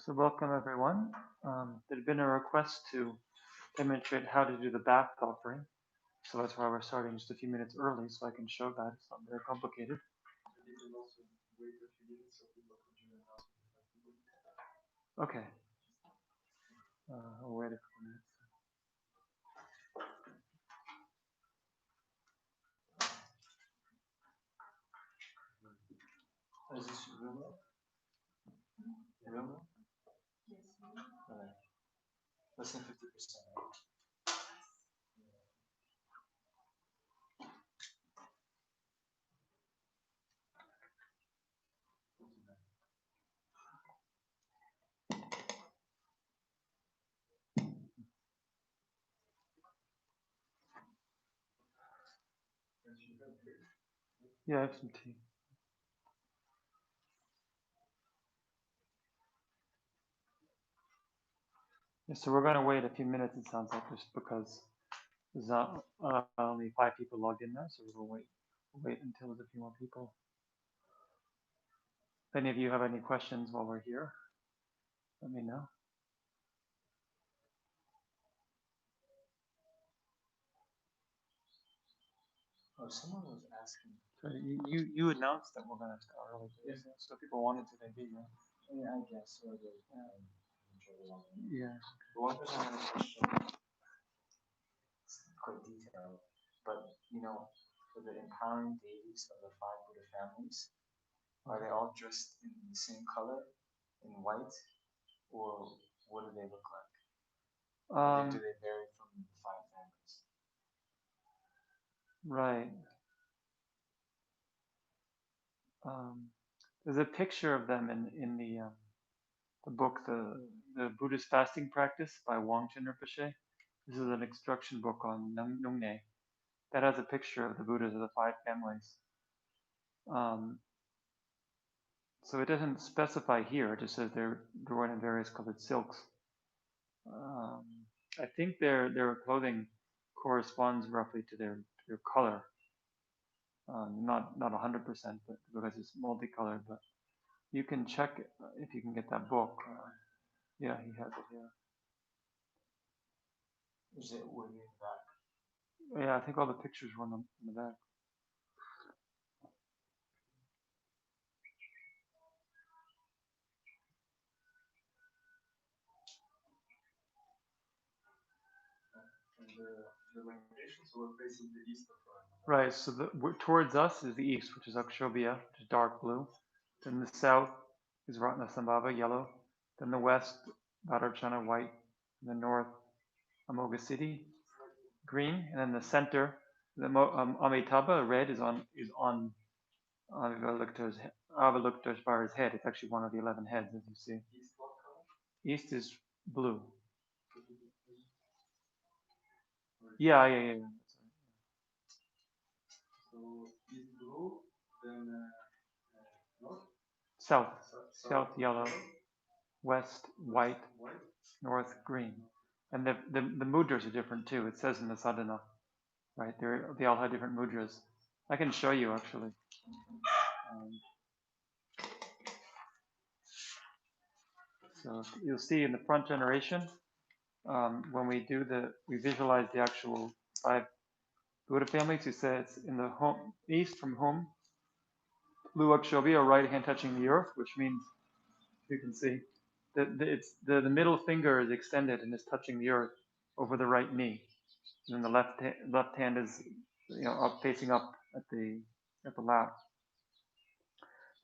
So welcome everyone. There'd been a request to demonstrate how to do the bath offering. So that's why we're starting just a few minutes early so I can show that. It's not very complicated. Okay. I'll wait a couple minutes. Is this your room? Your room? Alright. Less than 50%. Yeah, I have some tea. Yeah, so we're going to wait a few minutes, it sounds like, just because there's not only 5 people logged in now, so we'll wait until there's a few more people. If any of you have any questions while we're here, let me know. Oh, someone was asking. So you announced that we're gonna start early today, so if people wanted to, they'd be here. Yeah, I guess. So yeah. The one person had a question. It's quite detailed, but for the empowering deities of the five Buddha families, are they all dressed in the same color, in white, or what do they look like? Do they vary from the five families? Right. There's a picture of them in the book, the Buddhist fasting practice by Wangchen Rinpoche. This is an instruction book on Nyung Nä. That has a picture of the Buddhas of the five families. So it doesn't specify here. It just says they're worn in various colored silks. I think their clothing corresponds roughly to their color. Not 100%, but because it's multicolored. But you can check if you can get that book. Yeah, he has it here. Is it in the back? Yeah, I think all the pictures were in the back. The location, so we're facing the east of Right, so towards us is the east, which is Akshobhya, which is dark blue. Then the south is Ratnasambhava, yellow. Then the west, Bhadarchana, white. And the north, Amoghasiddhi, green. And then the center, the Amitabha, red, is on Avalokiteshvara's head. It's actually one of the 11 heads, as you see. East is blue. Yeah. So east blue, then north? South yellow, west white, north green. And the mudras are different too. It says in the sadhana, right? They all have different mudras. I can show you actually. So you'll see in the front generation, when we visualize the actual five Buddha families. He says in the east from home, Luwak Shobi, or right hand touching the earth, which means you can see that the middle finger is extended and is touching the earth over the right knee, and then the left hand is up facing up at the lap.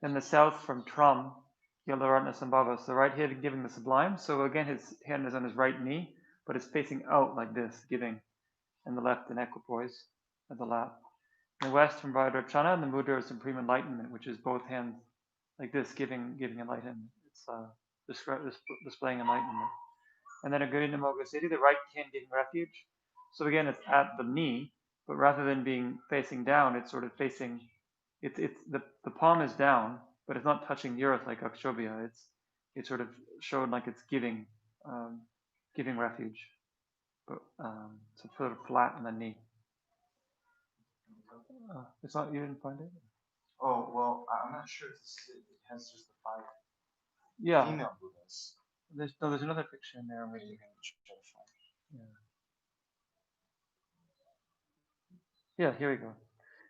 Then the south from Tram, Yalaratna Sambhava, so the right hand giving the sublime. So again, his hand is on his right knee, but it's facing out like this, giving, and the left in equipoise at the lap. In the west from Vajrachana, and the mudra of supreme enlightenment, which is both hands like this, giving enlightenment. It's displaying enlightenment. And then a good Namogasiti, the right hand giving refuge. So again, it's at the knee, but rather than being facing down, it's sort of facing. It's the palm is down, but it's not touching the earth like Akshobhya. It's sort of shown like it's giving refuge, but so sort of flat on the knee. It's not. You didn't find it? Oh well, I'm not sure if it has just the five female Buddhas. There's another picture in there. Okay, you can try to find. Yeah, here we go.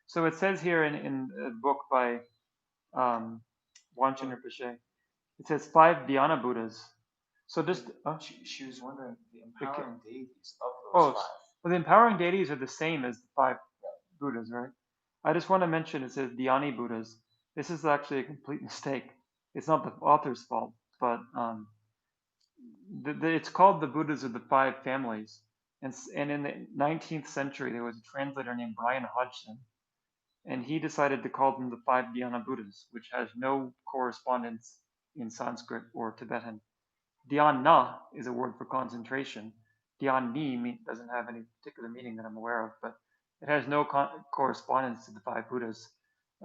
So it says here in a book by um, Wanchen Rinpoche, it says 5 Dhyana Buddhas. So just She was wondering the it empowering deities of those oh, five. well, the empowering deities are the same as the 5 Buddhas, right? I just want to mention it says Dhyani Buddhas. This is actually a complete mistake. It's not the author's fault, but it's called the Buddhas of the 5 families. And in the 19th century, there was a translator named Brian Hodgson, and he decided to call them the 5 Dhyana Buddhas, which has no correspondence in Sanskrit or Tibetan. Dhyana is a word for concentration. Dhyani doesn't have any particular meaning that I'm aware of, but it has no correspondence to the 5 Buddhas.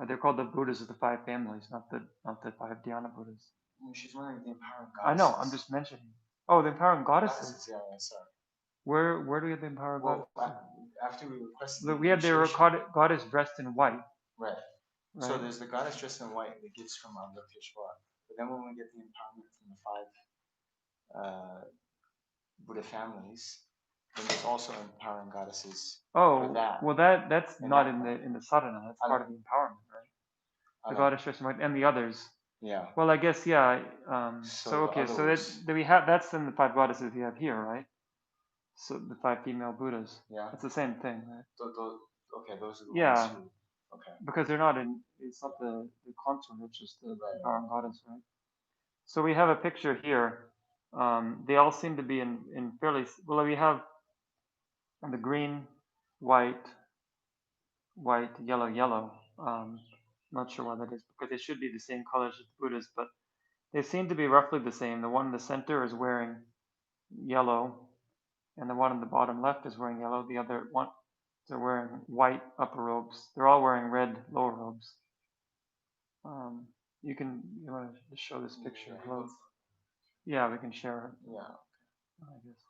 They're called the Buddhas of the 5 families, not the 5 Dhyana Buddhas. She's wondering the empowering I goddesses. know. I'm just mentioning. Oh, the empowering goddesses. Goddesses, yeah, sorry. Where do we have the empowering Well, goddesses? after we requested Look, the we have the initiation. goddess dressed in white. Right. So Right. there's the goddess dressed in white, the gifts from Amriteshwar. But then when we get the empowerment from the five Buddha families, then there's also empowering goddesses for Oh, that. well, that's In not that in the sadhana. That's part of the empowerment, right? The Okay. goddess dressed in white and the others. Yeah. Well, I guess yeah. So So the okay, other so was- that we have that's in the 5 goddesses we have here, right? So the 5 female Buddhas. Yeah. It's the same thing, right? Okay, those are the Yeah, ones who. Okay. because they're not in. It's not the consort. It's just the Right. empowering goddess, right? So we have a picture here. They all seem to be in fairly well. We have the green, white, white, yellow, yellow. Not sure why that is because they should be the same colors as the Buddhas, but they seem to be roughly the same. The one in the center is wearing yellow, and the one in the bottom left is wearing yellow. The other one, they're wearing white upper robes. They're all wearing red lower robes. You want to show this picture close? Yeah, we can share it. Yeah. I guess.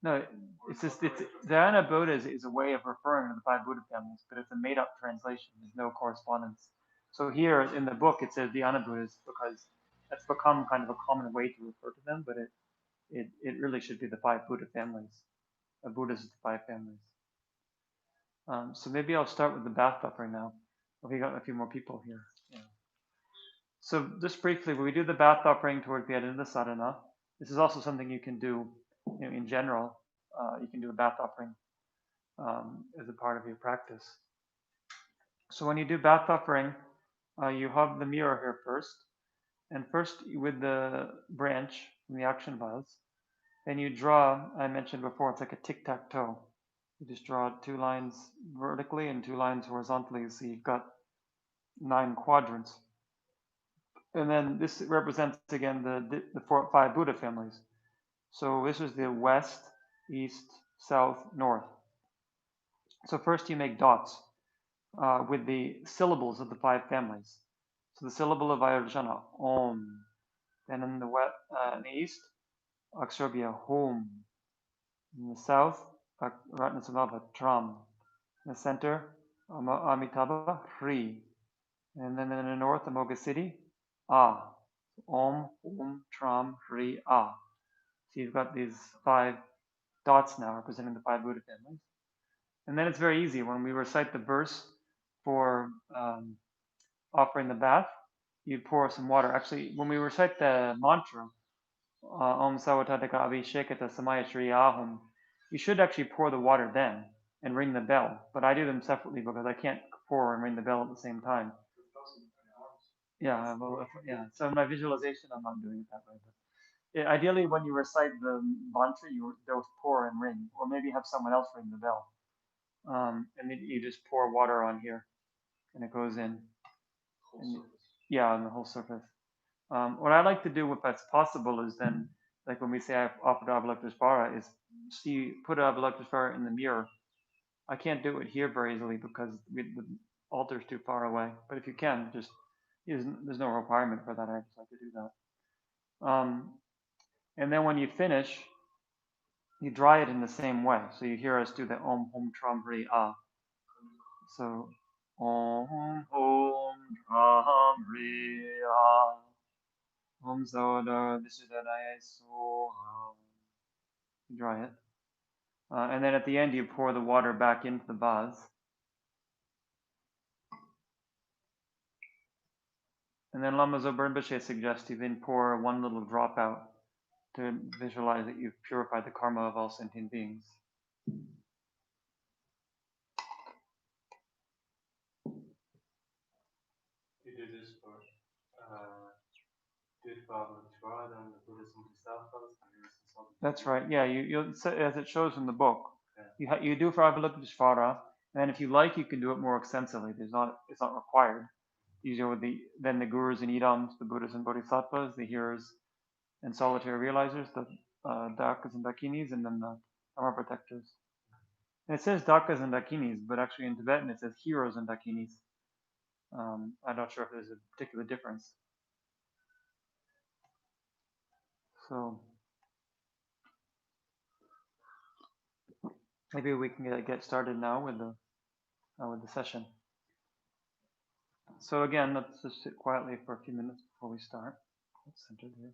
No, it's just it's Dhyana Buddha is a way of referring to the 5 Buddha families, but it's a made up translation. There's no correspondence. So here in the book it says Dhyana Buddhas because that's become kind of a common way to refer to them, but it really should be the 5 Buddha families. Buddhas is the 5 families. So maybe I'll start with the bath offering now. We got a few more people here. Yeah. So just briefly, when we do the bath offering toward the end of the sadhana, this is also something you can do, in general. You can do a bath offering as a part of your practice. So when you do bath offering, you have the mirror here first, and first with the branch from the action vials, then you draw. I mentioned before, it's like a tic-tac-toe. You just draw 2 lines vertically and 2 lines horizontally, so you've got 9 quadrants. And then this represents again the 5 Buddha families. So this is the west, east, south, north. So first you make dots with the syllables of the 5 families. So the syllable of Ayurveda, Om. Then in the east, Akshobhya, Hom. In the south, Ratnasambhava, Tram. In the center, Amitabha, Hri. And then in the north, Amoga City, Ah. Om, Tram, Hri, Ah. So you've got these 5 dots now representing the 5 Buddha families. And then it's very easy. When we recite the verse for offering the bath, you pour some water. Actually, when we recite the mantra, Om Savatadaka Abhishekata Samaya Shri Ahum, you should actually pour the water then and ring the bell. But I do them separately because I can't pour and ring the bell at the same time. Yeah, well, yeah. So in my visualization, I'm not doing it that way. But yeah, ideally, when you recite the mantra, you both pour and ring, or maybe have someone else ring the bell. And then you just pour water on here, and it goes in. And, yeah, on the whole surface. What I like to do, if that's possible, is then, like when we say I've offered Avalokiteshvara, is put Avalokiteshvara in the mirror. I can't do it here very easily because the altar's too far away. But if you can, there's no requirement for that. I just like to do that. And then when you finish, you dry it in the same way. So you hear us do the Om Hom Tram Hri Ah. So Om Hom Tram Hri Ah. Om Soda, Vishuddhanaya Soham. Dry it. And then at the end, you pour the water back into the vase. And then Lama Zobo suggests you then pour one little drop out to visualize that you've purified the karma of all sentient beings. You do this for Dudbhavatra, then the Buddhism Bodhisattvas, and there's some. That's right. Yeah, as it shows in the book, you do for Avalokiteshvara, and if you like, you can do it more extensively. It's not required. Usually, then the gurus and idams, the Buddhas and Bodhisattvas, the hearers and solitary realizers, the Dakas and Dakinis, and then the Dharma protectors. And it says Dakas and Dakinis, but actually in Tibetan it says heroes and Dakinis. I'm not sure if there's a particular difference. So maybe we can get started now with the session. So again, let's just sit quietly for a few minutes before we start. Let's center here.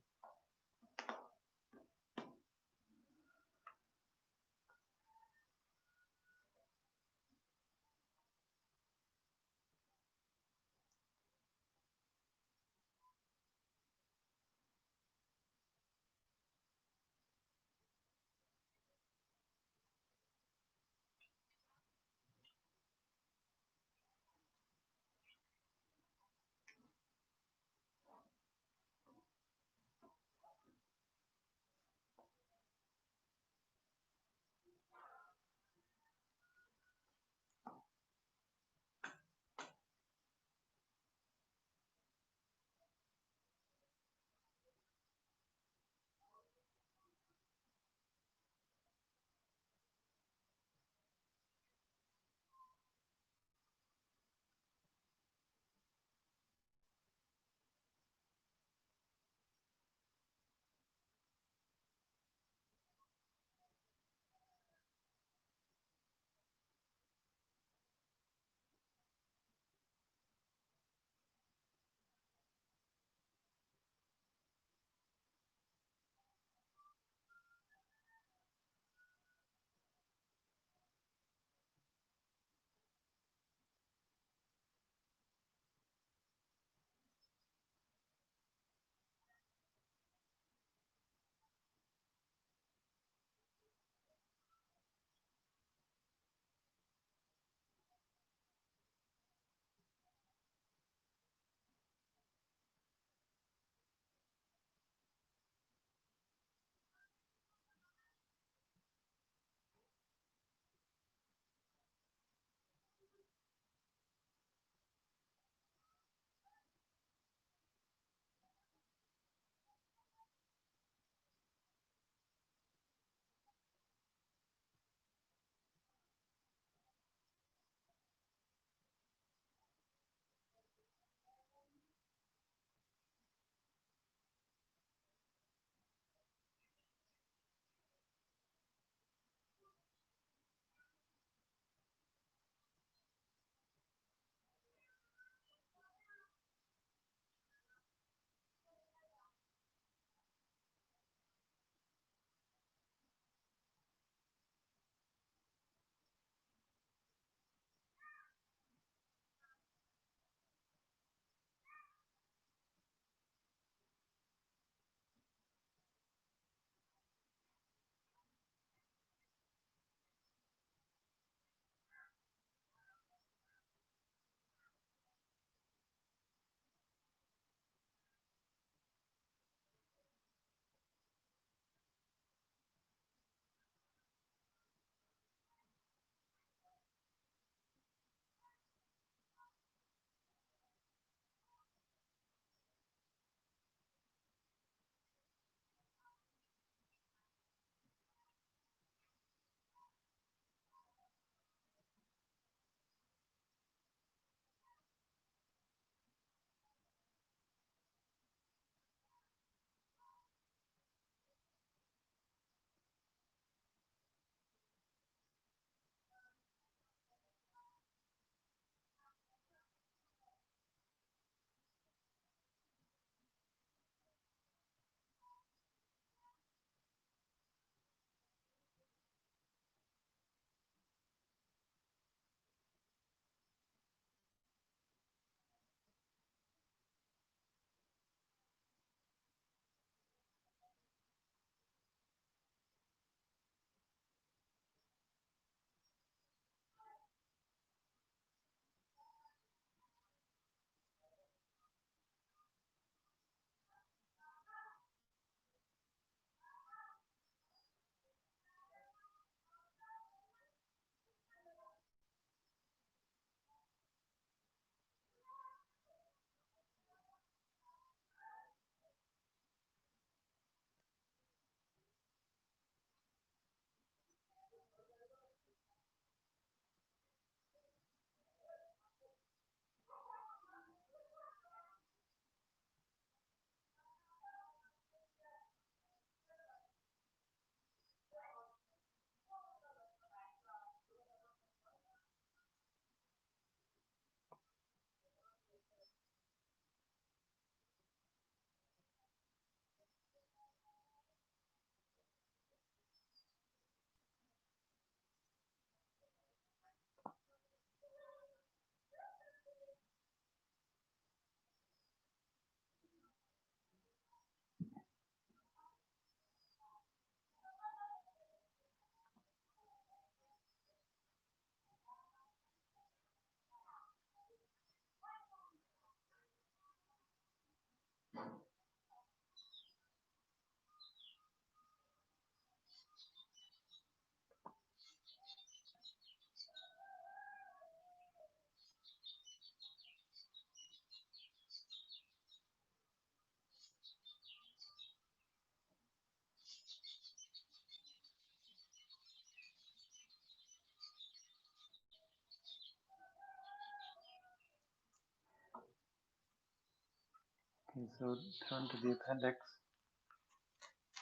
Okay, so turn to the appendix,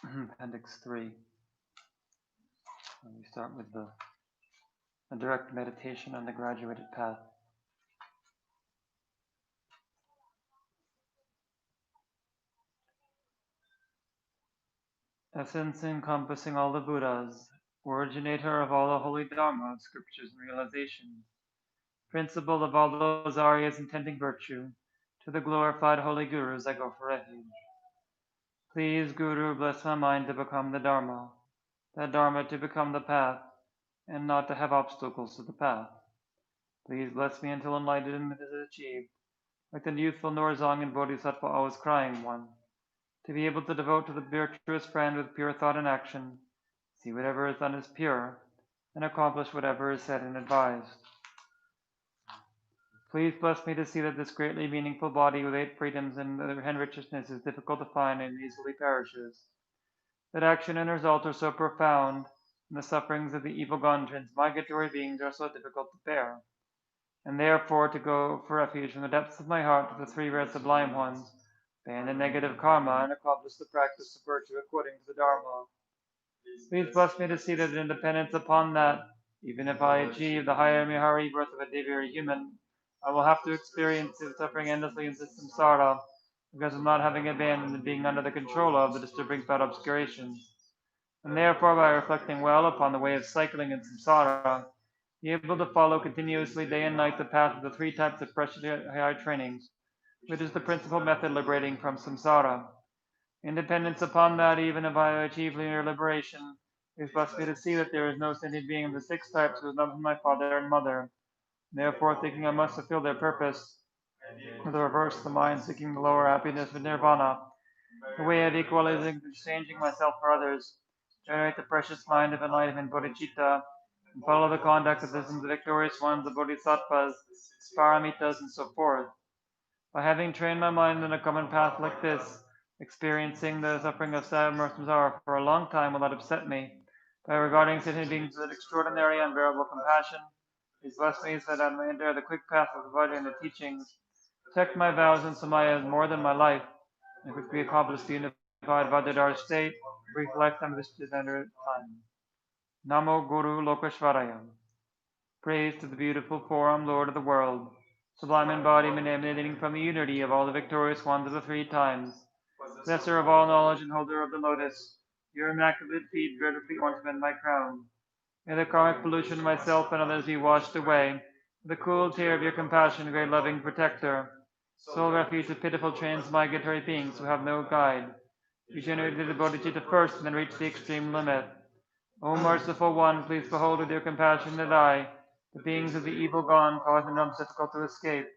appendix 3. And we start with the direct meditation on the graduated path. Essence encompassing all the Buddhas, originator of all the holy Dharma, scriptures, and realizations, principle of all those Aryas intending virtue, to the glorified holy Gurus I go for refuge. Please, Guru, bless my mind to become the Dharma, that Dharma to become the path, and not to have obstacles to the path. Please bless me until enlightenment is achieved, like the youthful Norzong and Bodhisattva always crying one, to be able to devote to the virtuous friend with pure thought and action, see whatever is done as pure, and accomplish whatever is said and advised. Please bless me to see that this greatly meaningful body with 8 freedoms and richness is difficult to find and easily perishes. That action and result are so profound, and the sufferings of the evil gone transmigratory beings are so difficult to bear. And therefore to go for refuge from the depths of my heart to the 3 rare sublime ones, abandon negative karma, and accomplish the practice of virtue according to the Dharma. Please bless me to see that in dependence upon that, even if I achieve the higher Mihari birth of a Devi human, I will have to experience suffering endlessly in samsara because of not having abandoned and being under the control of the disturbing thought obscurations. And therefore, by reflecting well upon the way of cycling in samsara, be able to follow continuously day and night the path of the 3 types of precious high trainings, which is the principal method liberating from samsara. Independence upon that, even if I achieve linear liberation, is blessed me to see that there is no sentient being of the 6 types who is not my father and mother. Therefore, thinking I must fulfill their purpose, with the reverse, the mind seeking the lower happiness of nirvana, the way of equalizing, exchanging myself for others, generate the precious mind of enlightenment bodhicitta, and follow the conduct of the victorious ones, the bodhisattvas, paramitas, and so forth. By having trained my mind in a common path like this, experiencing the suffering of samsara for a long time will not upset me. By regarding sentient beings with extraordinary unbearable compassion, these bless me so that I may enter the quick path of the Vajra and the teachings, protect my vows and samayas more than my life, and quickly accomplish the unified Vajradhara state, brief lifetime of this standard time. Namo Guru Lokashvaraya. Praise to the beautiful form, Lord of the world, sublime embodiment emanating from the unity of all the victorious ones of the 3 times, possessor of all knowledge and holder of the lotus, your immaculate feet beautifully ornament my crown. May the karmic pollution of myself and others be washed away, with the cool tear of your compassion, great loving protector, sole refuge of pitiful transmigratory beings who have no guide. You generated the bodhicitta first and then reached the extreme limit. O merciful one, please behold with your compassion that I, the beings of the evil gone, causing them difficult to escape,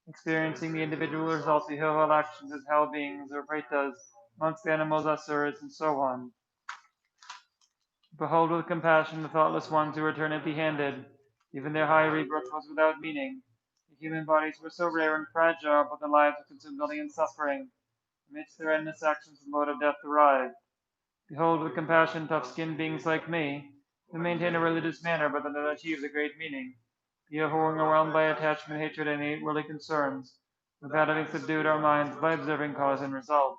experiencing the individual results of evil actions as hell beings or pretas, amongst the animals, asuras, and so on. Behold with compassion the thoughtless ones who return empty-handed. Even their high rebirth was without meaning. The human bodies were so rare and fragile, but their lives were consumed only in suffering. Amidst their endless actions, the load of death arrived. Behold with compassion tough-skinned beings like me, who maintain a religious manner but do not achieve the great meaning, be overwhelmed by attachment, hatred, and innate worldly concerns, without having subdued our minds by observing cause and result.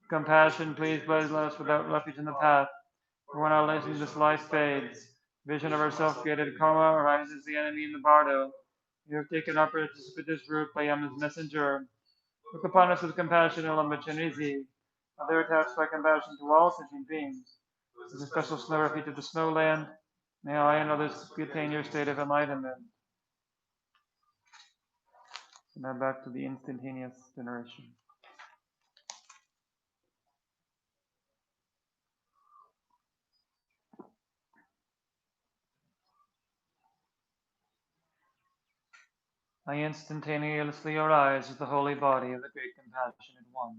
With compassion, please bless us without refuge in the path, for when our this life fades, vision of our self-created karma arises the enemy in the bardo. You have taken our precipitous route by Yama's messenger. Look upon us with compassion, O Lambachanizi. Other attached by compassion to all sentient beings. As a special snow refuge of the snowland, may I and others attain your state of enlightenment. So now back to the instantaneous generation. I instantaneously arise as the holy body of the great compassionate one.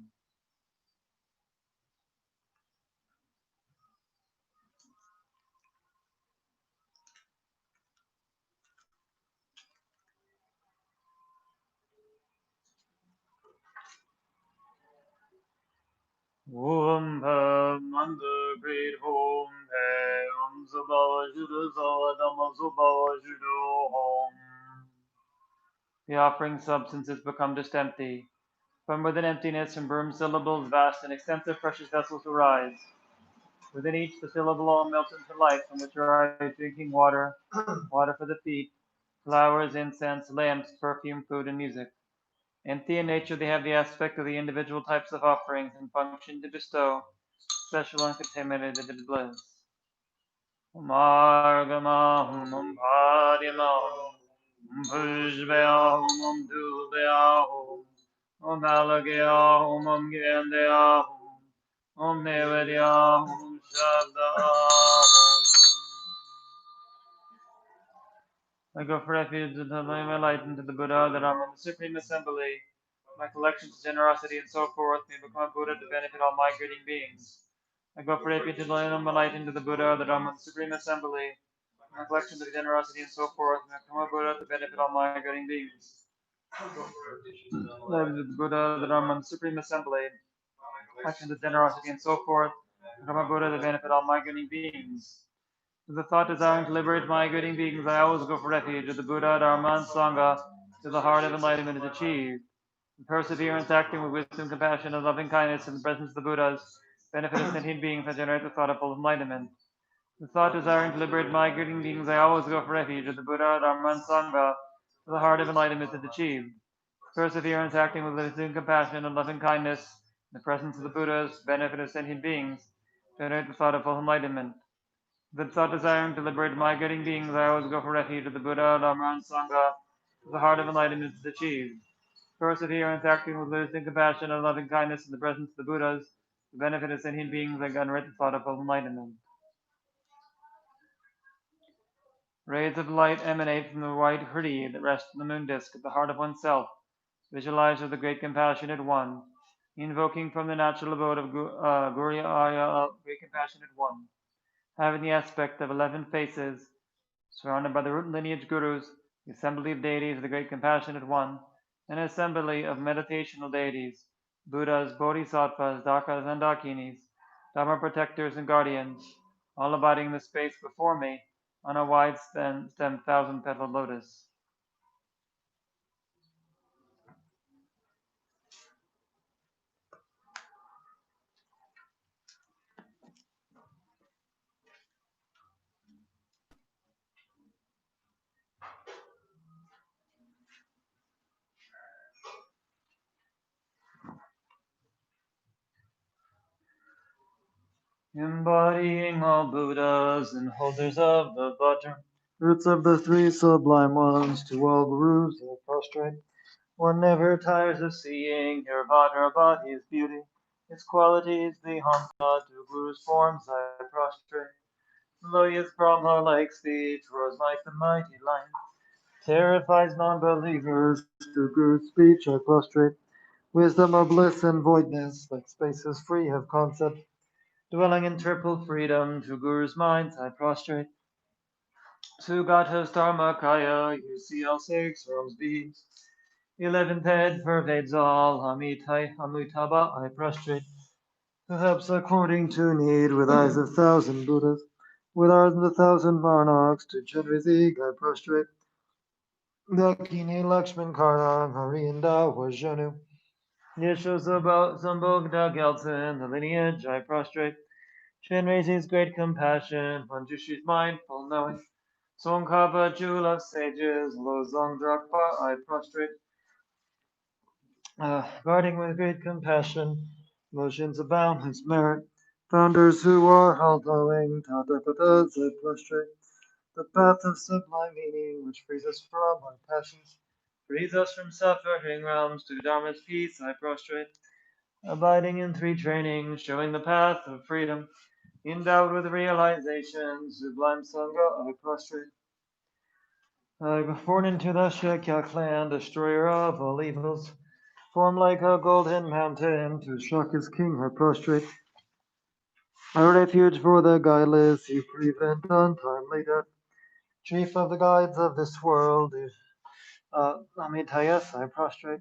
Om Bam Manda Great Home He Om Sabha Judo Sawadama Subhava Judo Home. The offering substance has become just empty. From within emptiness, from burned syllables, vast and extensive precious vessels arise. Within each, the syllable all melts into light, from which arise drinking water, water for the feet, flowers, incense, lamps, perfume, food, and music. Empty in nature, they have the aspect of the individual types of offerings and function to bestow special uncontaminated bliss. Margamahum Padimahum Pushbeahum Dulbeahum Om Alageahum Gendeahum Om Nevadiahum Shabdahum. I go for refuge to my light into the Buddha, that I'm in the Supreme Assembly. My collections, generosity, and so forth may become a Buddha to benefit all migrating beings. I go for refuge to my light into the Buddha, that I'm in the Supreme Assembly. My collections of generosity and so forth may become a Buddha to benefit all migrating beings. Lives of the Buddha, the Dharma, and the Supreme Assembly, collections of generosity and so forth, become a Buddha to benefit all migrating beings. With the thought desiring to liberate migrating beings, I always go for refuge of the Buddha, Dharma, and Sangha till the heart of enlightenment is achieved. In perseverance, acting with wisdom, compassion, and loving kindness in the presence of the Buddhas, benefit of sentient beings, and generate the thought of full enlightenment. The thought desiring to liberate migrating beings, I always go for refuge of the Buddha, Dharma, and Sangha till the heart of enlightenment is achieved. Perseverance, acting with wisdom, compassion, and loving kindness in the presence of the Buddhas, benefit of sentient beings, generate the thought of full enlightenment. The thought desiring to liberate migrating beings, I always go for refuge of the Buddha, Dharma, and Sangha, till the heart of enlightenment is achieved. Perseverance, acting with wisdom, compassion, and loving kindness in the presence of the Buddhas, the benefit of sentient beings, I generate the thought of full enlightenment. Rays of light emanate from the white Hridi that rests on the moon disk at the heart of oneself. Visualize the great compassionate one, invoking from the natural abode of Gurya Arya, great compassionate one, having the aspect of 11 faces, surrounded by the root lineage gurus, the assembly of deities of the great compassionate one, an assembly of meditational deities, Buddhas, Bodhisattvas, Dakas, and Dakinis, Dharma protectors and guardians, all abiding in the space before me on a wide stemmed thousand-petaled lotus. Embodying all Buddhas and holders of the Vajra, roots of the three sublime ones, to all gurus I prostrate. One never tires of seeing your Vajra body's beauty, its qualities beyond thought. To gurus' forms I prostrate. Loyous Brahma like speech roars like the mighty lion, terrifies non-believers. To gurus' speech I prostrate. Wisdom of bliss and voidness, like spaces free of concept, dwelling in triple freedom. To Guru's minds I prostrate. Sugata's Dharmakaya, you see all six realms be. 11th head pervades all, Amitabha I prostrate. Who helps according to need, with eyes of thousand Buddhas, with arms of 1,000 Varnaks. To Chandrazig I prostrate. Dakini Lakshman Karang, Harianda Vajanu. Yeshosambhogda Gelson, the lineage I prostrate. Shenrezi's great compassion, Manjushi's mindful knowing. Songkhapa, jewel of sages, Lozong Drakpa I prostrate. Guarding with great compassion, motions of boundless merit. Founders who are all knowing, Tatapatas I prostrate. The path of sublime meaning, which frees us from our passions, frees us from suffering realms. To Dharma's peace I prostrate. Abiding in three trainings, showing the path of freedom, endowed with realization, sublime Sangha I prostrate. I was born into the Shakya clan, destroyer of all evils, formed like a golden mountain. To Shaka's king I prostrate. A refuge for the guileless, you prevent untimely death. Chief of the guides of this world, Amitayas I prostrate.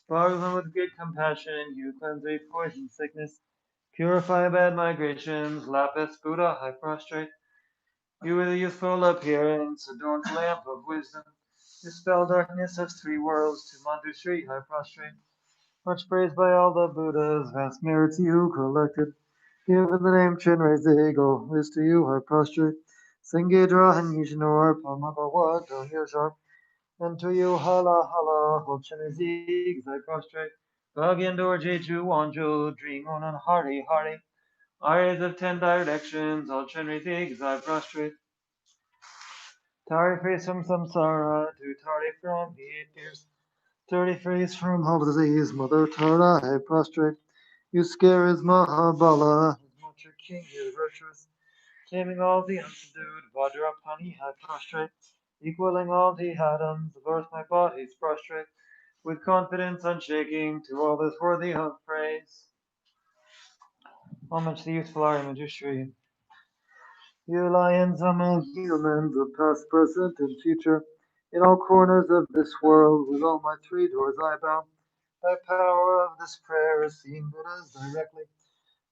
Bargain with great compassion, you cleanse a poison sickness. Purify bad migrations, Lapis Buddha I prostrate. You with a youthful appearance, adorned lamp of wisdom. Dispel darkness of three worlds, to Manjushri I prostrate. Much praised by all the Buddhas, vast merits you collected. Given the name Chenrezig Eagle, this to you I prostrate. Sengedra and Yishinor, Pamagawa, don't hear sharp. And to you, hala hala, hold Chenrezig, I prostrate. Bagendor Jeju Wanjo, Dringon and Hari. Eyes of 10 directions, all Chenrezig, I prostrate. Tari face from samsara, to Tari from the 8 years. 30 face from all disease, Mother Tara, I prostrate. You scare is Mahabala, his Mocha King is virtuous. Taming all the unsubdued, Vajrapani, I prostrate. Equaling all the atoms, of earth my body's prostrate. With confidence unshaking, to all that's worthy of praise. Homage to the youthful Arya Magistry. You lions among humans of past, present, and future, in all corners of this world, with all my 3 doors I bow. By power of this prayer, seeing Buddhas directly,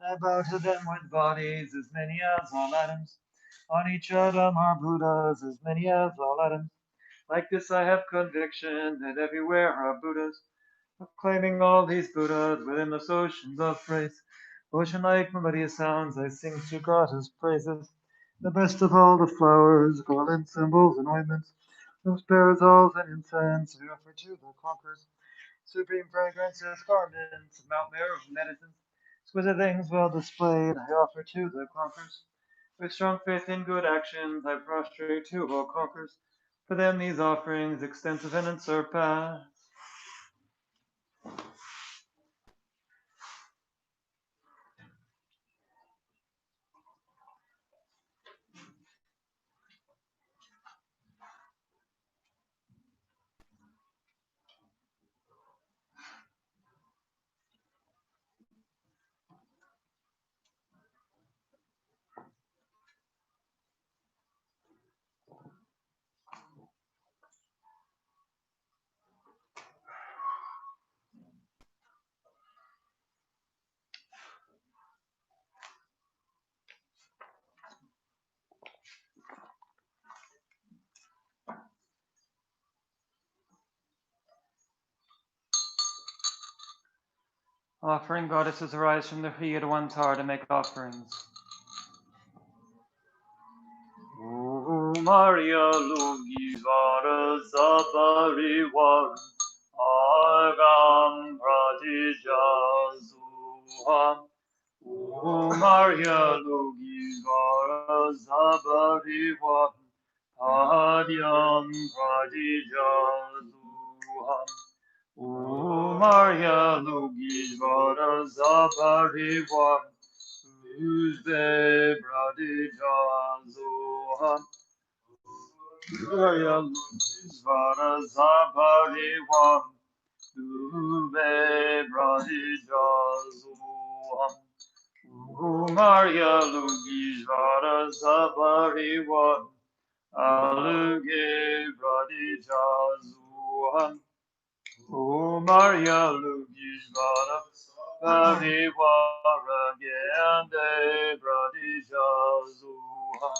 I bow to them with bodies as many as all atoms. On each atom are Buddhas as many as all atoms. Like this I have conviction that everywhere are Buddhas, proclaiming all these Buddhas within this oceans of praise. Ocean-like melodious sounds I sing to goddess praises. The best of all the flowers, garlands, symbols, and ointments, those parasols and incense we offer to the conquerors. Supreme fragrances, garments, Mount Meru medicines, exquisite things well displayed I offer to the conquerors. With strong faith in good actions I prostrate to all conquerors. For them these offerings extensive and unsurpassed. Offering goddesses arise from the Hriya one tar to make offerings. Maria Lugivara Zaparivar Agam Pratija Zuham Maria Lugivara Zaparivar Adyam Pratija Zuham Maria Lugivara Zaparivar Uzbe Pratija Zuham Maria Svara Zabari Wan Dube Pradija Zuham Maria Lugizvara Zabari Wan Aluge Pradija Zuham Maria Lugizvara Zabari Wan Gende Pradija Zuham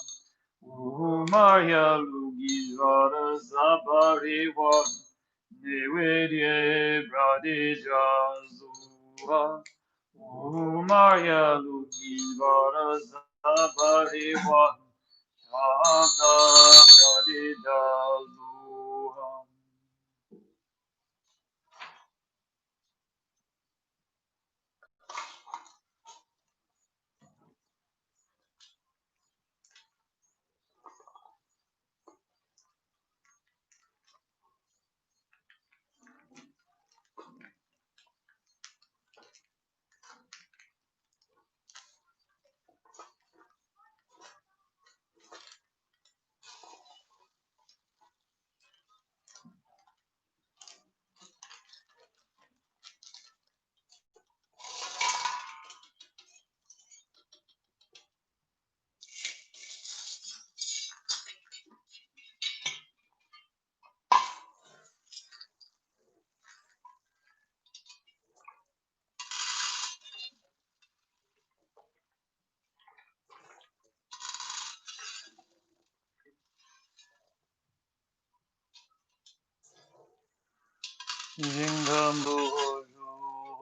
Maria Lugivara Zabariwa Nivedye Pradija Zuha Maria Lugivara Zabariwa Shabda Pradija Zuha. Jingam Boyo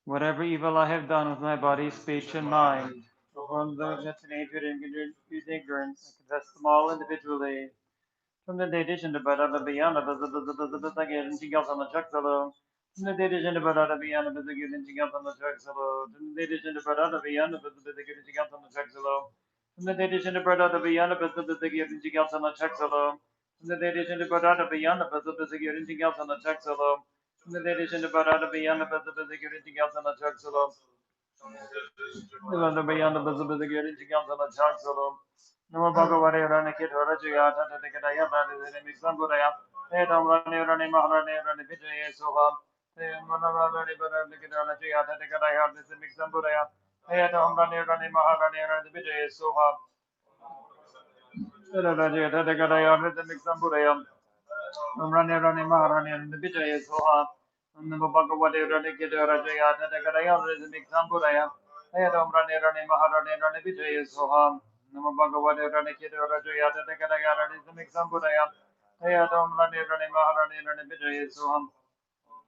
Whatever evil I have done with my body, speech, and mind, perform those that in hatred and ignorance, I confess them all individually. From the dedication to Bada Beyond, the Gael and Chicals on the Chuckalo, the dedication of Barada Viana, but the getting together on the tracks alone. The dedication of Barada Viana, but the getting together on the tracks alone. The dedication of Barada Viana, but the getting together on the tracks alone. The dedication of Barada Viana, but the getting together on the tracks alone. The dedication of Barada Viana, but the getting together on the tracks alone. The Barada Viana, but the getting together on the tracks alone. No Bhagavare Ranaki Rajaya, Tatakaya, and Mixamburaya, Edam Rani Rani Maharani Rani Vijay Soham, Manarani Rajaya, Tatakaya, this is Mixamburaya, Edam Rani Rani Maharani Rani Vijay Soham, Rajaya, Tatakaya, this is Mixamburaya, Rani Rani Maharani Rani Vijay Soham, and the Bhagavare Ranaki Rajaya, Tatakaya, this is Mixamburaya, Edam Rani Rani Maharani Rani Vijay Soham. Namo Bhagavate Rani Kiri Rajaya Tatakaya Rani Samiksamburaya Ayadam Rani Rani Maharani Rani Vijay Soham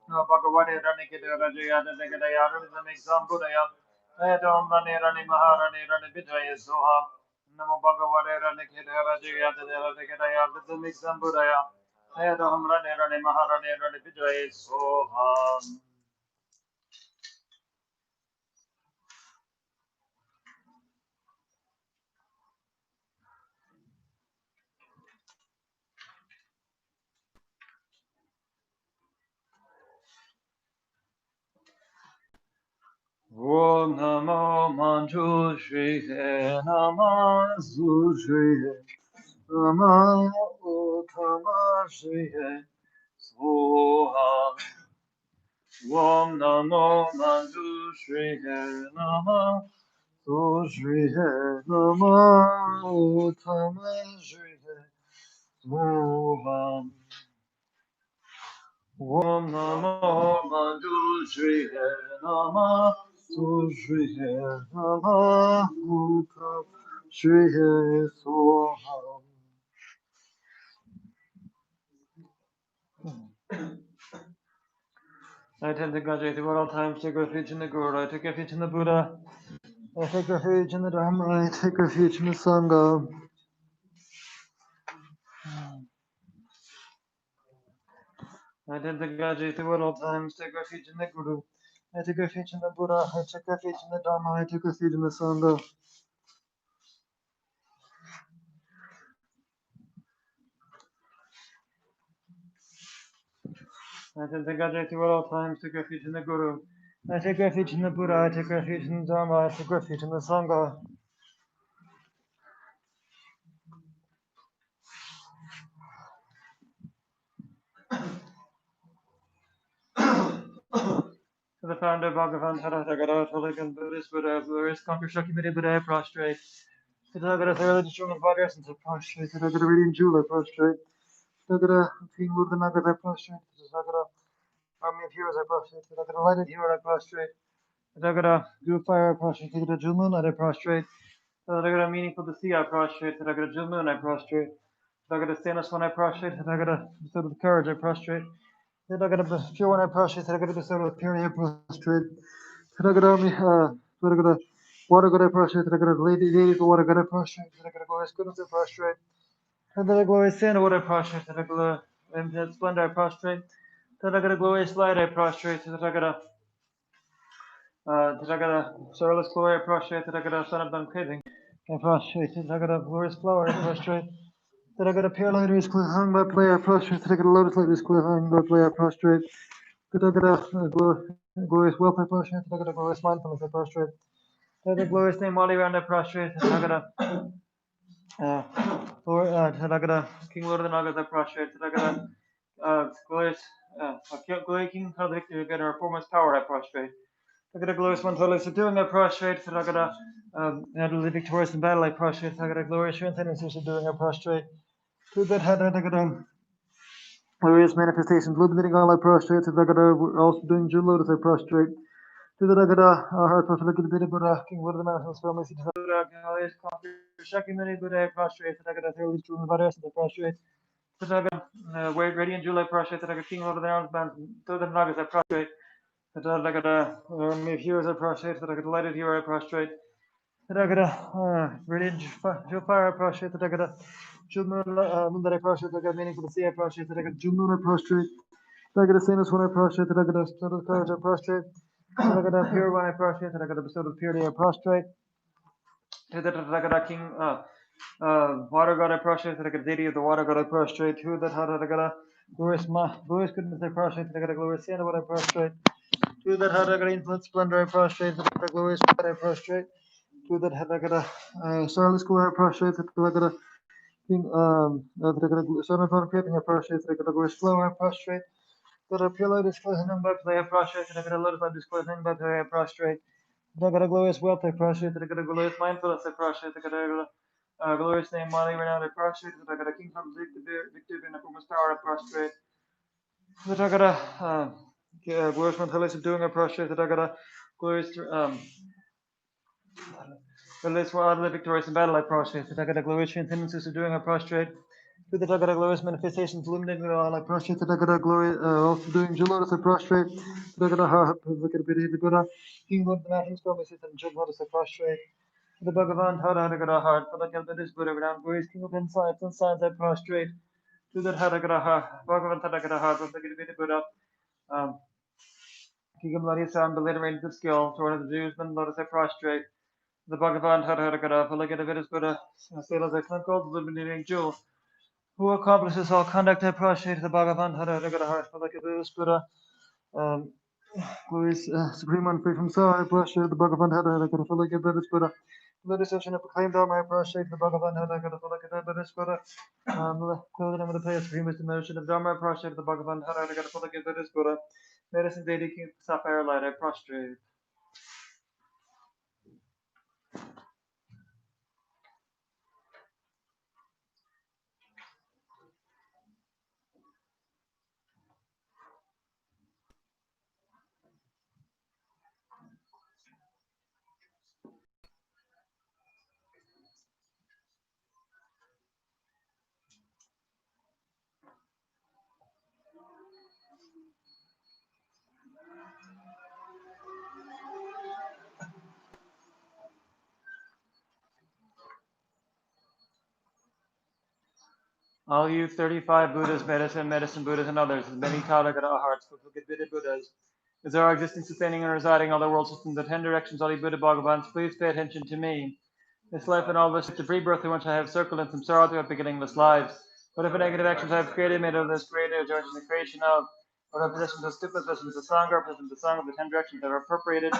Namo Bhagavate Rani Kiri Rajaya Tatakaya Rani Samiksamburaya Ayadam Rani Rani Maharani Rani Vijay Soham Namo Bhagavate Rani Kiri Rajaya Tatakaya Rani Samiksamburaya Ayadam Rani Rani Maharani Rani Vijay Soham. Om Namo Manju Shri Nama Su Shri Nama Uttama Shri Soha Om Namo Manju Shri Nama Su Shri Nama Uttama Shri Soha Om Namo Manju Shri Nama Su Shri Nama Uttama Shri Soha. I tend to graduate at all times, take refuge in the Guru, I take refuge in the Buddha, I take refuge in the Dharma, I take refuge in the Sangha. I tend to graduate at all times, take refuge in the Guru, I take refuge in the Buddha, I take refuge in the Dharma, I take refuge in the Sangha. I tend to graduate at all times, take refuge in the Guru, I take refuge in the Buddha, I take refuge in the Dharma, I take refuge in the Sangha. To the founder Bhagavan Tathagata, Toligan Buddhist Buddha, glorious conquer Shakti Buddha, I prostrate. Tathagata, thoroughly strong and body essence, I prostrate. Tathagata, radiant jewel, I prostrate. Tathagata, King Lord the Nagas, I prostrate. Tathagata, army of heroes, I prostrate. Tathagata, lighted hero, I prostrate. Tathagata, group fire, I prostrate. Tathagata, jewel moon, I prostrate. Tathagata, meaningful to see, I prostrate. Tathagata, jewel moon, I prostrate. Tathagata, stainless one, I prostrate. Tathagata, bestowed with courage, I prostrate. Tathagata, pure one, I prostrate. Tathagata, bestowed with purity, I prostrate. Tathagata, water God, I prostrate. Tathagata, lady for water God, I prostrate. Tathagata, glorious goodness, I prostrate. Tathagata, glorious sin, water, I prostrate. Tathagata, infinite splendor, I prostrate. Tathagata, glorious light, I prostrate. Tathagata, starless glory, I prostrate. Tathagata, son of uncraving, I prostrate. Tathagata, glorious flower, I prostrate. Tathagata, pure light is hung by play, I prostrate. Tathagata, lotus light is hung by play, I prostrate. Tathagata, glorious wealth, I prostrate. Tathagata, glorious mindfulness, I prostrate. Tathagata, glorious name, all around, I prostrate. Tathagata, Tathagata, King Lord of the Nagas, I prostrate. Tathagata, glorious, glorious King of the victory, get our foremost power, I prostrate. Tathagata, glorious one, totally subduing, I prostrate. Tathagata, utterly victorious in battle, I prostrate. Tathagata, glorious transcendency, subduing, I prostrate. Tathagata, glorious manifestations, illuminating all, I prostrate. Tathagata, also doing Jewel Lotus, I prostrate. Tathagata, heart perfect, Buddha, King Lord of the Mountains, family, Tathagata, glorious conqueror, Shakimuni, Buddha, I prostrate. Tathagata, thoroughly true and body, I prostrate. Tathagata, radiant jewel, I prostrate. Tathagata, King Lord of the Mountains, Tathagata, Nagas, I prostrate. Tathagata, army of heroes, I prostrate. Tathagata, lighted hero, I prostrate. Tathagata, radiant jewel fire, I prostrate. Tathagata, jewel moon, moon that I prostrate. Tathagata, meaningful to see, I prostrate. Tathagata, jewel moon, I prostrate. Tagada same as when I prostrate, Tagada bestowed with courage I prostrate, Tagada pure when I prostrate, Tagada bestowed with purity I prostrate, Tagada king, water god I prostrate, Tagada deity of the water god I prostrate, who that had Tagada glorious goodness I prostrate, Tagada glorious sin what I prostrate, who that had Tagada infinite splendor I prostrate, Tagada glorious God I prostrate, who that had Tagada starless glory I prostrate, Tagada king, son of uncreating I prostrate, Tagada glorious flower I prostrate, Tagada pure light disclosed him by play I prostrate, Tagada lotus I disclosed him by play I prostrate, Tagada glorious wealth I prostrate, Tagada glorious mindfulness I prostrate, Tagada glorious name, mighty renowned I prostrate, Tagada kingdom victory in the foremost power I prostrate, Tagada glorious mentality subduing I prostrate, Tagada glorious Glorious for utterly victorious in battle I prostrate, Tagada glorious tendencies subduing I prostrate, to the Tagada glorious manifestations illuminating all I prostrate, the Tagada glory all subduing Lotus I prostrate, the Tagada heart, look at the Buddha, King Lord the Mountains, Stormy Season, Lotus I prostrate, to the Bhagavan, Tagada heart, for the Kalbadis Buddha, renowned glorious King of insights and signs I prostrate, to the Tagada heart, Bhagavan Tagada heart, for the Buddha, King of Bloody Sound, beliterating good skill, Sword of the Jews, then Lotus I prostrate, the Bhagavan Tagada, for the Vedas Buddha, Sailors excellent gold, illuminating jewel, who accomplishes all conduct I prostrate, the Bhagavan Tagada heart, for the Vedas Buddha, who is supreme one free from sorrow, I prostrate, the Bhagavan Tagada, for the Vedas Buddha, the deception of proclaimed Dharma, I prostrate, the Bhagavan Tagada, for the Vedas Buddha, clearly name of the place, supreme wisdom, notion of Dharma, I prostrate, the Bhagavan Tagada, for the Vedas Buddha, medicine deity, king of sapphire light, I prostrate. All you 35 Buddhas, medicine Buddhas, and others, as many Tathagata hearts, Buddha Buddhas, as there are existing, sustaining, and residing all the world systems, the 10 directions, all you Buddha Bhagavans, please pay attention to me. This life and all this is a rebirth in which I have circled in some sorrow throughout beginningless lives. Whatever negative actions I have created, made of this created, joined in the creation of, whatever possessions of stupid, possessions of sangha, possessions of song of the 10 directions that are appropriated,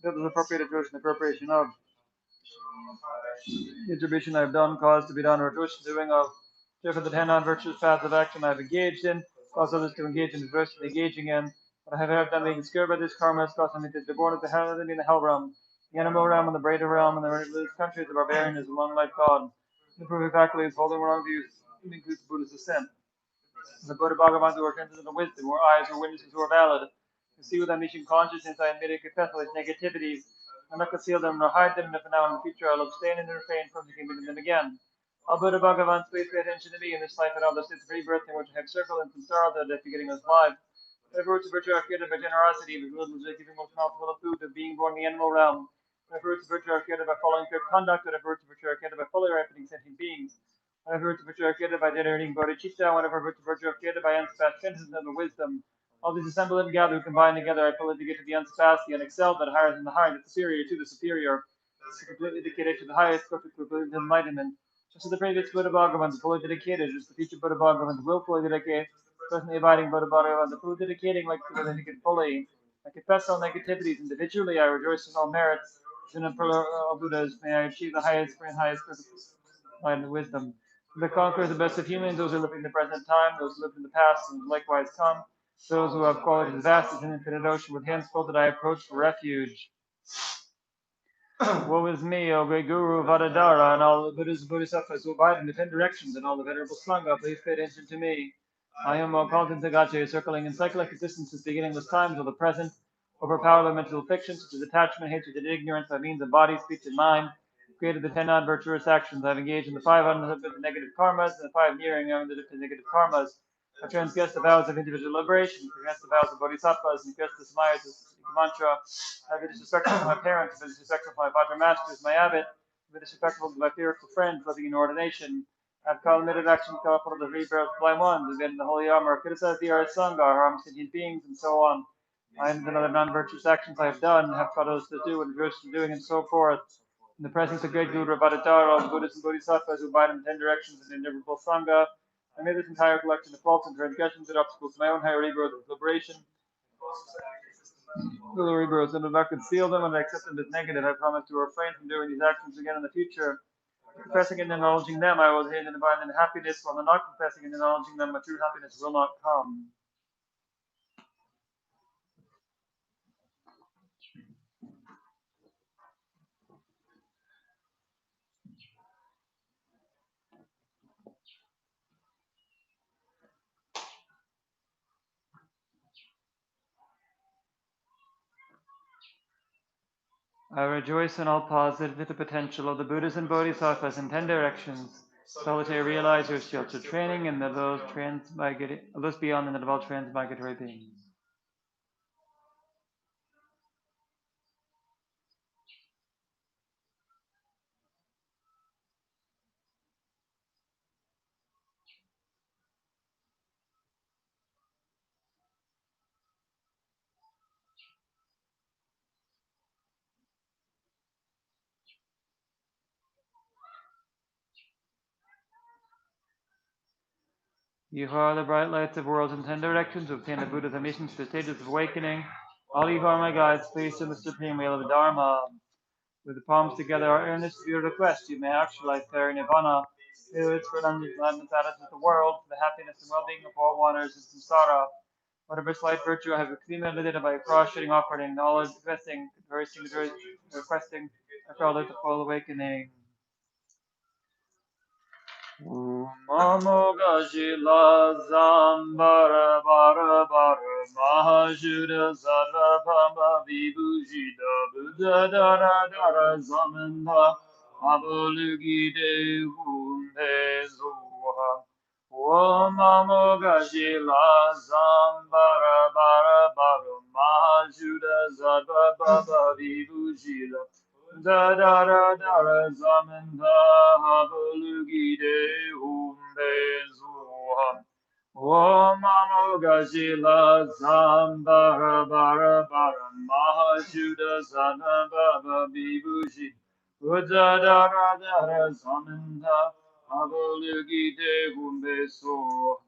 whatever is appropriated, joined in the appropriation of. The intermission I have done, caused to be done, or wish doing of. Therefore, the 10 non-virtuous paths of action I have engaged in, cause others to engage in the virtue engaging in. What I have done being scared by this karma has caused me to be born at the hell, in the hell realm, the animal realm, and the Breda realm, and the religious countries, the barbarian is a long life god. The perfect faculty is holding wrong views, includes Buddha's ascent. The Buddha Bhagavan who are attentive to the wisdom, or eyes or witnesses who are valid. To see with omniscient consciousness I admit and confess all these negativities. I not conceal them nor hide them, and if now in the future I'll abstain and refrain from committing them again. All Buddha Bhagavan, please pay attention to me in this life and all the states of rebirth in which I have circled and samsara, the death beginning of life. Whatever roots of virtue are created by generosity, the good was giving most mouthful of food, of being born in the animal realm. Whatever roots of virtue are created by following pure conduct, whatever roots of virtue are created by fully ripening sentient beings. Whatever roots of virtue are created by generating bodhicitta, whatever roots of virtue are created by unsurpassed senses and the wisdom. All these assemble and gather, combine together, I fully to get to the unsurpassed, the unexcelled, that higher than the higher, the superior to the superior. This is completely dedicated to the highest, perfect, completely enlightenment. Just as the previous Buddha Bhagavans fully dedicated, just the future Buddha Bhagavans will fully dedicate, presently abiding Buddha Bhagavans fully dedicating like to dedicate fully. I confess all negativities individually, I rejoice in all merits. In all Buddhas, may I achieve the highest and highest light and wisdom. The conquerors, the best of humans, those who live in the present time, those who lived in the past and likewise come, those who have qualities vast as an infinite ocean with hands full that I approach for refuge. Woe is me, O great Guru Vadadara, and all the Buddhas and Bodhisattvas who abide in the 10 directions, and all the venerable Sangha, please pay attention to me. I am Kaltan Tagache, circling in cyclic existence since beginningless times or the present, overpowered by mental afflictions such as attachment, hatred, and ignorance by means of body, speech, and mind, created the 10 non-virtuous actions. I have engaged in the 5 unlimited negative karmas, and the 5 nearing unlimited negative karmas. I transgress the vows of individual liberation, transgress the vows of bodhisattvas, and transgress the samayas of mantra. I be disrespectful to my parents, be disrespectful to my father masters, my abbot, be disrespectful to my spiritual friends living in ordination. I've culminated action for the rebirth of blind ones, who've been in the holy armor, criticized the earth, Sangha, harmed sentient beings, and so on. And other non-virtuous actions I have done, have taught others to do, and virtuous doing, and so forth. In the presence of great Guru Bhattacharya, the Buddhas and Bodhisattvas who abide in 10 directions and innumerable Sangha, I made this entire collection of faults and transgressions and obstacles to my own higher rebirth of liberation. The rebirths, and do not conceal them, and I accept them as negative. I promise to refrain from doing these actions again in the future. Confessing and acknowledging them, I will attain and divine in happiness, while not confessing and acknowledging them, my true happiness will not come. I rejoice in all positive with the potential of the Buddhas and Bodhisattvas in 10 directions. Solitary realize your spiritual training and those beyond and the developed transmigratory beings. You who are the bright lights of worlds in 10 directions who obtain the Buddha's emissions to the stages of awakening. All you who are my guides, please to the supreme wheel of the Dharma. With the palms together, our earnest your request, you may actualize fairy nirvana. Who is for unending gladness out of the world, for the happiness and well-being of all waters in samsara. Whatever slight virtue I have accumulated by prostrating, offering, knowledge, requesting, after all the full awakening. Mamo gajila zambara bara bara mahajura zara bamba vibhujida buddha dara dara zamanda abolugi de humbe zuha. Om Mamo gajila zambara bara bara mahajura zara bamba vibhujida da da da da zamanda habulugi de umbe zuham. Om Mamo gajila zambara bara bara mahajuda zana baba bibushi. Uda da da da zamanda habulugi de umbe zuham.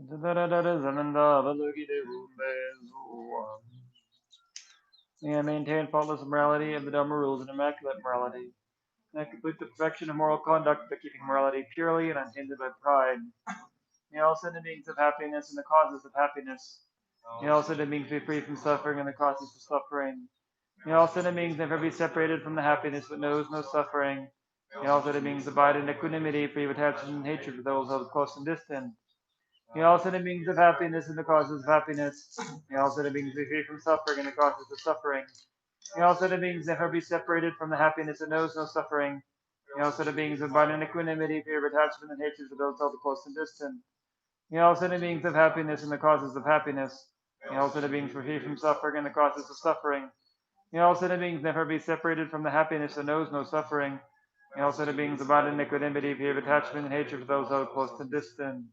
May I maintain faultless morality and the Dharma rules and immaculate morality. May I complete the perfection of moral conduct by keeping morality purely and untainted by pride. May all sentient beings have happiness and the causes of happiness. May all sentient beings be free from suffering and the causes of suffering. May all sentient beings never be separated from the happiness that knows no suffering. May all sentient beings abide in equanimity, free of attachment and hatred for those held close and distant. May all sentient beings have happiness and the causes of happiness. May all sentient beings be free from suffering and the causes of suffering. May all sentient beings never be separated from the happiness that knows no suffering. May all sentient beings abide in equanimity, free of attachment and hatred for those held close and distant. May all sentient beings have happiness and the causes of happiness. May all sentient beings be free from suffering and the causes of suffering. May all sentient beings never be separated from the happiness that knows no suffering. May all sentient beings abide in equanimity, free of attachment and hatred for those held close and distant.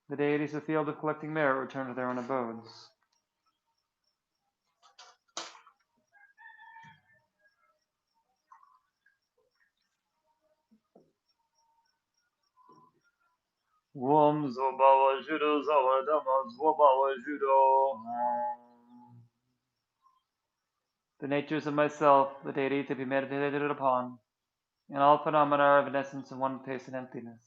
The deities of the field of collecting merit return to their own abodes. Wom Zobawa Judo Zawadama Zwabawa Judo. The natures of myself, the deity to be meditated upon, and all phenomena are evanescence of one taste and emptiness.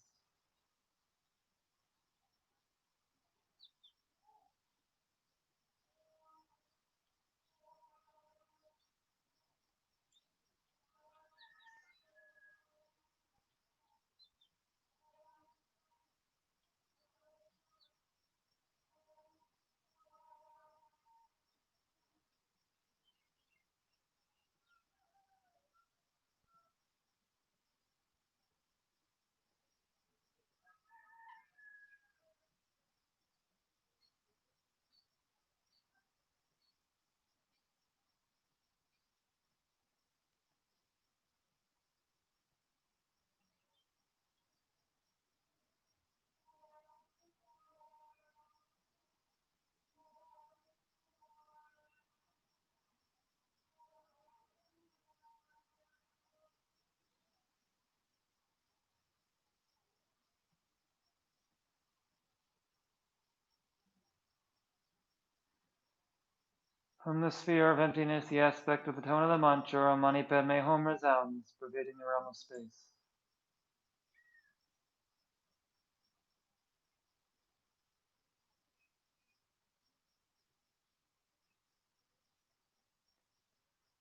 From the sphere of emptiness, the aspect of the tone of the mantra, Mani Padme Hum resounds, pervading the realm of space.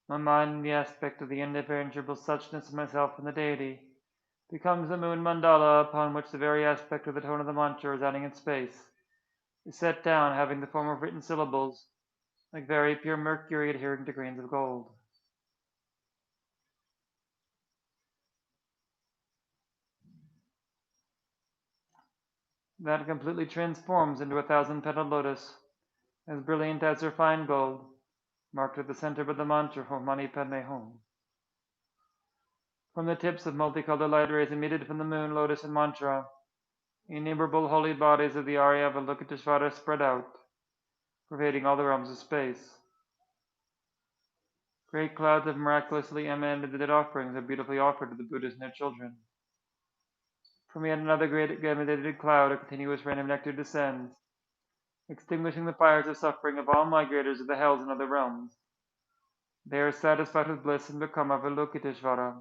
My mind, in the aspect of the indifferentiable suchness of myself and the deity, becomes the moon mandala upon which the very aspect of the tone of the mantra resounding in space is set down, having the form of written syllables, like very pure mercury adhering to grains of gold. That completely transforms into a thousand-petaled lotus, as brilliant as refined gold, marked at the center by the mantra Om Mani Padme Hum. From the tips of multicolored light rays emitted from the moon, lotus, and mantra, innumerable holy bodies of the Arya Avalokiteshvara spread out, pervading all the realms of space. Great clouds of miraculously emanated offerings are beautifully offered to the Buddhas and their children. From yet another great emanated cloud, a continuous rain of nectar descends, extinguishing the fires of suffering of all migrators of the hells and other realms. They are satisfied with bliss and become Avalokiteshvara.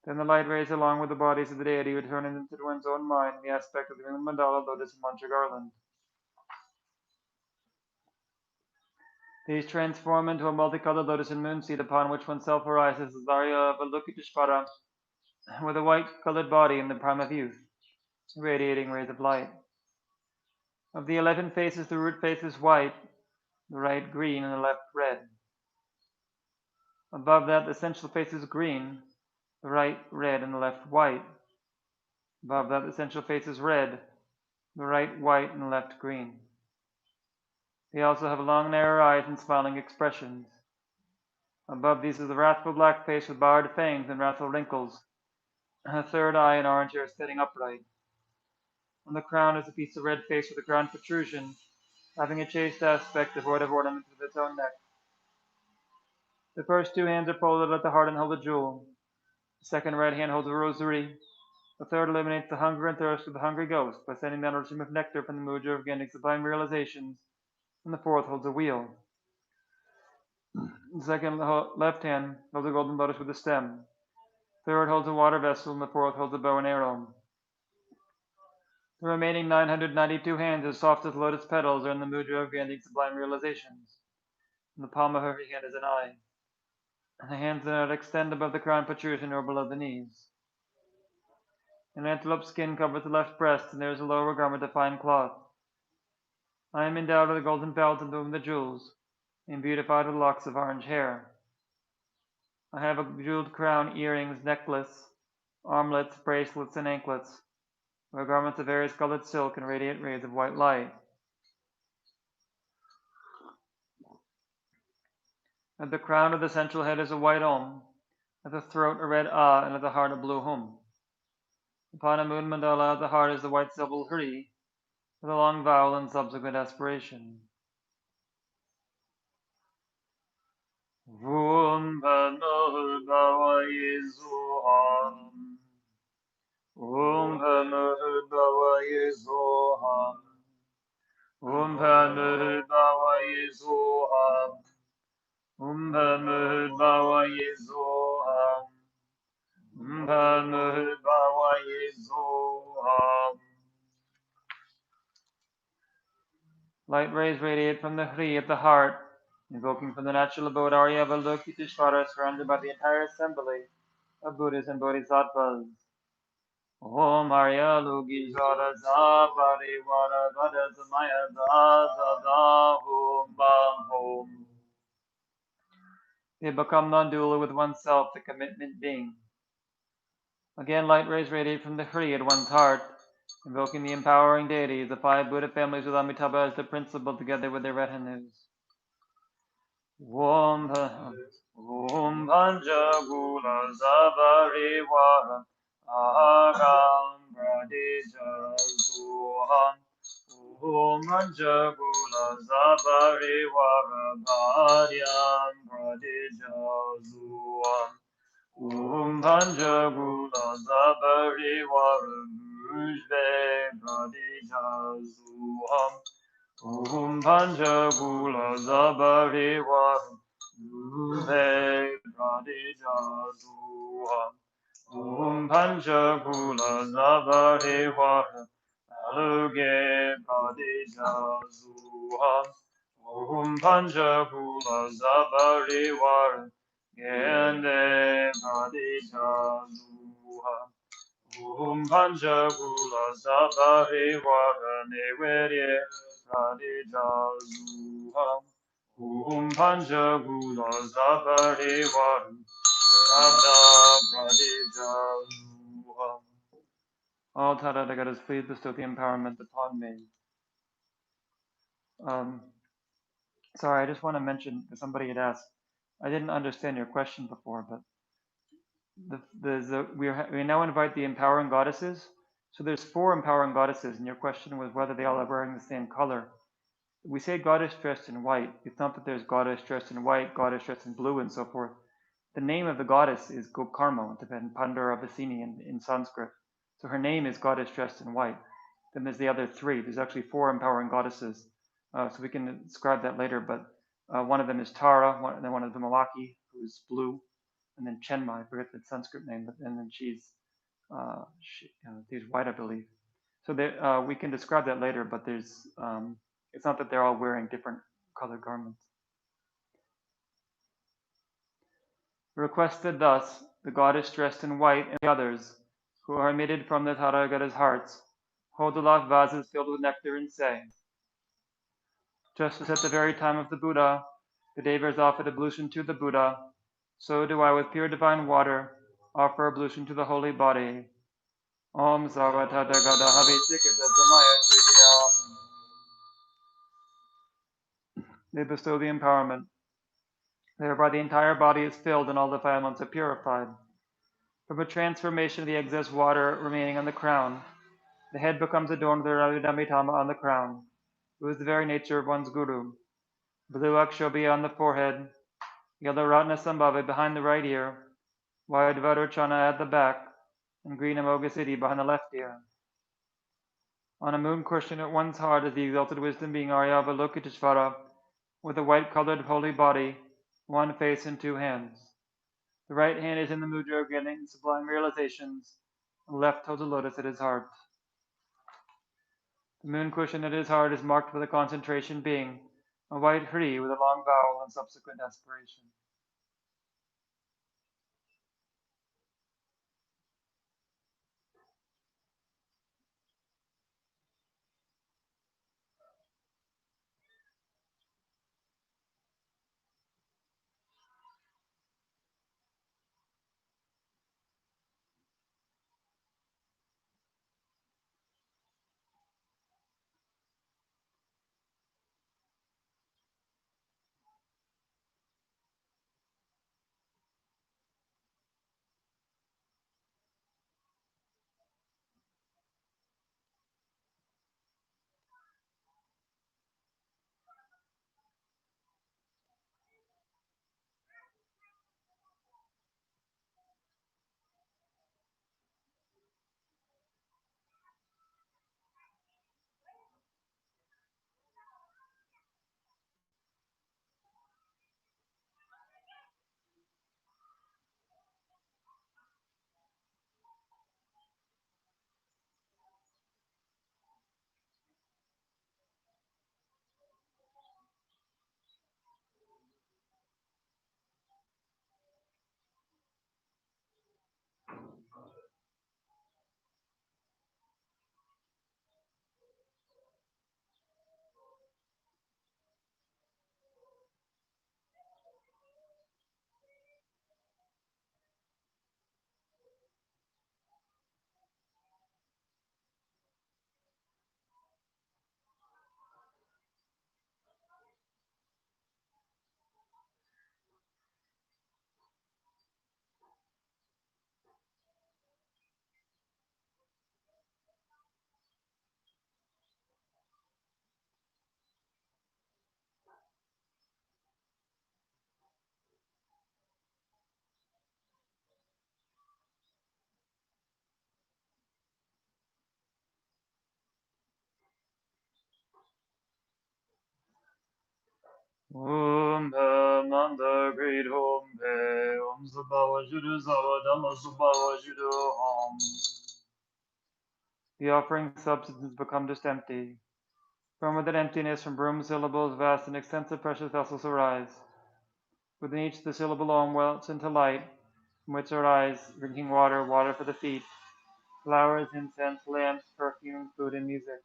Then the light rays, along with the bodies of the deity, return into one's own mind in the aspect of the moon mandala, lotus, and mantra garland. These transform into a multicolored lotus and moon seed upon which oneself arises as Arya Avalokiteshvara, with a white-colored body in the prime of youth, radiating rays of light. Of the 11 faces, the root face is white, the right green, and the left red. Above that, the central face is green, the right red, and the left white. Above that, the central face is red, the right white, and the left green. They also have long, narrow eyes and smiling expressions. Above these is the wrathful black face with barred fangs and wrathful wrinkles, and a third eye and orange hair standing upright. On the crown is a piece of red face with a crown protrusion, having a chaste aspect devoid of ornaments with its own neck. The first 2 hands are folded at the heart and hold a jewel. The second right hand holds a rosary. The third eliminates the hunger and thirst of the hungry ghost by sending down a stream of nectar from the mudra of Gandhi's sublime realizations. And the fourth holds a wheel. The second left hand holds a golden lotus with a stem. The third holds a water vessel, and the fourth holds a bow and arrow. The remaining 992 hands, as soft as lotus petals, are in the mudra of Gandhi's sublime realizations. In the palm of every hand is an eye. And the hands do not extend above the crown protrusion or below the knees. An antelope skin covers the left breast, and there is a lower garment of fine cloth. I am endowed with a golden belt and with the jewels, and beautified with locks of orange hair. I have a jeweled crown, earrings, necklace, armlets, bracelets, and anklets, or garments of various colored silk and radiant rays of white light. At the crown of the central head is a white Om, at the throat a red Ah, and at the heart a blue Hum. Upon a moon mandala at the heart is the white syllable Hri, with a long vowel and subsequent aspiration. Om Bhavaye Zoham. Om Bhavaye Zoham. Om Bhavaye Zoham. Om Bhavaye Zoham. Om Bhavaye Zoham. Light rays radiate from the Hri at the heart, invoking from the natural abode Arya Avalokiteshvara, surrounded by the entire assembly of Buddhas and Bodhisattvas. Om Arya Logishvara Zaparivara Vadazamaya Dada Om Bam Om. They become non-dual with oneself, the commitment being. Again, light rays radiate from the Hri at one's heart, invoking the empowering deities, the five Buddha families with Amitabha as the principal, together with their retinues. Om Panjagula Zavarivara Aham Pradeja Suham. Om Panjagula Zavarivara Bharyam Pradeja Suham. Om Panjagula Zavarivara Mujve Pradeja Suham. Om Panjagula Zabarivara Duve Pradija Duham. Om Panjagula Zabarivara Aluge Pradija Duham. Om Panjagula Zabarivara Gende Pradija Duham. Om Panjagula Zabarivara Nevedye Pradija Zuham. Om Panjagula Zabarivara Sabda Pradija Zuham. All Tathagatas, please bestow the empowerment upon me. Sorry, I just want to mention, because somebody had asked, I didn't understand your question before, but we now invite the empowering goddesses. So there's 4 empowering goddesses, and your question was whether they all are wearing the same color. We say goddess dressed in white. It's not that there's goddess dressed in white, goddess dressed in blue, and so forth. The name of the goddess is Gokarma, Tibetan Pandaravasini in Sanskrit. So her name is goddess dressed in white. Then there's the other 3. There's actually 4 empowering goddesses. So we can describe that later, but one of them is Tara, then one of them Malaki, who's blue, and then Chenmai, I forget the Sanskrit name, but and then she's white, I believe. So we can describe that later, but there's it's not that they're all wearing different colored garments. Requested thus, the goddess dressed in white and the others, who are emitted from the Tathagata's hearts, hold aloft vases filled with nectar and say, just as at the very time of the Buddha, the Devas offered ablution to the Buddha, so do I with pure divine water offer ablution to the holy body. Om Saka Dawa. They bestow the empowerment. Thereby the entire body is filled and all defilements are purified. From a transformation of the excess water remaining on the crown, the head becomes adorned with the Radhamitama on the crown, who is the very nature of one's guru. Blue Akshobi on the forehead, yellow Ratnasambhava behind the right ear, white Varochana at the back, and green Amoghasiddhi behind the left ear. On a moon cushion at one's heart is the exalted wisdom being Arya Avalokiteshvara, with a white-colored holy body, one face and 2 hands. The right hand is in the mudra of getting sublime realizations, and the left holds a lotus at his heart. The moon cushion at his heart is marked with a concentration being, a white Hri with a long vowel and subsequent aspiration. Om Pem Nanda Great Om Pe Om Sabawa Judo Sawa Dhamma Sabawa Judo Om. The offering substances become just empty. From within emptiness, from broom syllables, vast and extensive precious vessels arise. Within each the syllable Om welts into light, from which arise drinking water, water for the feet, flowers, incense, lamps, perfume, food, and music.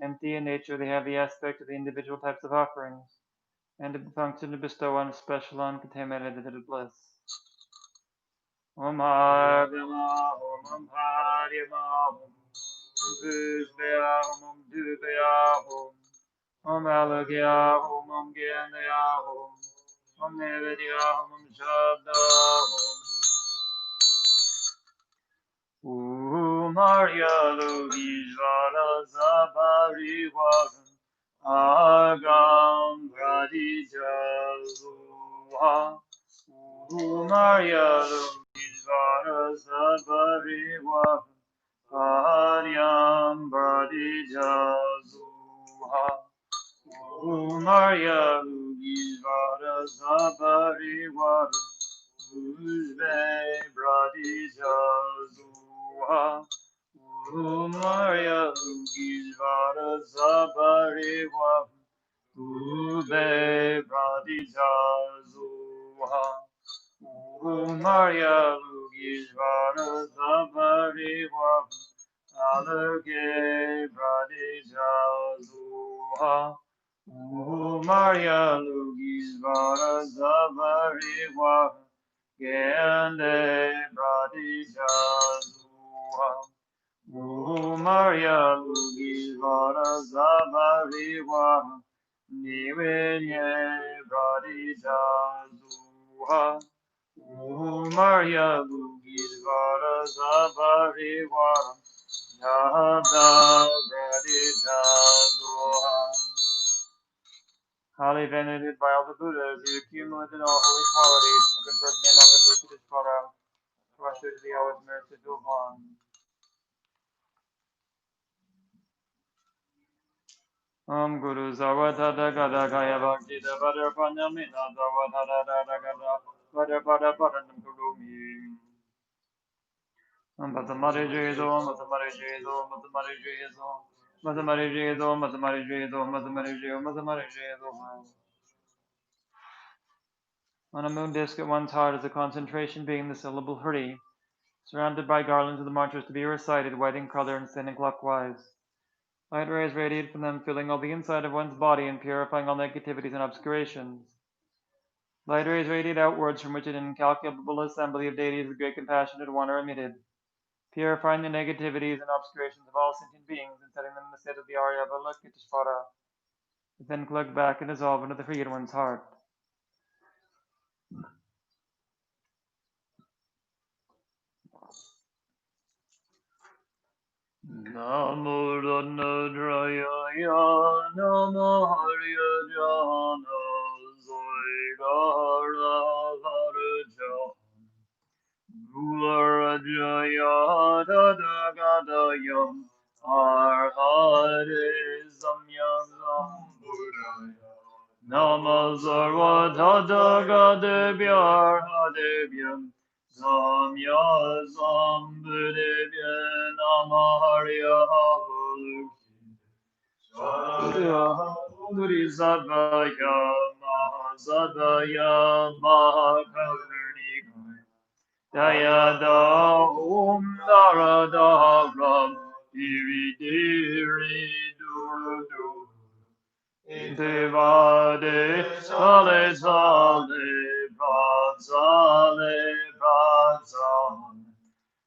Empty in nature, they have the aspect of the individual types of offerings, and a function to bestow on special uncontaminated bliss. Om Harvima, Om Harima, Om Bhusbhya, Om Dubhya, Om Alagya, Om Gyandaya, Om Nevedya, Om Shabda, Om Arya Logishvara Sabari Agam Pradija Zuha Umarya Logishvara Sabariwa Aryam Pradija Zuha Umarya Logishvara Sabariwa Uzbe Pradija Zuha Umarya Logishvara Sabariwa Ube Pradija Zuha Umarya Lugishvara Sabariwa Alage Pradija Zuha Umarya Lugishvara Sabariwa Gende Pradija Zuha Umarya Lugishvara Sabariwa Nivenye Pradija Zuha Umarya Lugishvara Sabariwa Yada Pradija Zuha. Highly venerated by all the Buddhas, he accumulated all holy qualities and the good birth and all the virtues for us. Trusted to be always merciful upon. Om Guru Zavadada Gada Gaya Bhakti Devada Panyamina Zavadada Gada Vada Pada Padanam Gurumi. Matamari Jedo, Matamari Jedo, Matamari Jedo, Matamari Jedo, Matamari Jedo, Matamari Jedo, Matamari Jedo. On a moon disk at one's heart is a concentration being the syllable Hari, surrounded by garlands of the mantras to be recited, white in color and standing clockwise. Light rays radiate from them, filling all the inside of one's body and purifying all negativities and obscurations. Light rays radiate outwards, from which an incalculable assembly of deities with great compassionate one are emitted, purifying the negativities and obscurations of all sentient beings and setting them in the state of the Arya Avalokiteshvara, then collect back and dissolve into the freed one's heart. Namo Rannadraya Namo Harya Jana Zoigara Varaja Gularajaya Dadagadayam Arhare Samyam Buddhaya Nama Sarva Dadagadebhyar Hadevyam Samya Sambhudebhya Namaharya Havalukya Muri Sadvaya Mahasadvaya Mahakarunika Dayada Om Narada Ram Dividiri Durudu Devade Sale Sale Prazale Prazale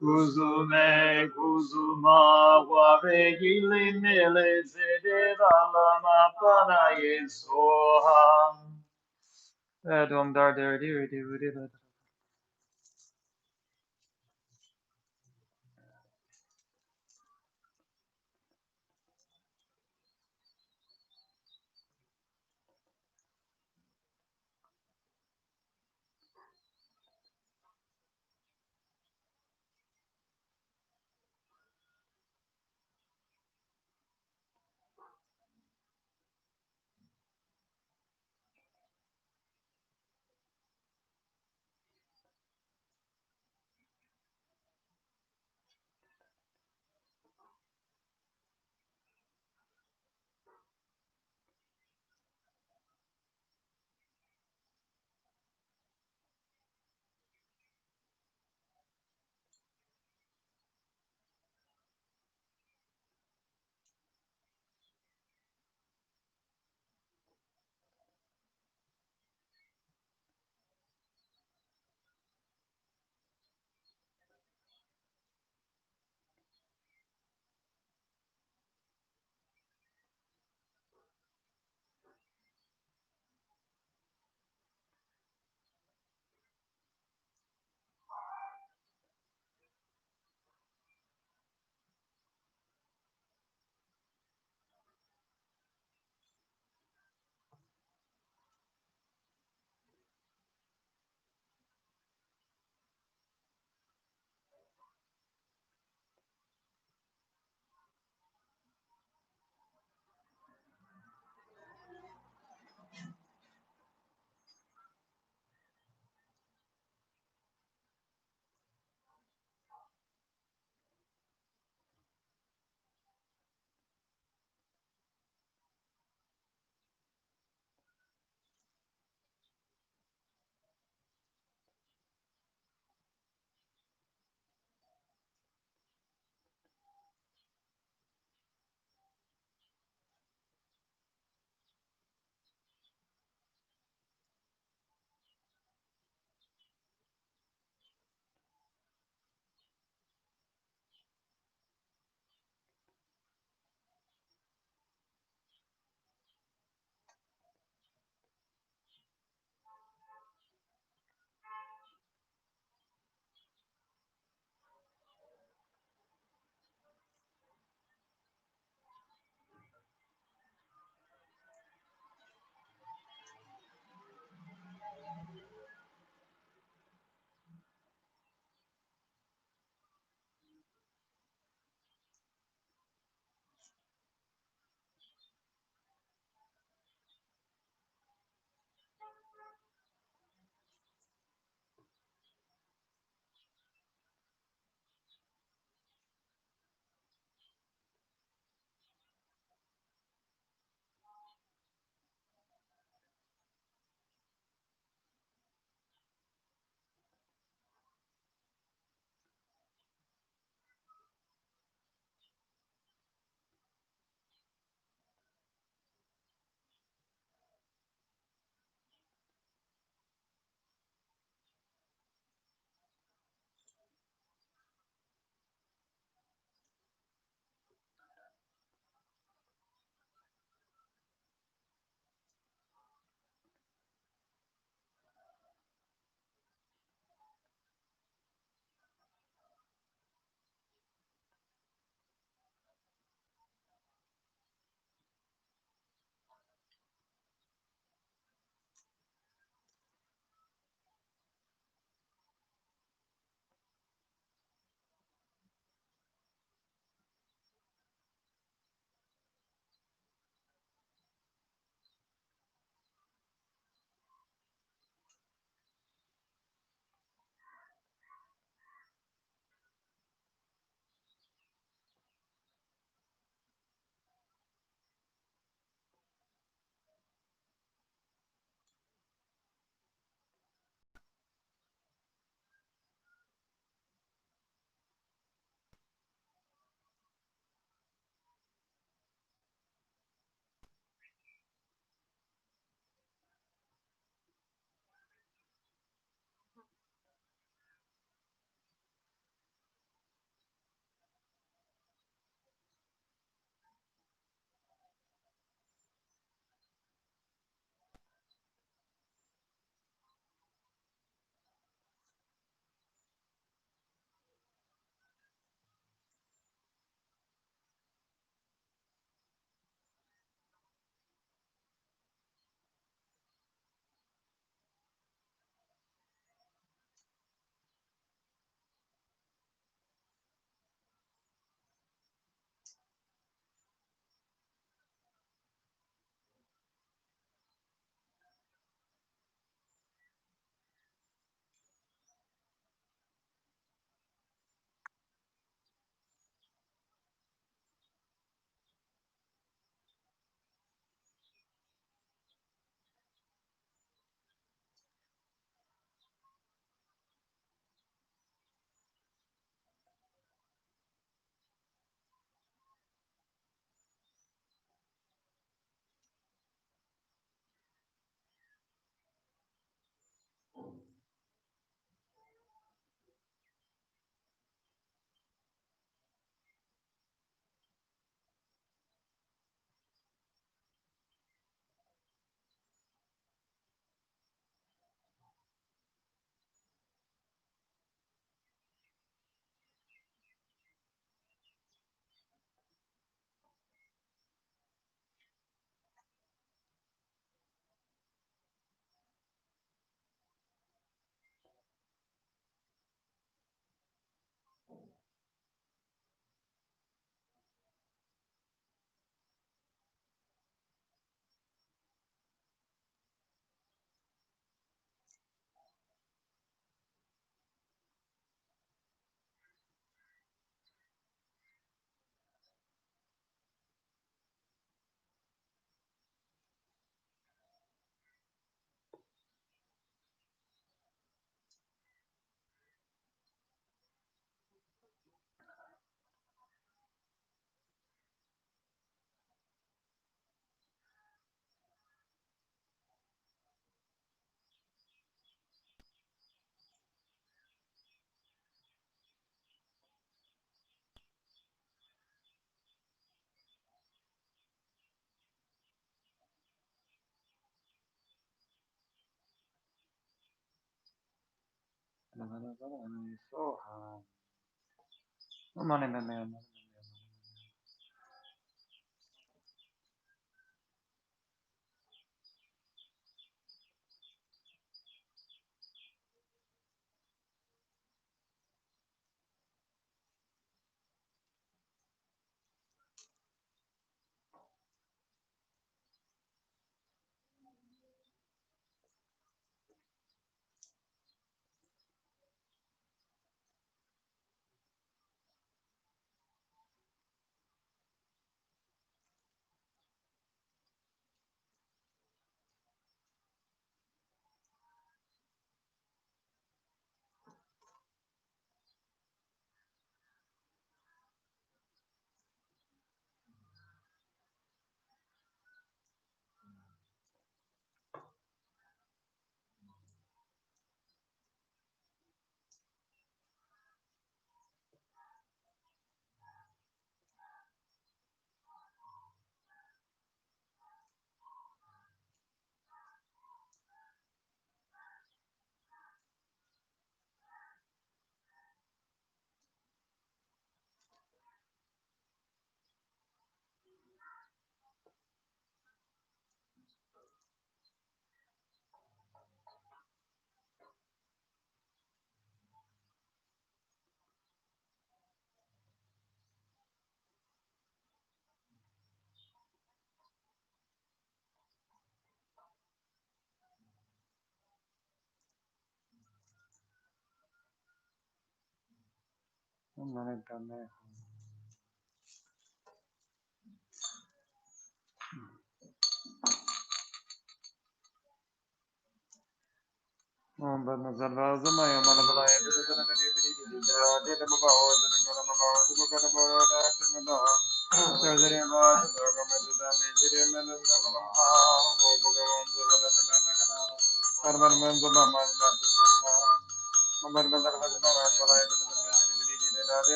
Kuzume Kuzuma Ware Gili Mele Zedeva Lama Panaye Soha Adom Dar Dar Diri Diri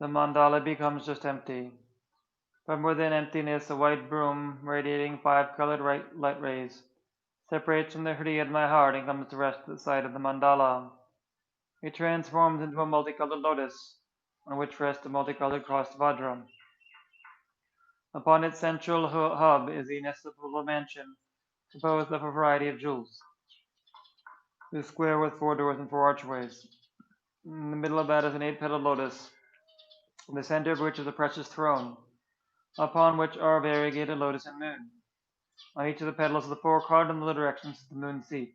The mandala becomes just empty. From within emptiness, a white broom, radiating 5-colored light rays, separates from the hri at my heart and comes to rest at the side of the mandala. It transforms into a multicolored lotus, on which rests a multicolored crossed vajra. Upon its central hub is the inestimable mansion, composed of a variety of jewels. It is square with 4 doors and 4 archways. In the middle of that is an 8-petaled lotus, in the center of which is a precious throne, upon which are variegated lotus and moon. On each of the petals of the 4 cardinal directions is the moon seat.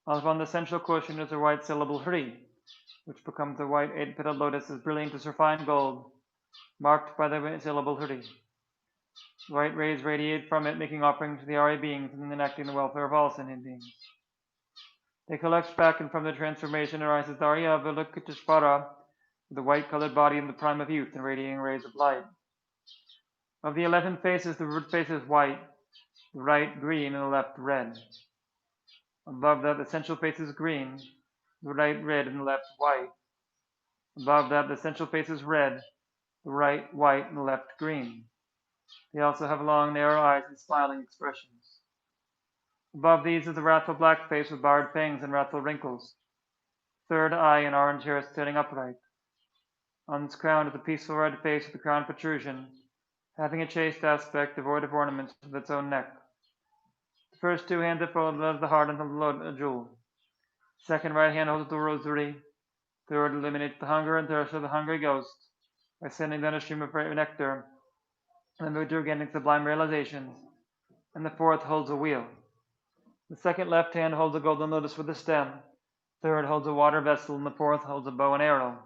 Upon the central cushion is a white syllable hri, which becomes a white 8-petaled lotus as brilliant as refined gold, marked by the syllable hri. White rays radiate from it, making offerings to the Arya beings and enacting the welfare of all sentient beings. They collect back, and from the transformation arises Arya Avalokiteshvara, with a white-colored body in the prime of youth and radiating rays of light. Of the 11 faces, the root face is white, the right green, and the left red. Above that, the central face is green, the right red, and the left white. Above that, the central face is red, the right white, and the left green. They also have long, narrow eyes and smiling expressions. Above these is the wrathful black face with barred fangs and wrathful wrinkles, third eye and orange hair standing upright. On its crown is a peaceful red face with a crown protrusion, having a chaste aspect devoid of ornaments of its own neck. The first 2 hands are folded above the heart and hold a jewel. The second right hand holds the rosary. Third eliminates the hunger and thirst of the hungry ghost by sending down a stream of nectar and the mood to organic sublime realizations. And the fourth holds a wheel. The second left hand holds a golden lotus with a stem. The third holds a water vessel, and the fourth holds a bow and arrow.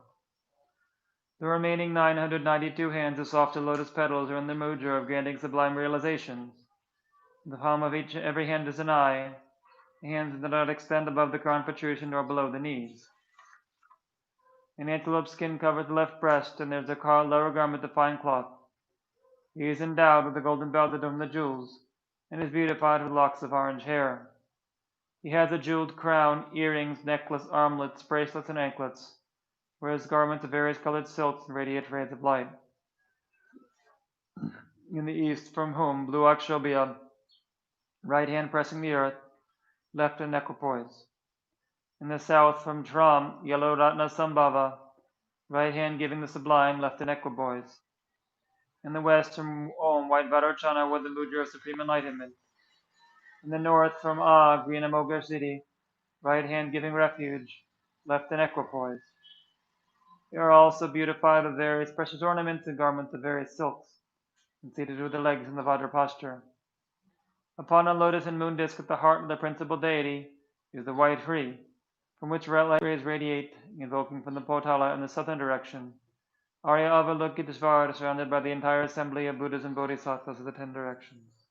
The remaining 992 hands of softer lotus petals are in the mudra of granting sublime realizations. In the palm of every hand is an eye. The hands do not extend above the crown protrusion nor below the knees. An antelope skin covers the left breast, and there is a lower garment of fine cloth. He is endowed with a golden belt adorned with jewels, and is beautified with locks of orange hair. He has a jeweled crown, earrings, necklace, armlets, bracelets, and anklets, wears garments of various colored silks and radiate rays of light. In the east, from whom, blue Akshobhya, right hand pressing the earth, left in equipoise. In the south, from Tram, yellow Ratna Sambhava, right hand giving the sublime, left in equipoise. In the west, from Om, white Varochana, with the mudra of supreme enlightenment. In the north, from Ah, green Amoghar city, right hand giving refuge, left in equipoise. They are also beautified with various precious ornaments and garments of various silks, and seated with their legs in the Vajra posture. Upon a lotus and moon disk at the heart of the principal deity is the white tree, from which red light rays radiate, invoking from the Potala in the southern direction. Arya Avalokiteshvara, surrounded by the entire assembly of Buddhas and Bodhisattvas of the 10 directions.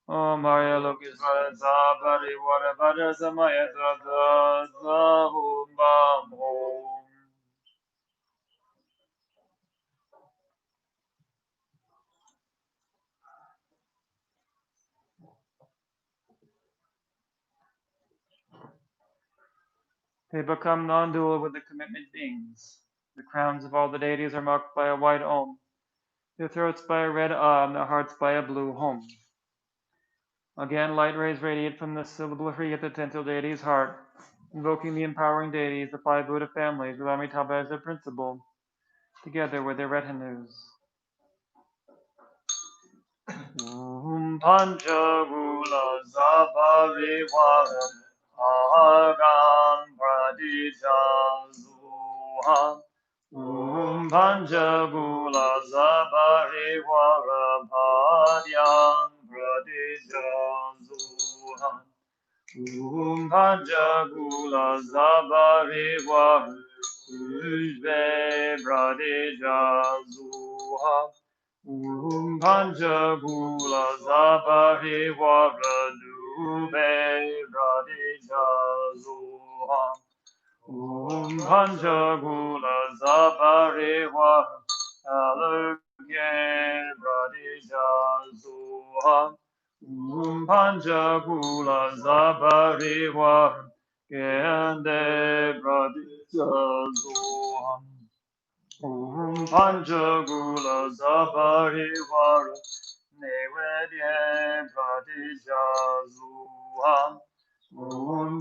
Om Arya Lokeshvara Zabari Varavara Samaya Zahum Bam Om. They become non-dual with the commitment beings. The crowns of all the deities are marked by a white Om, their throats by a red Ah, and their hearts by a blue Hom. Again, light rays radiate from the syllable-free at the central deity's heart, invoking the empowering deities, the 5 Buddha families, with Amitabha as their principal, together with their retinues. Panchagula Zaparivaram Agam Pradijazuha Panchagula Zaparivaram Adyam Pradijazuha Panchagula Zaparivaram Ujve Pradijazuha Panchagula Zaparivaram Dube Pradijazuha Panchagula Zaparivaram Alukye Pradijazuha Panchagula Zaparivaram Kende Pradijazuha Panchagula Zaparivaram Nevedye Pradijazuha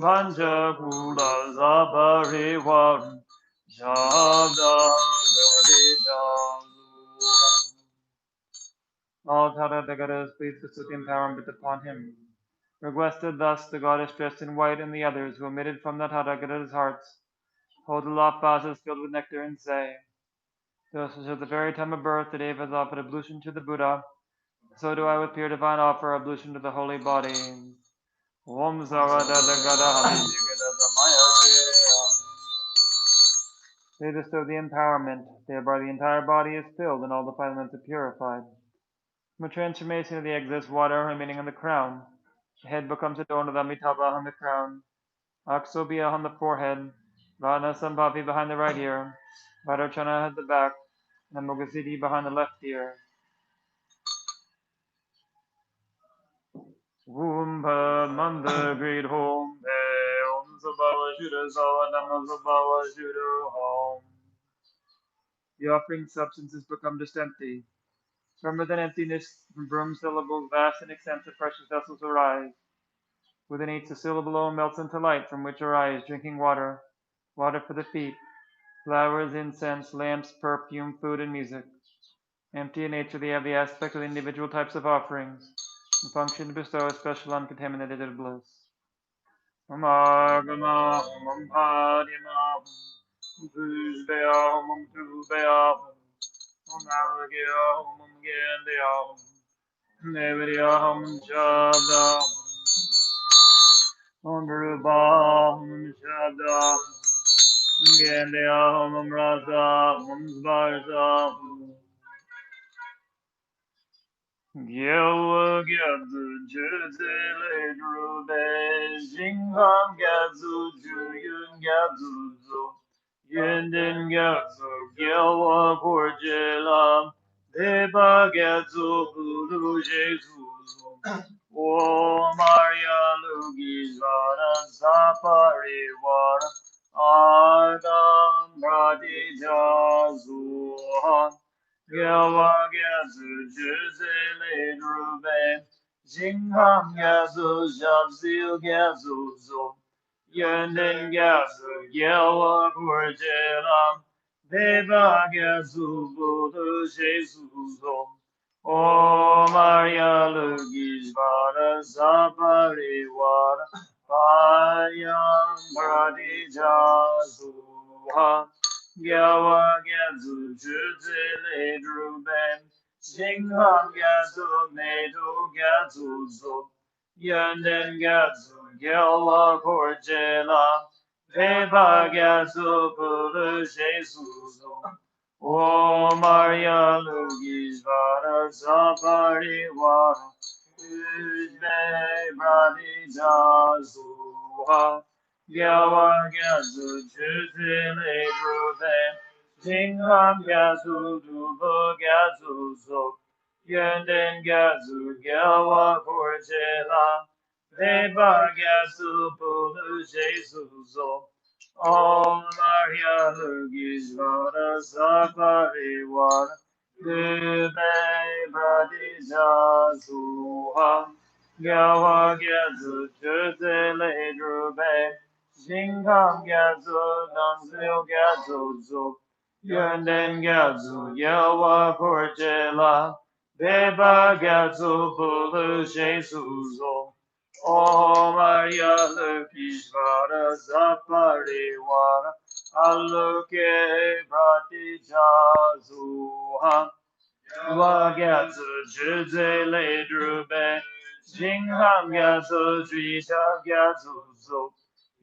Panchagula Zaparivaram Shabda Pradijazuha. All Tara the goddess pleased bestow the empowerment upon him. Requested thus, the goddess dressed in white and the others who emitted from the Tathagata's hearts hold aloft vases filled with nectar and say, just as at the very time of birth the Devas offered ablution to the Buddha, so do I with pure divine offer ablution to the holy body. Om Zavada Gada They bestow the empowerment, thereby the entire body is filled and all the filaments are purified. From the transformation of the excess water remaining on the crown, the head becomes adorned with Amitabha on the crown, Aksobhya on the forehead, Rana Sambhavi behind the right ear, Vadarchana at the back, and Mogasidi behind the left ear. Om Manda Great Home Om Sabhava Shuddha Savanama Sabhava Shuddha Home. The offering substances become just empty. From within emptiness, from broom syllables, vast and extensive precious vessels arise. Within each, the syllable O melts into light, from which arise drinking water, water for the feet, flowers, incense, lamps, perfume, food, and music. Empty in nature, they have the aspect of the individual types of offerings, and function to bestow a special uncontaminated bliss. Om Agama, Om Padima, Om Tujbaya, Om Tubaya, Om Alagya, Om Gandaya, Om Nevidya, Om Shabda, Om Ruba, Om Shabda, Om Gandaya, Om Rasa, Om Svarsa, Gyewa Gyatsu Chuzile Drube, Jingham Gyatsu Juyun Gyatsu Zo, Yenden Gyatsu Gyewa Korjelam, Deba Gyatsu Bulu Jesu Zo, O Maria Lugi Zara Sapari Vara, Adam Radija Zuhan, Gyawa Gyatsu Chuzile Drube, Jingham Gyatsu Shabzil Gyatsu Zo, Yenden Gyatsu Gyawa Korjelam, Deva Gyatsu Buddha Jesu Zo, O Maria Lugishvara Sapariwara, Payam Pradija Suha, Gyawa Gyatsu Chuzile Druben, Jingham Gyatsu Medu Gyatsu Zo, Yenden Gyatsu Gyawa Korjela, Deva Gyatsu Buddha Jesu Zo, O Maria Lugishvara Sapariwara, Ujbe Pradija Suha, Gyawa Gyatsu Chuzile Druben, Jingham Gyatsu Duba Gyatsu Zo, Yenden Gyatsu Gyawa Korjela, Deva Gyatsu Buddha Jesu Zo, Om Maria Lugishvara Sapariwara, Dube Pradija Suha, Gyawa Gyatsu Chuzile Drube, Jingham Gyatsu Namsil Gyatsu Zo, Yenden Gyatsu Gyawa Korjela, Deva Gyatsu Bulu Jesu Zo, Om Maria Lukishvara Sapariwara, Aloke Pratija Zuha, Gyatsu Chuzele Drube, Jingham Gyatsu Trita Gyatsu Zo,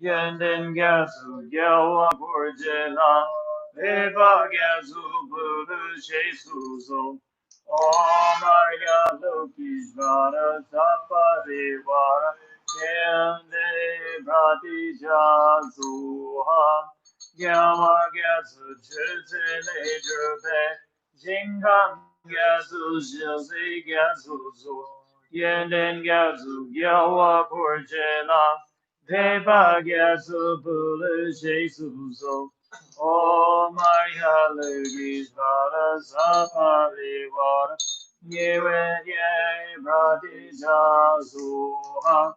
Yenden Gyatsu Gyawa Korjela, Deva Gyatsu Buddha Jesu Zo, Om Maria Lokishvara Sapariwara, Yende Pratija Zuha, Gyawa Gyatsu Chuzele Drube, Jingham Gyatsu Shilse Gyatsu Zo, Yenden Gyatsu Gyawa Korjela, Deva Gyatsu Bulu Jesu Zo, Om Maria Lugishvara Sapariwara, Yewe Ye Pratija Suha,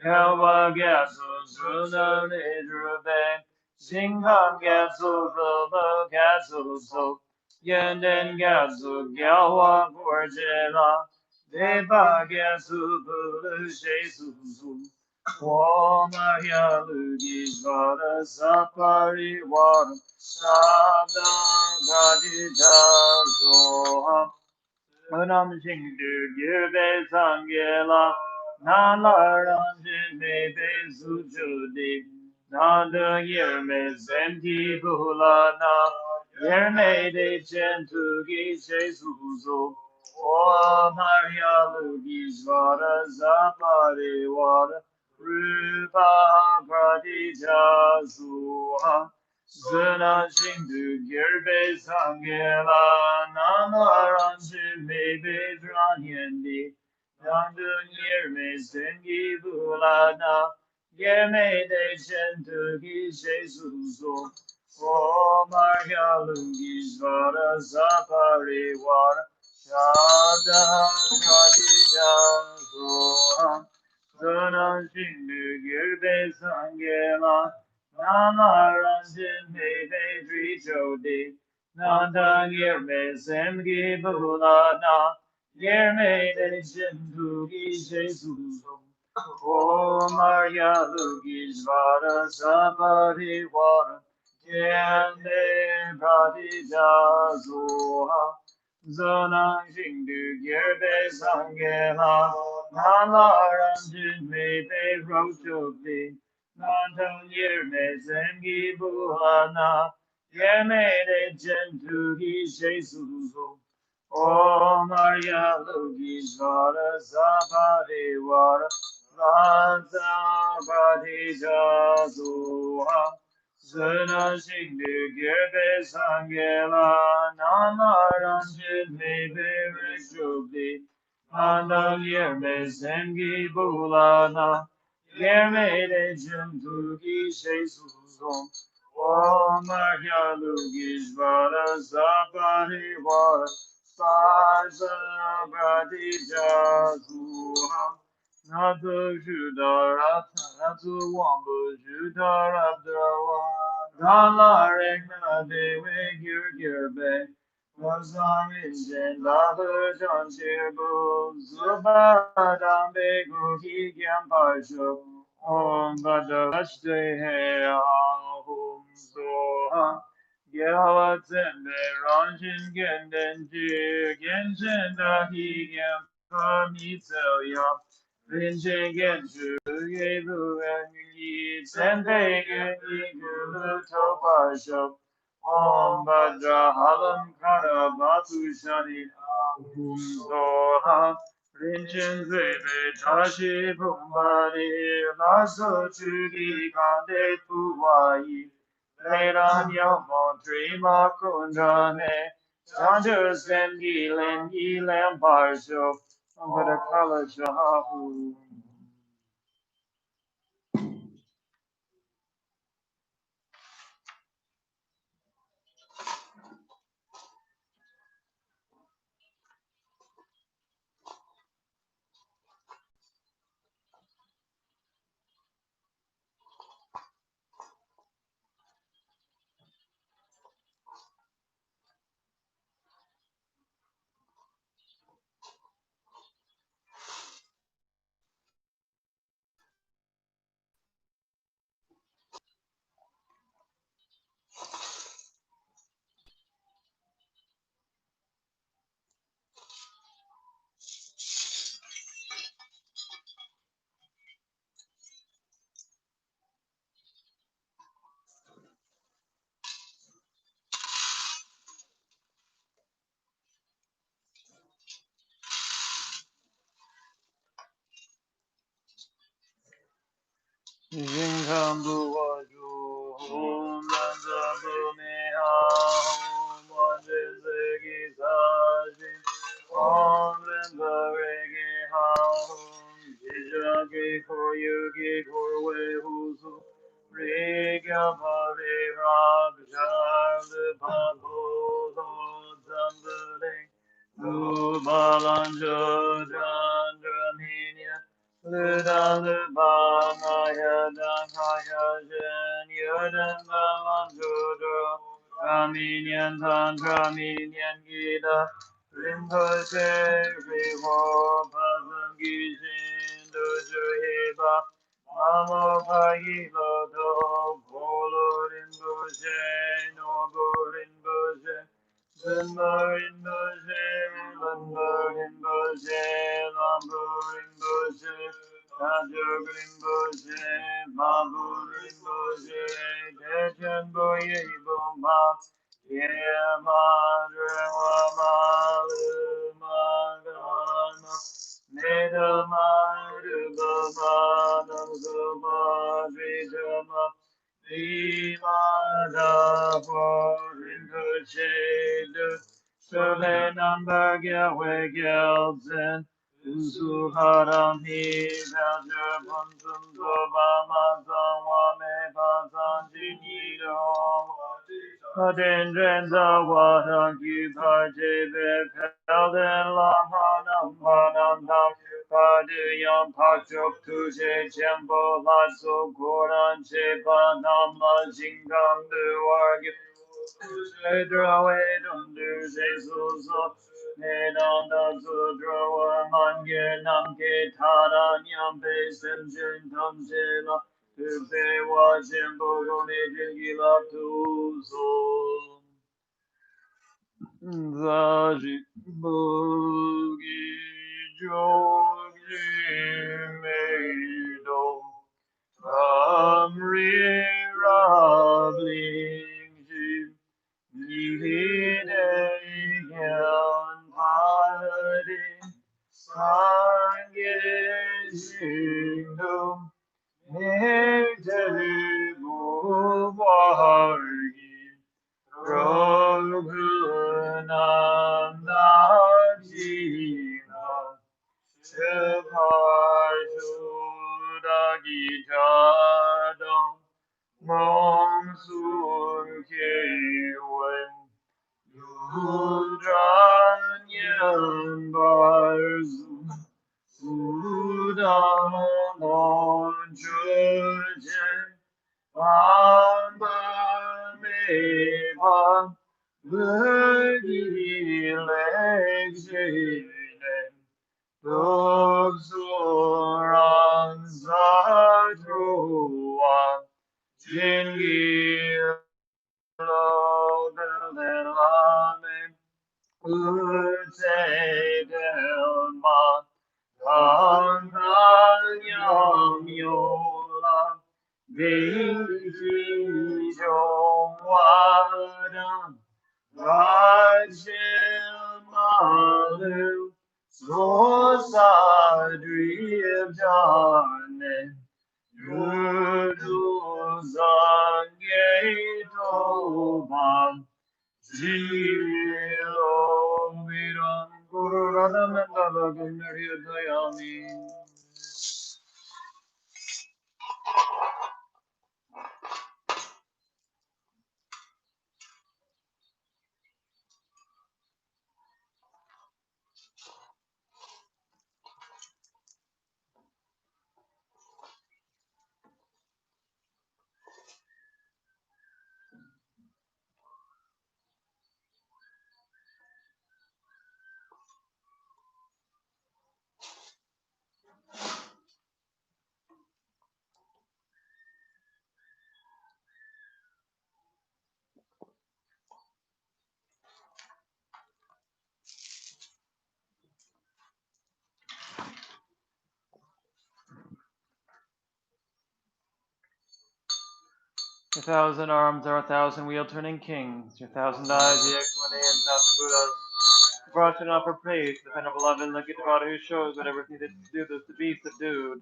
Gyawa Gyatsu Suna Nidrube, Jingham Gyatsu Bulu Gyatsu Zo, Yenden Gyatsu Gyawa Korjela, Deva Gyatsu Bulu Jesu Zo, Om Maria Lugishvara Sapariwara, Sabda Pradija Soha, Nam Shindu Gyurve Sangela, Nalaram Jime Sujudi, Nanda Yerme Zemki Bulana Yerme de Gentugi Jesuzo O Maria Lugishvara Zapare Wara Rupa Pradija Zuha Zena Shindu Girbe Sangela Namaranjin Mebe Dranyendi Nandun Yerme Zengi Bulana Yerme de Gentugi Jesuzo O Maria Lugishvara Zapare Wara Shada Pradija Zuha Zona Shindu Girbe Sangela Namaranjin Mebe Drijodi Nanda Yerme Zemgi Bulana Yerme de Jindugi Jesus O Maria Lugishvara Sabari Wara Yende Pradija Zoha Zona Jindu Gerbe Sangela Namaranjin Mebe Rochopi Nantan Yerme Zengi Buhana Yerme de Gentugi Jesuzo O Maria Lugishvara Sabari Wara Raza Pradija Zoha Zena Shindu Girbe Sangela Namaranjin Mebe Rishubdi Nanda Yerme Zengi Bulana Yerme de Juntugi Shesuzon O Maria Lugishvara Zapari Vara Saza Pradija Zuha Nadu Judarata Nadu Wamba Judarabdrawa Gala Regna Dewe Girgirbe Rosamin Lava John Shirbu Zubadam Begu Gigan Parsho Om Badavashde Ahum Soha Gela Zembe Ranjin Gendenji Genshin Dahi Gam Kamitsuya Rinjingen Yebu and Yi Senpegen Igulu Topasho Om Badra Halam Kara Batu Shani Ahum Soha Rinjin Zebe Tashi Pumbari Lasso Chugi Kande Tuwai Leran Yamon Trima Kundane Chanjas Zengi Lengi Lambarsho Ambarakala Jahu. Jingambu Waju Hum Nanzabu Meha Hum Wanjizegi Sajin Om Rindaregi Ha Hum Jijagi Koryugi Korwe Husu Rigya Bari Rab Jar Papo Zambale Ubalanjo Jandraminya Luda Lubamaya Dankaya Jen Yodan Balanjodro Raminyan Tantraminyan Gita Rinpoche Riho Pasam Gishin Dojo Heba Mamo Pagi Lodo Polo Rinpoche Nobo Rinpoche Rinpo Rinpoche Lambo Rinpoche Lambo Rinpoche Rinpoche, Mabu Rinpoche, Dechen Boye Boma, Madre Malu Magana, Neda Maru Bama, Zoma Vidama, Vimada Rinpoche, Sole Number Gyawe Gyalzen, Usuharami Vaja Buntum Dobama Zawame Bazan Jinido Adendrenza Watangi Paje Pelden Lamanam Manam Padiyam Pachok Tuje Jembo Latso Goran Chepanama Jingam Duargi Drawe Dundu Jesus Nedanda Sudrawa Mange Namke Taranyam Besim Jintam Jela Tupe Wajimbo Gone Jingila Tuzo Zaji Bogi Jogi Meido Amri Rabling Jim Nihidegyan Padin Sangeshindum Nidelibu Vargi Raghunamadina Shepajudagijadam Monsoon Kewen Udranyan Barzu Udamon Jujen Amba Meva Vergilexinen Dogsuran Zadruan Jingil Delame Utedelma Kanganyam Yola Vinci Jongwadam Rajamalu Sosadriv Janen Ruduzangetobam Zilo Viram Guru Radhamendala Gunariyadayami. Your 1,000 arms are 1,000 wheel-turning kings. Your 1,000 eyes, the excellent 1,000 Buddhas. Brought to offer praise, the venerable beloved, look at the body who shows whatever is needed to do this to be subdued.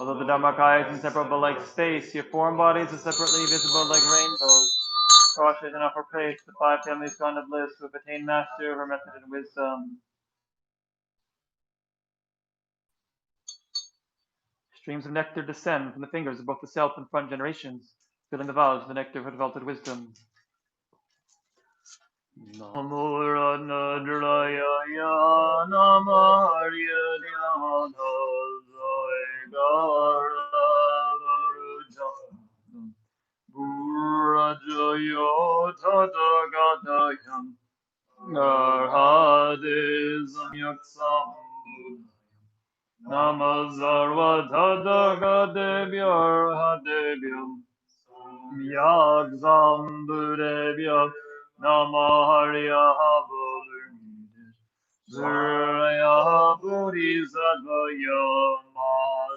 Although the Dhammakaya is inseparable like space, your form bodies are separately visible like rainbows. Cautious and offer praise to the 5 families gone to bliss who have attained mastery over method and wisdom. Streams of nectar descend from the fingers of both the self and front generations, filling the vials with the nectar of developed wisdom. Namo Radnadraya Namo Arya Dhyana Burajayo Tathagatam Arhade Samyaksam Namazarva Tathagadevyar Hadevyam Yagsam Buddhavyam Namaharya Surya Bodhisattva Yama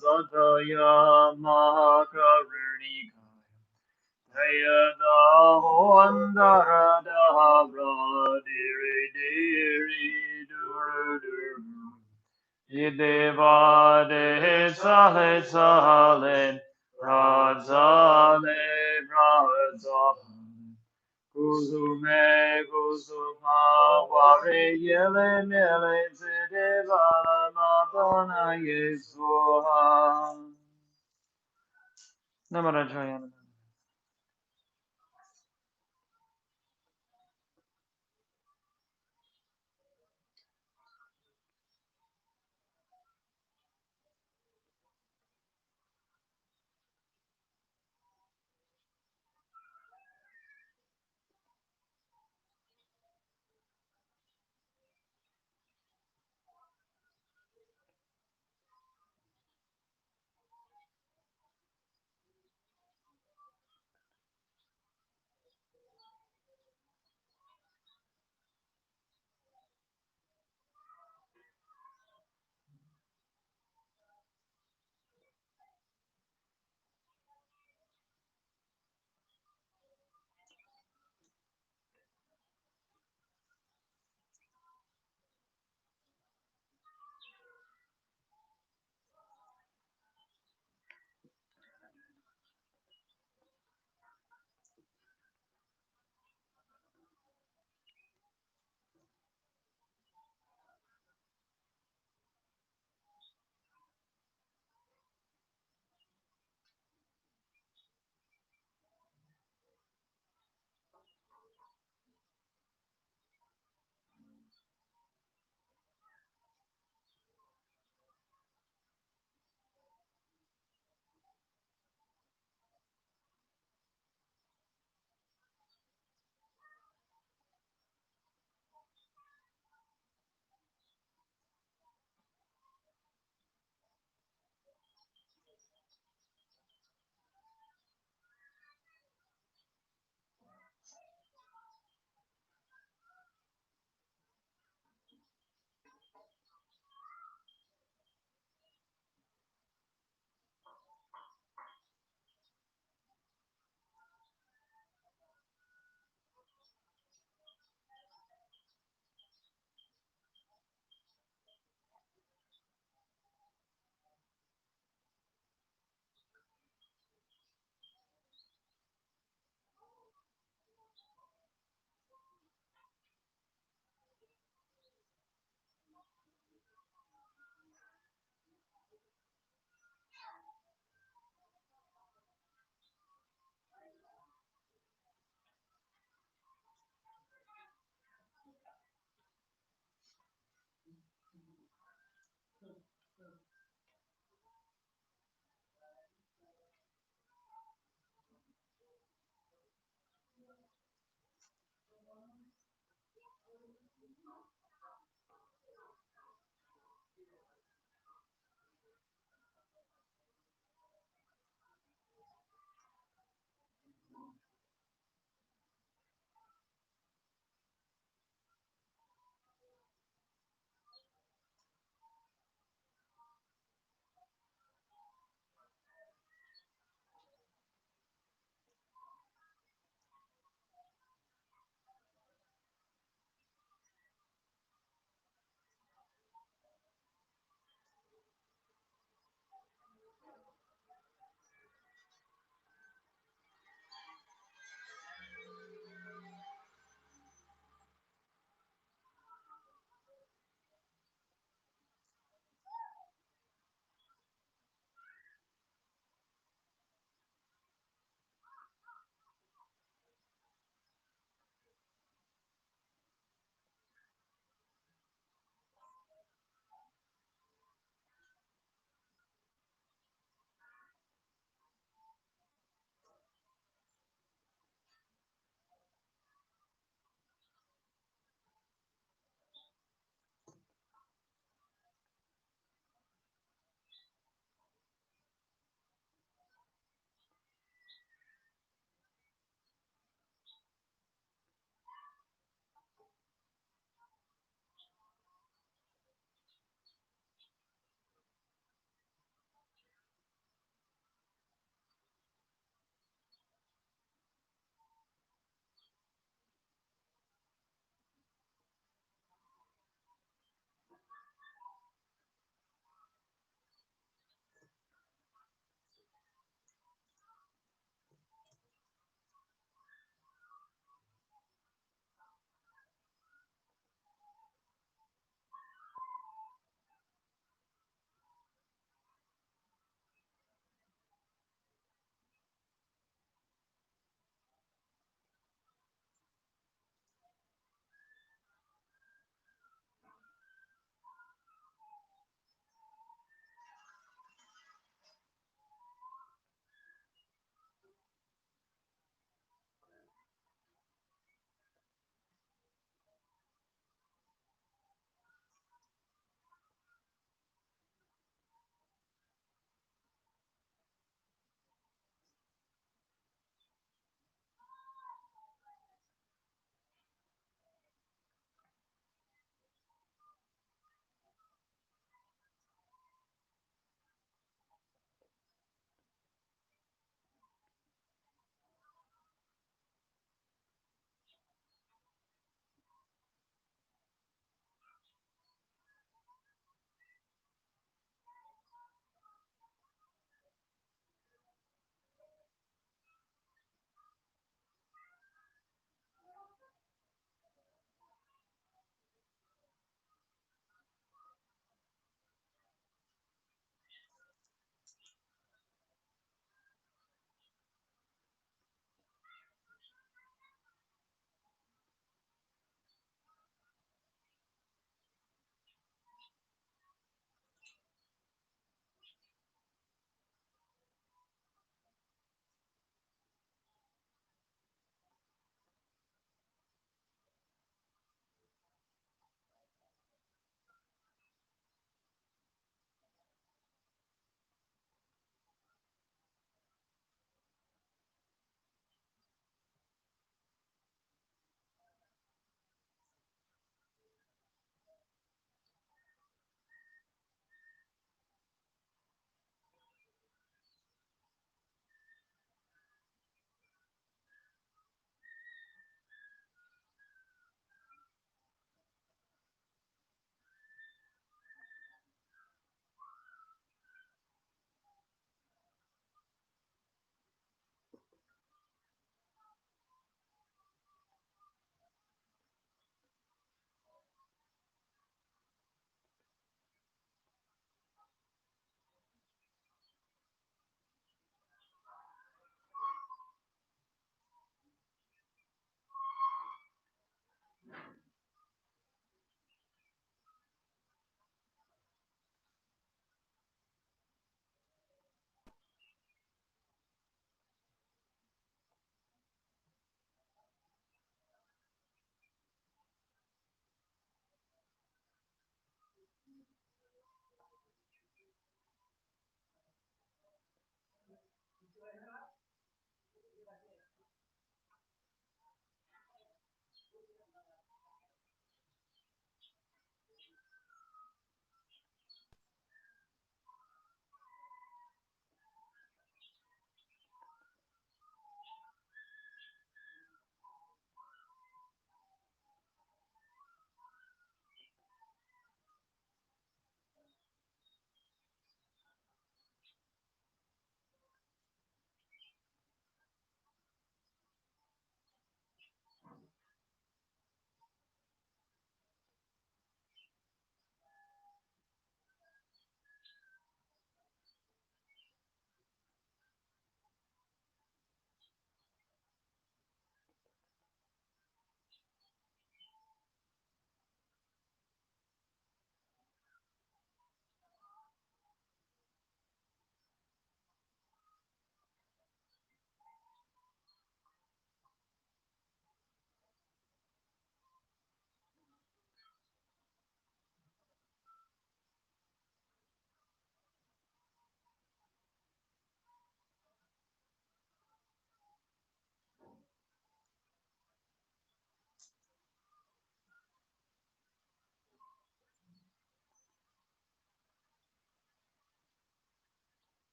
Sataya Mahakarunika Tayada Hondara Dabra Diri Diri Duru Duru Yideva De Sale Sale Radzale Radzale Kuzume Kuzuma Ware Yele Mele Zedeva Madonna Yesua Namarajayana.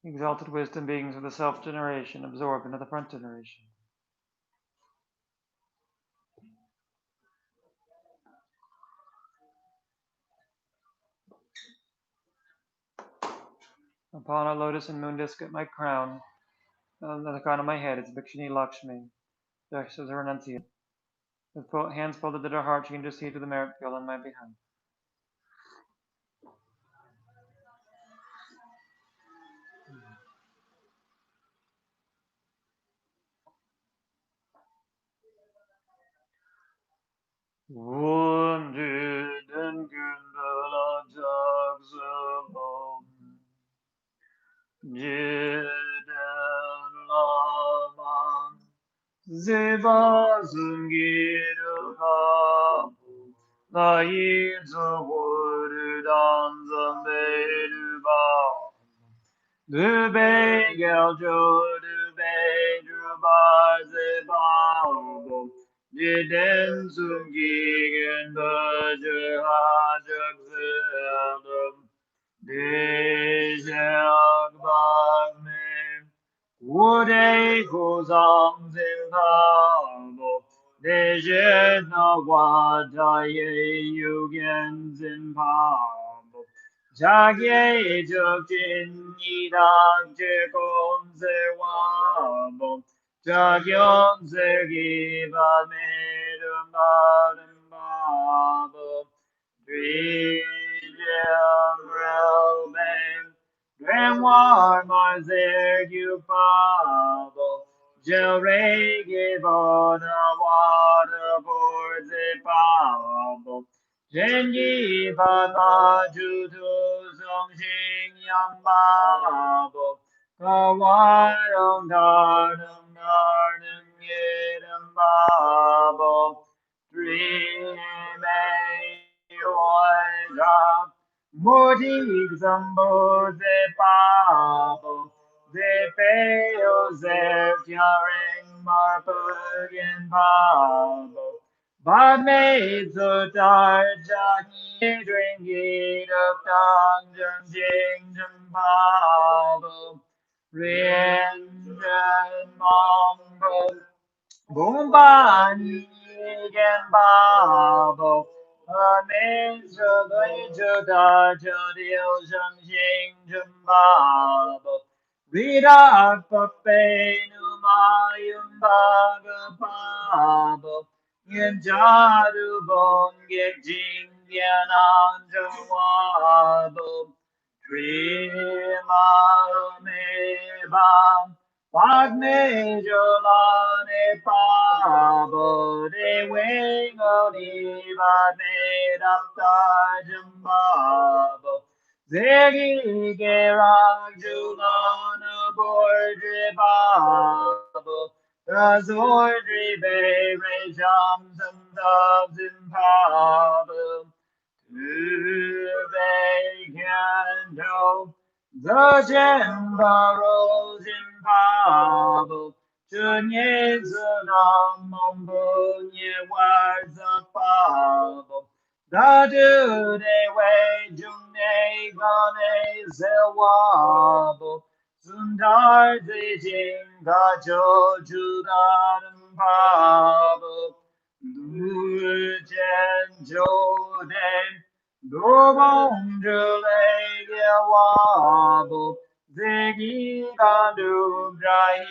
Exalted wisdom beings of the self-generation absorb into the front generation. Upon a lotus and moon disc at my crown, on the crown of my head, is Bhikshuni Lakshmi. Just as her renunciation. With hands folded at her heart, she intercedes with the merit field on my behalf. Wounded Gundala Jagsalam Jidan Laman Ziva Zungiru Lai Zawurudan Zamberuba Dube Geljo Dube Drubar Zebao Jiden Zungigen Bajer Hajak Zeldum Dejag Bagme Wude Gozang Zimbabo Dejet Nawadaye Yugen Zimbabo Jagye Jogin Yidag Jegon Zewabo Jagyon Zegiva Medum Badum Babo Drijam Relbeng Grimoire Marzer Gupabo Jelrege Bona Waterboards Epabo Genji Baba Judo Zongxing Yang Babo Kawarong Darnum Darnum Yedum Babo Dream Oida Mutig Zambo Zepabo Zepeo Zepyaring Marpugin Babo But made so dark, drinking of tongue, jing, jim, Rien, Mambo, Boomba, Nigan, Babo, Amazing, da, Jodio, Jing, Jimbabo, Virat Papenu Mayum Bhagapabo Yanjaru Bongek Jingyananjawabo Trimarumebam Padme Jolane Pabo De Wingodiva Made up Tajambabo Ziggy Gerag Julana Bordri Babo Razordri Bere Jams and Doves in Pabo Uvegando the Gembaros in Pabo Junyezunam Mumbunya was a Pabo Dadu de way June Gane Zewabo Sundar de Jinga Jojudan Pabo Dujen Joden Dobong Wabo Ziggy Gandu Drai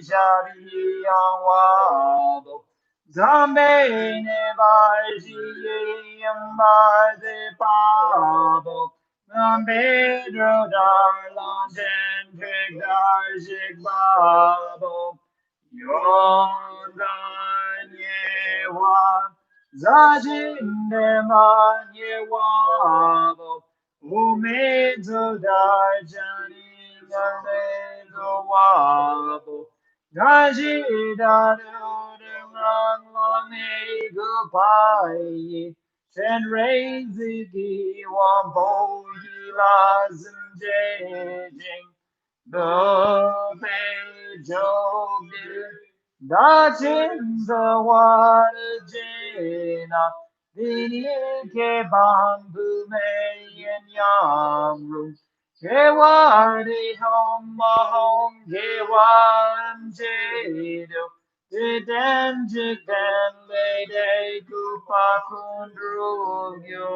Shari Wabo Zambe Nebaji Yambaze Pabo Zambe Drodar London Trigar Babo Yonganyewa Zajindemanyewa Umezu Darjani Ganezo Wabo Gaji Dadu Lang Gupai Shen Reizigi Wambo Hilazim Jing the Bejogi Dachin the water Jena Dinike Bambu Mayan Yamru Kewari Homa Hom Gewan Jedo Didan Jigan Lede Kupakundrugyo.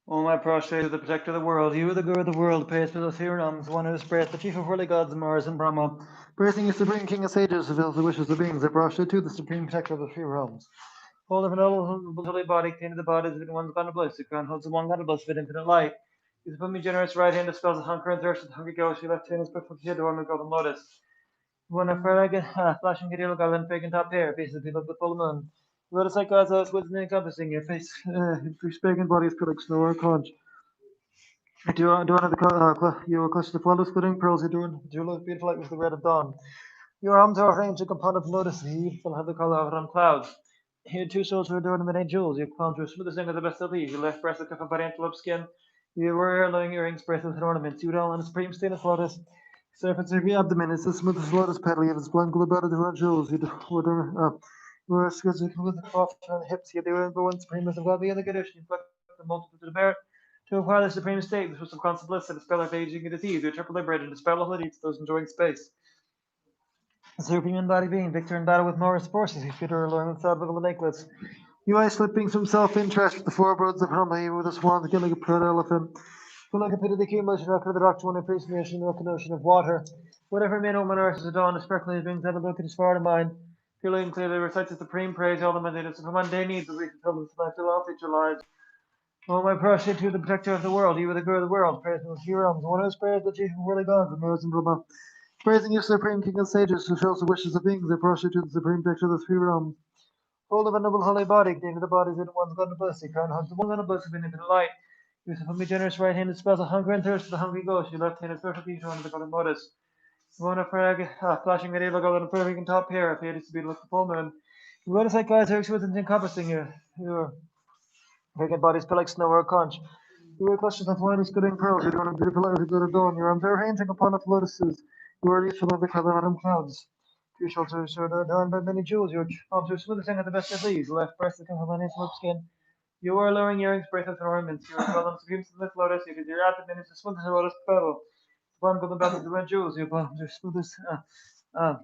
O my prostrate, the protector of the world, you are the guru of the world, praised for the three realms, one who is praised, the chief of holy gods, Mars and Brahma, praising you, supreme king of sages, fulfills the wishes of beings, I prostrate to the supreme protector of the three realms. Hold of an holy body, contained the bodies of one's God of bliss, the crown holds the one God of bliss with infinite light. His from me generous right hand dispels the hunger and thirst of the hungry ghost, your left hand is perfect to adorn the golden lotus. When a fragment, flashing Gadil Galan pagan top hair, faces people of the full moon. Lotus like God's eyes with encompassing your face, your pagan body is put like snow or conch. Do you the you are close to the flawless glittering pearls, you look beautiful like with the red of dawn. Your arms are arranged like a pot of lotus, he will have the color of autumn clouds. Here two souls were adorned with many jewels, your palms were smooth as ink of the best of leaves, your left breast like a cup of antelope skin, you were wearing earrings, bracelets, and ornaments, you all in a supreme state of lotus. Serpent's every abdomen is the smoothest lotus petal, you have its blank glue about the jewels, you were exquisite with the cloth on the hips, yet they were the one supremest of God, the other condition, you plucked the multitude of merit. To acquire the supreme state, which was of constant bliss and dispel of aging and disease, you triple liberated and dispel all the needs those enjoying space. The superhuman body being, victor in battle with Morris forces, his feet are alone with the necklace. You eye slipping from self-interest, the four birds of Brahma, with the swans, again like a proud elephant. Feel like a pit of the accumulation after the doctor, one increasing the ocean, milk and ocean of water. Whatever man, woman, earth is adorned, sparkling brings out a look at his far to mind. Feeling clearly recites the supreme praise, all the mandates of mundane needs, the reason of his life, to all future lives. O my prostrate to the protector of the world, you are the good of the world, praise the three realms, one who is praised, the chief of worldly gods, the Mars and Brahma. Praising you, supreme king of sages, who shows the wishes of beings, I prostrate to the supreme protector of the three realms. Hold of a noble holy body, containing the bodies of the ones God of blessing, crown hugs the one God of blessing with infinite light. Use of me generous right hand dispels the hunger and thirst of the hungry ghost, your left hand is perfectly drawn to the golden lotus. One frag, flashing medieval gold on a perfect top pair, if it is to be looked full moon. You notice like guys are exquisite encompassing you. Your vacant bodies feel like snow or a conch. You wear clusters of finely scudding pearls, you don't have beautiful eyes of glitter dawn. Your arms are ranging upon the lotuses. You are useful of the color autumn clouds. Your shoulders are adorned by many jewels. Your arms are smoothing at the best of these. The left breast that comes from an intimate skin. You wear alluring earrings, bracelets, and ornaments. You are well on supreme smooth lotus. You can your abdomen is as smooth as a lotus petal. One golden belt of the red jewels. Your palms are smooth as uh,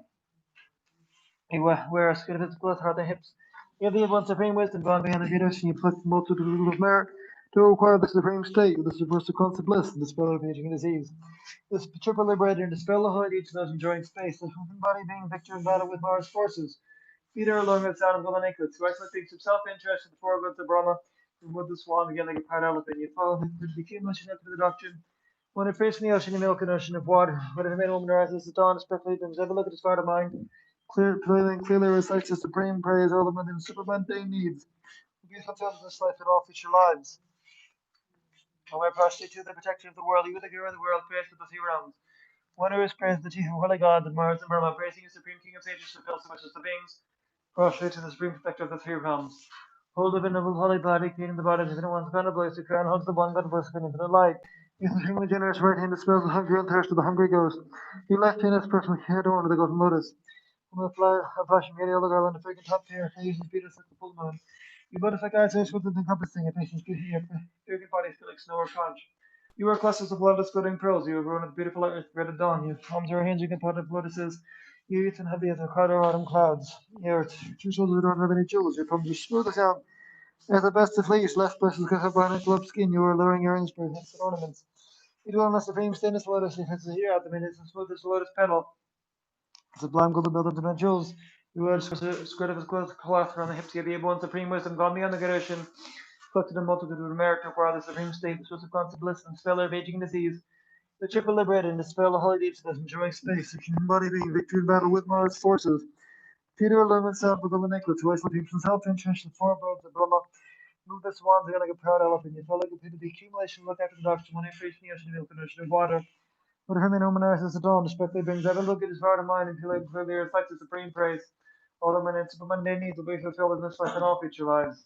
you wear a skirt of its clothes around the hips. You have the one supreme wisdom gone beyond the universe, and you pluck the multitude of merit to acquire the supreme state, the subversive concept bliss, and the spell of aging and disease. This triple liberator and dispel the hood, each of those enjoying space, the human body being victor in battle with Mars forces. Peter along with sound of golden anklets, who isolate thinks of self-interest in the foregoods of Brahma, from wood the swan again like a proud elephant. You follow the accumulation up to the doctrine. When it first in the ocean, you milk an ocean of water. When a man woman rises, the dawn is perfectly brings every look at his heart of mind. Clearly recites the supreme praise all the mundane supermundane needs. Will be fulfilled in this life and all future lives. And we're prostrate to the protector of the world, you the hero of the world, praised with the three realms. One who is praised, the chief of holy gods, and Mars and Brahma, praising you, supreme king of sages, fulfills the wishes of beings. Prostrate to the supreme protector of the three realms. Hold up a noble holy body, creating the body of infinite one's God of bliss, the crown holds the one God of bliss of infinite light. His extremely generous right hand dispels the hunger and thirst of the hungry ghost. Your left hand is perfectly adorned with the golden lotus. From the flashing radial the garland, the fragrant top pair, Asian speeders like the full moon. You butterfly eyes are with encompassing a patient's beauty, your fragrant body feel like snow or conch. You wear clusters of lotus glittering pearls, you have grown with beautiful light red at dawn, your palms are hinging upon the lotuses, you youth and heavy as the crowd autumn clouds. Your two shoulders don't have any jewels, your palms are smooth as down. As the best of fleece, left breast is covered by an club skin, you are alluring earrings, bracelets, and ornaments. You dwell on the supreme stainless lotus, if it's here at the minute, as smooth as the lotus petal. Sublime golden build of jewels. You wear a skirt of his cloth around the hips, you have the able and supreme wisdom, gone beyond the good ocean, collected a multitude of merit to acquire the supreme state, the source of constant bliss, and speller of aging and disease. The triple liberated and dispel the holy deeds of enjoying space, the human body being victory in battle with Mars forces. Peter alone himself with golden anklets, who isolates himself interest in four birds of Brahma. Move the swans again like a proud elephant. You felt like a pit of the accumulation, look after the doctrine, when he faced the ocean, milk and ocean of water. But him in human earth is the dawn, despite brings every look at his heart and mind until it clearly reflects the supreme praise. All the men and supermundane needs will be fulfilled in this life and all future lives.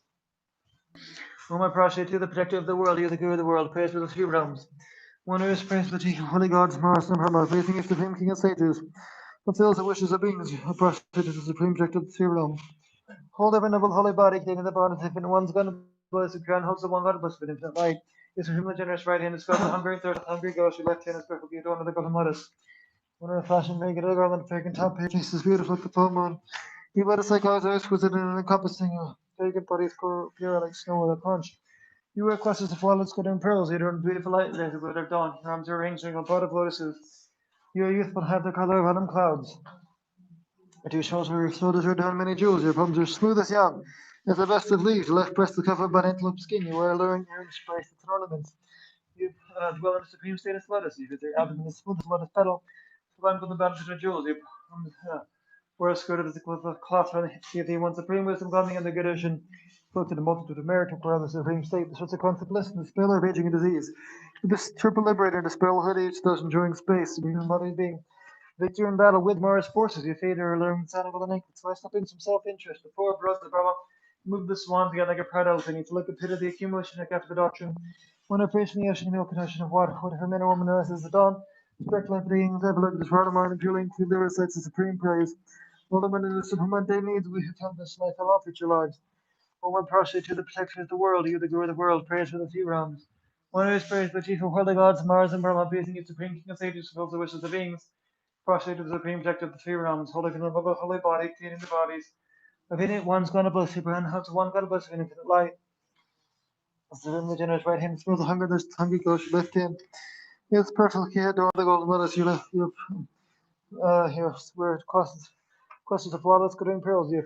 O my prostrate to the protector of the world, you the guru of the world, praised with the three realms. One who is praised with the holy gods, Mars and Brahma, praising the supreme king of sages, fulfills the wishes of beings, a prostrate to the supreme protector of the three realms. Hold every noble holy body, containing the bond of infinite one's God bless, the crown holds the one God bless with infinite light. His human generous right hand is filled with hunger and thirst, hungry ghost, your left hand is perfectly adorned with the golden lotus. One of the flashing naked garland, fragrant top page, is beautiful like the full moon. He led us like eyes exquisite and encompassing a fragrant bodies pure like snow or a conch. You wear clusters of flawless glittering pearls, you adorn beautiful light like the glitter of dawn. Your arms are arranged like a bud of lotuses. You are youthful, have the color of autumn clouds. Your two shoulders are adorned many jewels, your palms are smooth as young. As the best of leaves, your left breast is covered by an antelope skin. You wear alluring earrings, bracelets, and ornaments. You dwell in a supreme state of lotus. You visit your abdomen is smooth as lotus petal. Surrounded with the bounties of jewels, you wear a skirt of the cloth around the hips. You have the one supreme wisdom, godly and the good ocean. Spoke to the multitude of merit to acquire the supreme state, the source of constant bliss, and the spell of aging and disease. With this triple liberator, dispel hood each those enjoying space, the human body being. Victory in battle with Mars forces, you fade or learn sound of the naked, so I step in some self-interest. Before brought the Brahma, move the swan together like a proud elephant. You to look a pit of the accumulation like after the doctrine. When I face in the ocean, milk and ocean of water, whatever man or woman earth is the dawn. Spectral beings, ever look at this heart of mine, and purely include the recites of supreme praise. All the men in the supermundane needs we have found this life and all future lives. O one prostrate to the protection of the world, you the guru of the world, praise for the three realms. One who is praised, the chief of holy gods, Mars and Brahma, praising you, supreme king of sages, fulfills the wishes of beings. Prostrate to the supreme protector of the three realms, holding the holy body, creating the bodies. Of infinite one's God of bliss, Abraham has one God of bliss of infinite light. As the the generous right hand smells the hunger, there's hungry ghost, your left hand. It's perfectly adorned the golden lotus, your left, here, where it crosses the flawless glittering pearls, your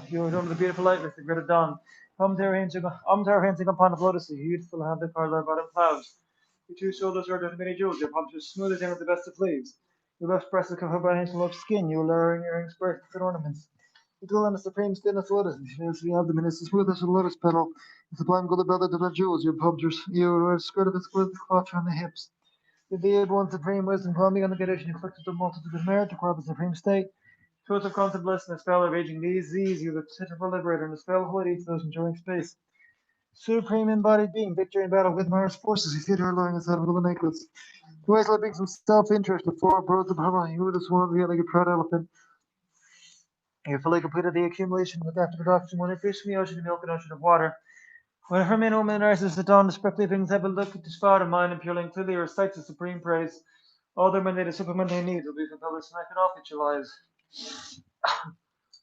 you adorn the beautiful light with the grid of dawn. Arms are ranging upon the lotus, you youthful have the color of autumn clouds. Your two shoulders are adorned with many jewels, your palms are smooth as with the best of leaves. Your left breast is covered by an antelope skin, you alluring earrings, bracelets, and ornaments. You dwell in the supreme stillness of lotus, and the abdomen is as smooth as a lotus petal. The sublime golden belt of the jewels, your palms are you wear a skirt of exquisite cloth around the hips. You're the able one supreme wisdom, calming on the condition, you collected the multitude of merit to acquire the supreme state. Source of constant bliss and the spell of aging these, you the center liberator, and the spell of holy to those enjoying space. Supreme embodied being, victory in battle with Mars forces, you feed her along inside of the necklace. Twice let being some self-interest, the four birds of Brahma, you the swan, the like a proud elephant. You fully completed the accumulation with after production, when it fish from the ocean, the milk and ocean of water. When her men woman rises at dawn, the spectral things have a look at the spot of mind, and purely and clearly recites the supreme praise. All their mandate, supermundane needs will be fulfilled as night and off each lives.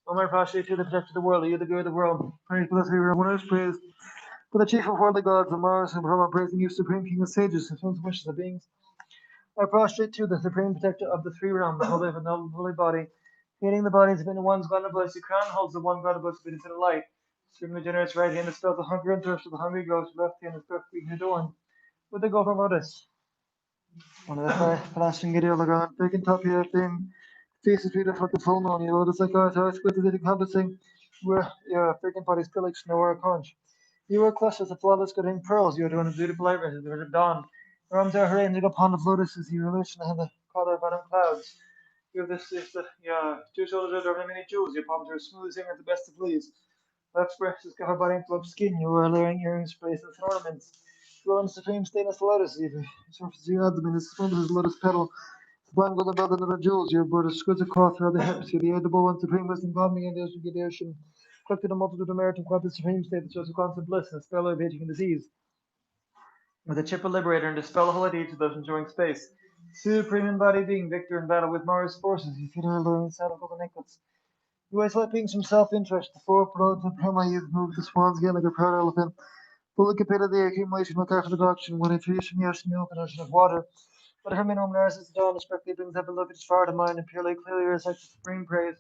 O my prostrate to the protector of the world, you the good of the world. Praise for the three winners, praise for the chief of worldly gods, the Mars and Brahma, praising you, supreme king of sages, the sons wishes of beings. I prostrate to the supreme protector of the three realms, who live in the holy body, creating the bodies of the ones God of blessed crown, holds the one God of blessed infinite light. Supremely generous right hand dispels the hunger and thirst of the hungry ghost, left hand is perfectly adorned with the golden lotus. One of the flashing video lagan, taking top here, thing, faces beautiful like the full moon, you lotus like ours, eyes with it encompassing, where your freaking body still like snow or a conch. You were clusters of flawless glittering pearls, you are doing a beautiful light red, the red of dawn. Your arms are arranging upon the lotuses, your relation and the color of bottom clouds. You have this is the two shoulders are many jewels, your palms are smooth at the best of leaves. Left breast is covered by full of skin, you are layering earrings, bracelets, and ornaments. You are on the supreme stainless lotus, even. Surface your abdomen is smooth as a lotus petal. Sublime golden belt and other jewels, your bird exquisite cloth around the hips, you're the edible one, supreme wisdom, calming and the ocean. Collected a multitude of merit and quite the supreme state that shows a constant bliss and a spell of aging and disease. With a chipper liberator and dispel a holy deed to those enjoying space. Supreme embodied being, victor in battle with Mars forces, you feed her alluring inside of golden necklace. You isolate beings from self-interest, the four broads of Brahma, you've moved the swans again like a proud elephant. Fully completed the accumulation with after the production, when it fish from the ocean, milk and ocean of water. But her minimum rises to dawn, respectfully brings up a look at his far to mind, and purely clearly recites the supreme praise.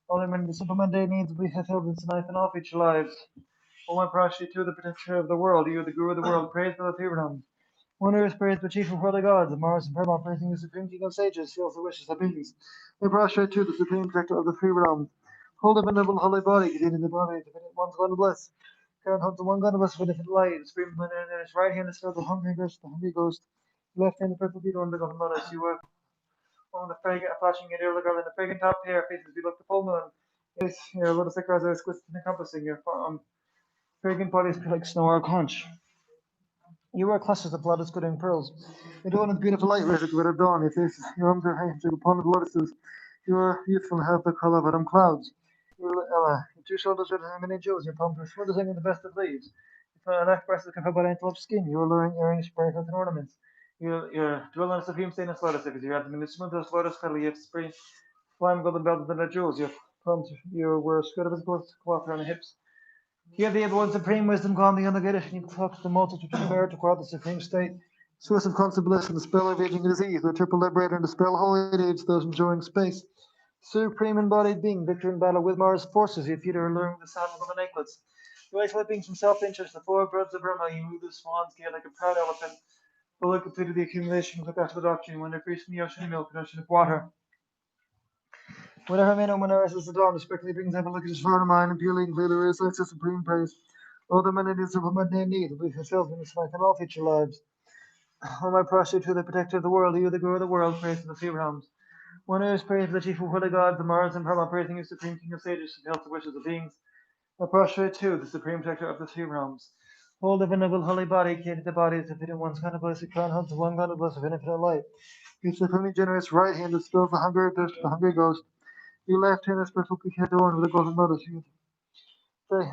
All their many the simple mundane needs will be fulfilled in tonight and off each lives. O my prostrate to the protector of the world, you the guru of the world, praise for the three realms. One who is praised the chief of worldly gods, the Mars and Brahma, praising the supreme king of sages, seals the wishes of beings. I prostrate to the supreme protector of the three realms. Hold up a noble holy body, containing the body of the one's God of bliss. Crown holds the one God of bliss with infinite light, the supreme in his right hand is filled with the hungry ghost, the hungry ghost. The left hand the purple beetle and the golden lotus. You are on the fragrant, flashing in your regard, and the fragrant top hair faces be like the full moon. Yes, your lotus like eyes are exquisite and encompassing. Your fragrant body is like snow or conch. You wear clusters of lotus glittering pearls. You adorn with beautiful light rays at the red of dawn. Your face, your arms are hanging upon the lotuses. You are youthful and have the color of autumn clouds. Your two shoulders are many jewels. Your palms are smooth as the best of leaves. Your left breast is covered by antelope skin. You are wearing earrings, bracelets, and ornaments. You dwell on a supreme stainless lotus because your abdomen is smooth as lotus petal. You have spring, slime, golden belted and jewels. Your palms, you wear a skirt of cloth around the hips. Here the able one supreme wisdom calming on the good, and you talk to the multitude to merit to acquire the supreme state. Source of constant bliss and the spell of aging disease, the triple liberator and the spell of holy age, those enjoying space. Supreme embodied being, victor in battle with Mars forces, you Peter alluring the sound of the necklace. You isolate beings from self-interest, the four birds of Brahma, you move the swans gate like a proud elephant. Fully completed the accumulation with after the doctrine, when they freeze from the ocean of milk and ocean of water. Whatever man or whenever is the dawn, respectfully brings up a look at his heart of mind and purely and clearly recites the supreme praise. All the many of what they need will be fulfilled in this life and all future lives. O my prostrate to the protector of the world, you the guru of the world, praise to the three realms. One who is praised for the chief of holy gods, the Mars and Brahma, praising you, supreme king of sages, to help the wishes of beings. I prostrate to the supreme protector of the three realms. Hold the venerable holy body, created the bodies of hidden ones, kind of blessed crown, holds the one God of bliss of infinite light. Your supremely generous right hand dispels the hunger and thirst of the hungry ghost. Your left hand is perfectly adorned with a golden lotus. You say,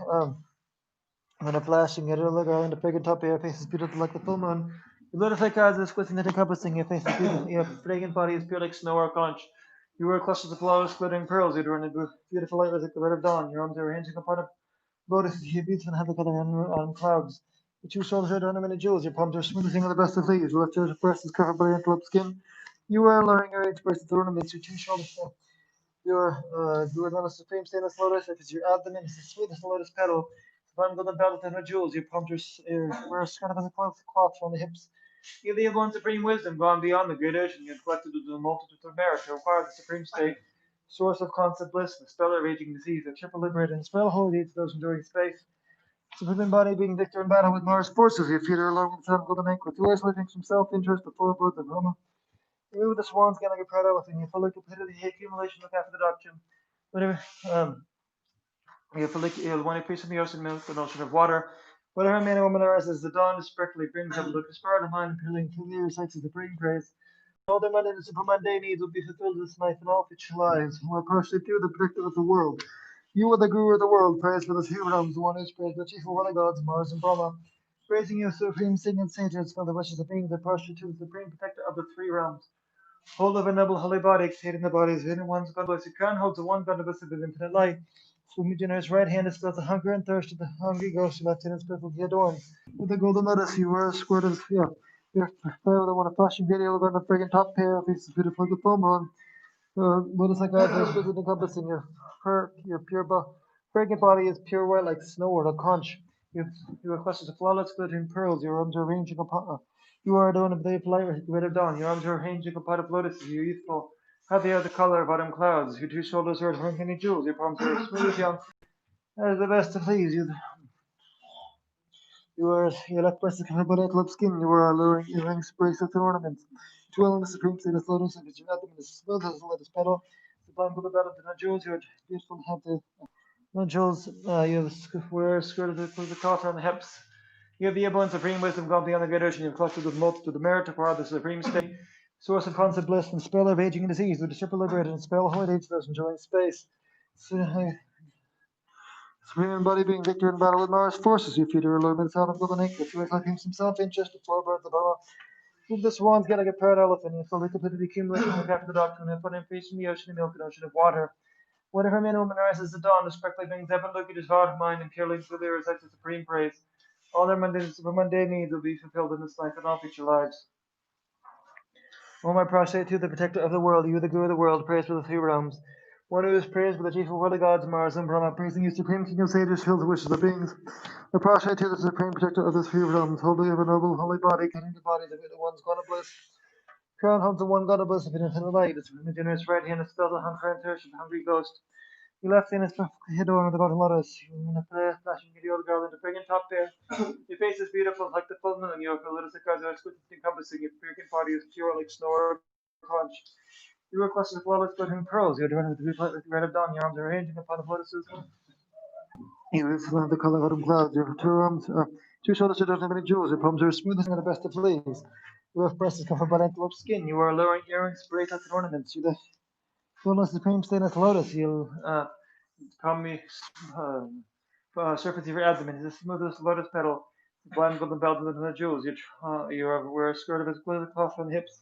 when a flashing yet a look around the pagan top, your face is beautiful like the full moon. Your lotus like eyes is twisting and encompassing, your face is beautiful, your fragrant body is pure like snow or conch. You wear clusters of flowers, glittering pearls, you adorn with beautiful light like the red of dawn. Your arms are hinging upon a lotus, you beautiful and have the color on clouds. Your two shoulders are adorned with jewels, your palms are smoothing on the best of leaves. Your left breast is covered by antelope skin. You are wearing your expressive ornaments, your two shoulders. You are on a supreme stainless lotus, if it's your abdomen, it's the sweetest lotus petal. One golden belt and her jewels, your palms wear a skirt of a cloth from the hips. You the one supreme wisdom, gone beyond the great ocean, you have collected the multitude of merit to acquire the supreme state, source of constant bliss, the spell of raging disease, a triple liberator, and spell holy to those enduring space. Supreme body being victor in battle with Mars forces, you feed her along with the golden anklet. You isolating from self-interest before birth of Roma. You move the swans getting a proud elephant. You fully completed the accumulation of after the doctrine. Whatever, you fully, you one increase in the ocean milk, an ocean of water. Whatever man or woman are as the dawn desperately brings up look as far to mind, appealing to the recites of the supreme praise. All their mundane and supermundane needs will be fulfilled this night in all future lives, who are partially through the predictor of the world. You are the guru of the world, praised for the few realms, the one who is praised, the chief of all the gods, Mars and Brahma. Praising you, supreme singing sages, for the wishes of being the partially to the supreme protector of the three realms. Hold of a noble holy body, exceeding the bodies of hidden ones, God bless you. Crown holds the one God of us of infinite light. Swinging generous right hand distills the hunger and thirst of the hungry ghost, left in its perfectly adorned. With the golden lotus, you were a squirt of, you're fire with the one of flashing video, on the friggin' top pair of faces beautiful like the foam on. Lotus like eyes, there's visit encompassing your pure, fragrant body is pure white like snow or a conch. Your clusters of flawless glittering pearls, your arms are arranging upon, you are adorned with the light red of dawn, your arms are arranging upon of lotuses, your youthful, happy are the color of autumn clouds, your two shoulders are adorned with many jewels, your palms are smooth as young, as the best to please you. Your left breast is covered by that love skin, you are alluring earrings, bracelets, and ornaments. Dwell in the supreme state of lotus, and your abdomen is smooth as the lotus petal. Sublime with the bed of the jewels, you are beautiful, have the nodules, you wear a skirt of the cloth on the hips. You have the abundance of supreme wisdom gone beyond the great ocean. You have clustered with multitude of merit to acquire the supreme state, source of constant bliss and spell of aging and disease, with the triple liberated and spell holy age those enjoying space. Supreme body being victor in battle with Mars forces you feed her alone with the sound of golden anklet. You like himself interest before birth of Brahma. Move the swans get like a paired elephant. You fully completed the accumulation of after the doctrine and put in peace in the ocean of milk and ocean of water. Whatever man or woman rises at dawn, respectfully brings heaven, look at his heart, mind, and purely through their recites of supreme praise. All their mundane needs will be fulfilled in this life and all future lives. O my prostrate to the protector of the world, you the guru of the world, praised for the three realms. One who is praised by the chief of worldly gods, Mars and Brahma, praising you, supreme king of sages, fills the wishes of beings. I prostrate to the supreme protector of the three realms, holy of a noble, holy body, cutting the body of the one's God of bliss. Crown holds the one God of bliss of infinite light, its generous right hand dispels the hunger and thirst of the hungry ghost. Your left hand is perfectly hidden under the golden lotus. You in a flashing video garland, a fragrant top there. Your face is beautiful like the full moon. Your lotus cards are exquisitely encompassing. Your fragrant body is pure like snow or conch. You are clusters of flawless glittering pearls. You are adorned with the light with the red of dawn. Your arms are arranging upon the lotuses. You are the color of autumn clouds. Your two shoulders are adorned with many jewels. Your palms are smooth and the best to please. Your left breast is covered by antelope skin. You are alluring earrings, bracelets, and ornaments. You the fullness supreme stainless lotus. You'll Kami surface of your abdomen is the smoothest lotus petal, blend golden belt and the jewels. You wear a skirt of his glitter cloth on the hips.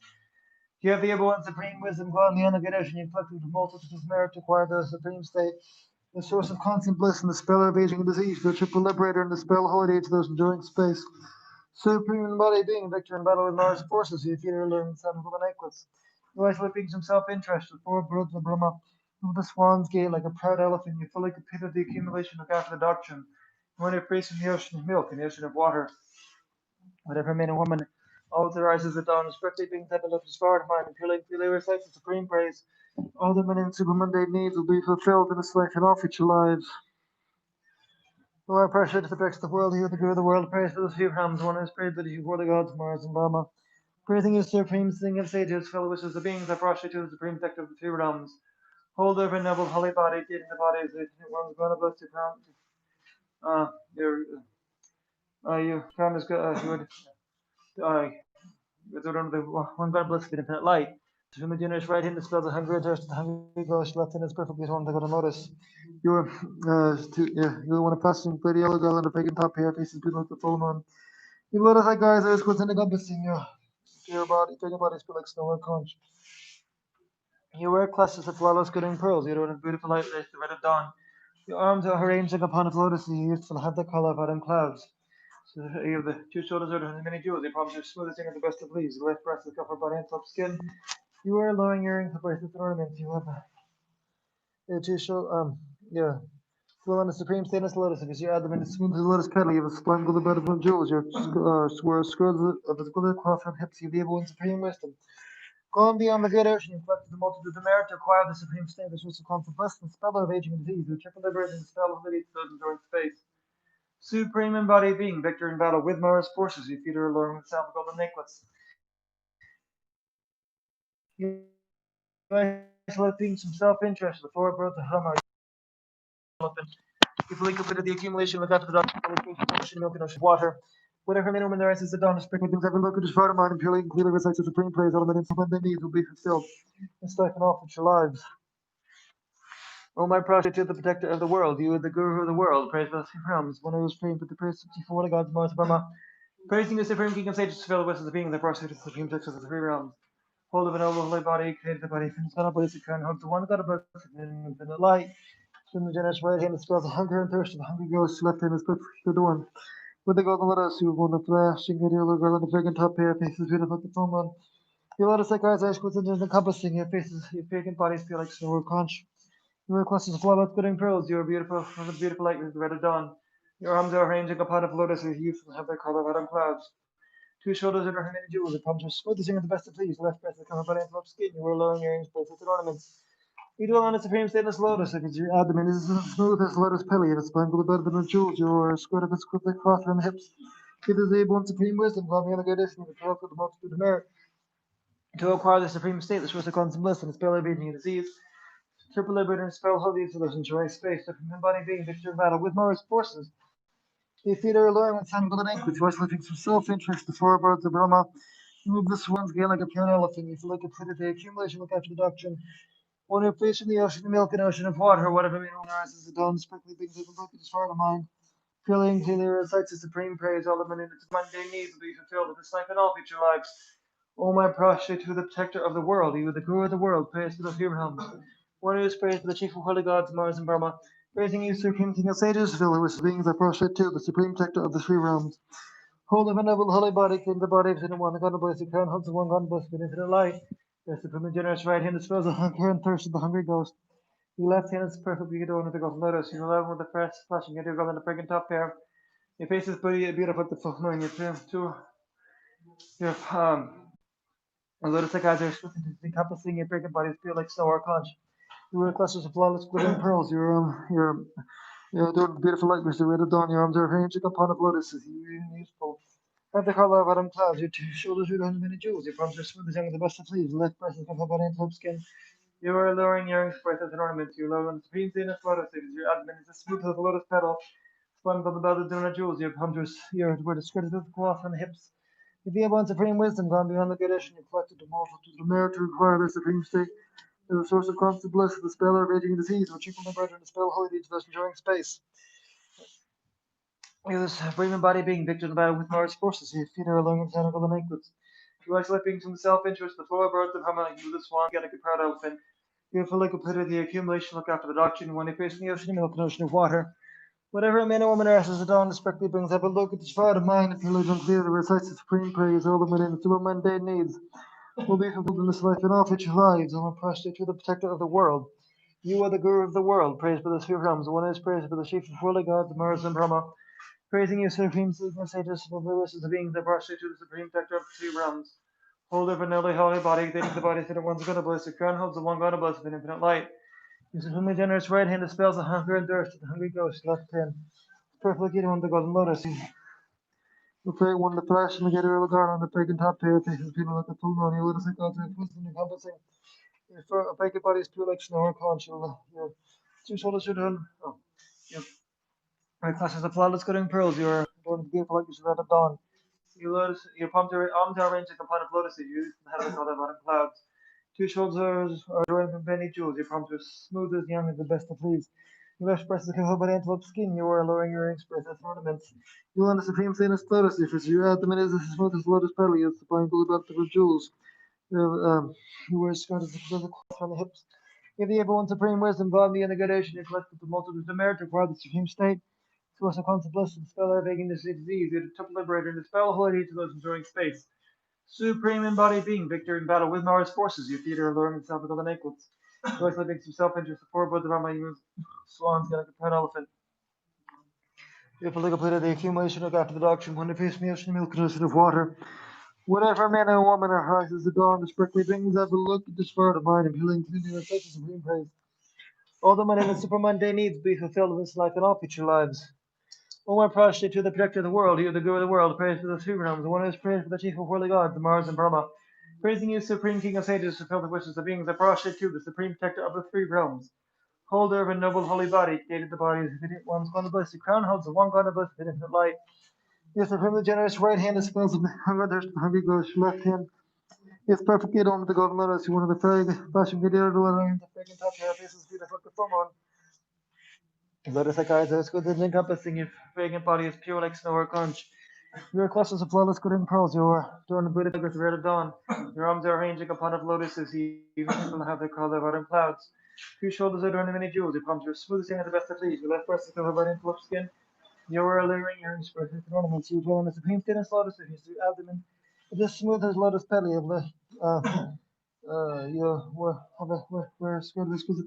You have the able and supreme wisdom, God beyond the great ocean. You collected with multitudes of merit to acquire the supreme state, the source of constant bliss and the spell of aging and disease, the triple liberator and the spell holiday to those enduring space. Supreme in body being victor in battle with Mars forces, you defeated her learning son of the necklace. You isolate being some self-interest, with four birds of Brahma, with the swan's gate like a proud elephant, you fully completed the accumulation of after the doctrine. When you praise in the ocean of milk and the ocean of water, whatever man and woman always arises at dawn, strictly being that of his forward mind, and purely recites the supreme praise. All the mundane and supermundane needs will be fulfilled in this life and all future lives. Lord, pressure to the bricks of the world, you the good of the world, praise for the few realms, one who is praised that you before the gods, Mars and Brahma. Praising you, supreme sing of sages, fellow wishes of beings, I prostrate to the supreme protector of the few realms. Hold over noble holy body, dating the bodies of the ones going to bless your crown. Your crown is good, you would, with the one God bless the infinite light. From the generous right hand dispels the hunger and thirst of the hungry ghost, left hand is perfectly torn to go to notice. You're one of passing pretty yellow girl and a pagan top hair, faces beautiful like the full moon. You lotus like eyes, there is within encompassing your body, pagan body, spill like snow and conch. You wear clusters of flawless glittering pearls, you adorn with beautiful light like the red of dawn. Your arms are arranged like upon a lotus, and you used to have the color of autumn clouds. So you have the two shoulders are adorned with many jewels, your palms are smooth as the best to please. The left breast is covered by antelope skin. You wear lowering earrings with bracelets and ornaments. You have two show Dwell on the supreme stainless lotus, because your abdomen is smooth as a lotus petal. You have a spangled bed of jewels. Your square scrolls of his glitter cloth on hips. You have the able and supreme wisdom. Gone beyond the great ocean, you collected the multitude of merit to acquire the supreme state, the source of constant bliss and spell of aging and disease, the triple liberating spell of liberty to those enduring space. Supreme embodied being, victor in battle with Mara's forces, you feed her alluring with sound golden necklace. You isolate beings from self-interest, the four birds of Hama. You fully completed the accumulation, look after the ocean, milk and ocean water. Whatever minimum in the rice is the dawn of spring, things every look at his fire mind and purely and clearly recites the supreme praise, all of it when they need will be fulfilled. And stipend off with your lives. O my prostrate to the protector of the world, you are the guru of the world, praise the three realms, one who is praying for the praise of the the gods, Mars, Brahma. Praising the supreme king of sages, fill the wishes of being the prostrate to the supreme text of the three realms. Hold of an noble holy body, created the body, finished God of blessed crown, hug the one God of blessed in infinite light. From the generous right hand, it spells the hunger and thirst of the hungry ghost, left hand is good for the one. With the golden letters, you won the flash, and get your little girl on the fragrant top hair, faces beautiful like the full moon. Your lotus like eyes, eyes within the encompassing, your faces, your fragrant bodies feel like snow or conch. Your clusters of flawless glittering pearls, you are beautiful, from the beautiful light with the red of dawn. Your arms are arranging upon a lotus, your youth have their color of autumn clouds. Two shoulders are her many jewels, your palms are smooth as the best of please, left breast is covered by antelope skin, you wear lowering earrings, bracelets, and ornaments. You dwell on a supreme stainless lotus, if your abdomen is as smooth as lotus pilly, and it's spangled about with jewels, your skirt of its quickly crossed from the hips. It is able in supreme wisdom, God the good the power of the multitude of merit. To acquire the supreme state, the source of constant bliss, and spell beating disease. Triple liberator and spell holy solution to raise space, the embodied being, victor in battle with Mara's forces. The theater alluring with sound golden ink, which voice lifting from self-interest, the four birds of Brahma. Move the swans gay like a pure elephant, if you look at the accumulation, look after the doctrine. One who fish in the ocean, the milk and ocean of water, whatever may arises the dawn, sprinkly things that look at his heart of mind. Feeling clearly recites the supreme praise, all the minutes of mundane needs will be fulfilled with this life and all future lives. O my prostrate to the protector of the world, you are the guru of the world, praise for the human realms. One who is praised for the chief of holy gods, Mars and Brahma. Praising you, supreme king of sages, fill her with beings I prostrate to, the supreme protector of the three realms. Hold of a noble holy body, king the body of one, the God of blessed crown, holds the one God blessed with infinite light. The supreme and generous right hand dispels the hunger and thirst of the hungry ghost. Your left hand is perfectly adorned with the golden lotus. Your left with the fresh, flashing into your golden and fragrant top hair. Your face is beautiful like the full moon. Your lotus like eyes are encompassing your fragrant body feel like snow or conch. You wear clusters of flawless glittering pearls. Your adorned with beautiful light, the red of dawn. Your arms are arranged upon a lotus. Useful. At the color of autumn clouds, your two shoulders are adorned with many jewels. Your palms are smooth as young as the best of leaves. Left breast is covered by antelope skin. You are alluring earrings, bracelets, and ornaments. You love the supreme zenith lotus. Your abdomen is as smooth as a lotus petal. Spun by the bell of donor jewels. Your palms are where the skirt is with cloth on the hips. If you have one supreme wisdom gone beyond the Ganesh, and you collected the multitude of merit to require the supreme state, is a source of constant bliss, the spell of raging disease, which equal the brethren, the spell holy deeds, thus enjoying space. You are the supreme embodied being, victor in the battle with Mars forces. Your feet are alone with sound of golden anklets. You isolate beings from self-interest, the four birds of Hama, you the swan, get a proud elephant. You fully completed the accumulation, look after the doctrine, when you face in the ocean, milk and ocean of water. Whatever a man or woman asks, the dawn directly brings up a look at the spot of mind, if you live unclear, recites the supreme praise, all the men and the mundane needs will be fulfilled in this life and all future lives. I am prostrate to the protector of the world. You are the guru of the world, praised by the three realms. The one is praised by the chief of holy gods, Mars and Brahma. Praising you, supreme sages, for the wishes of beings that prostrate to the supreme protector of the three realms. Hold of an holy body, dating the body, that one's God of bliss. The crown holds the one God of bliss with infinite light. Your supremely generous right hand dispels the hunger and thirst of the hungry ghost. Left hand, perfectly on the golden lotus. The pray one the flash and the gator of the garden on the pagan top pair, faces people like a full moon. You let us like God's wisdom encompassing. Your pagan body is pure like snow or conch. Your two shoulders are done. Oh, your right classes of flawless glittering pearls. Your adorned with beautiful like the red of dawn. Your arms are arranged like a pot of lotuses. You have the color of autumn clouds. Two shoulders are adorned with many jewels. Your palms are smooth as young as the best of leaves. Your left breast is covered by antelope skin. You wear alluring earrings, bracelets, and ornaments. You are the supreme stainless lotus. If your abdomen is as smooth as lotus belly, it's the bindle about the jewels. You wear skirts of the cloth on the hips. Give the able and supreme wisdom, God me and the good ocean, you collected the multitudes of merit to acquire the supreme state. To us a constant bliss and spell out begging this disease, you took liberator and dispel holy to those enjoying space. Supreme embodied being, victor in battle with Mara's forces, your theater alluring himself with golden anklets. Joyce living some self-interest, the four birds of Rama, you swans, like a proud elephant. You fully completed the accumulation of after the doctrine, when the face me ocean milk and ocean of water. Whatever man or woman arises the dawn, the sparkly things that will look at this far of mine, appealing to the such a supreme praise. All the money and super mundane needs be fulfilled in this life and all future lives. O I prostrate to the protector of the world, you the good of the world, praise for the three realms, the one who is praised for the chief of worldly gods, the Mars and Brahma. Praising you, supreme king of sages, fulfill the wishes of beings, I prostrate to the supreme protector of the three realms. Holder of a noble holy body, created the bodies of infinite ones, gone to bliss, the crown holds the one God of bliss of infinite light. Yes, from the generous right hand is fills the hunger, there's the hungry ghost, left hand. Yes, perfectly adorned with the golden letters, one of the fairy, flashing the dear, the letter, the fragrant top hair, faces beautiful, the full moon. Let us like eyes, as good as encompassing your fragrant body is pure like snow or conch. Your clusters of flawless good and pearls, your adorned with the red of dawn. Your arms are arranged like a pot of lotuses, even people have their color of autumn clouds. Your shoulders are adorned with many jewels, your palms are smooth as the best of please. Your left breast is covered by an full skin. Your alluring earrings, perfect ornaments, you dwell in the supreme thinnest lotus of your abdomen. It is smooth as lotus belly of the you wear skirt with exquisite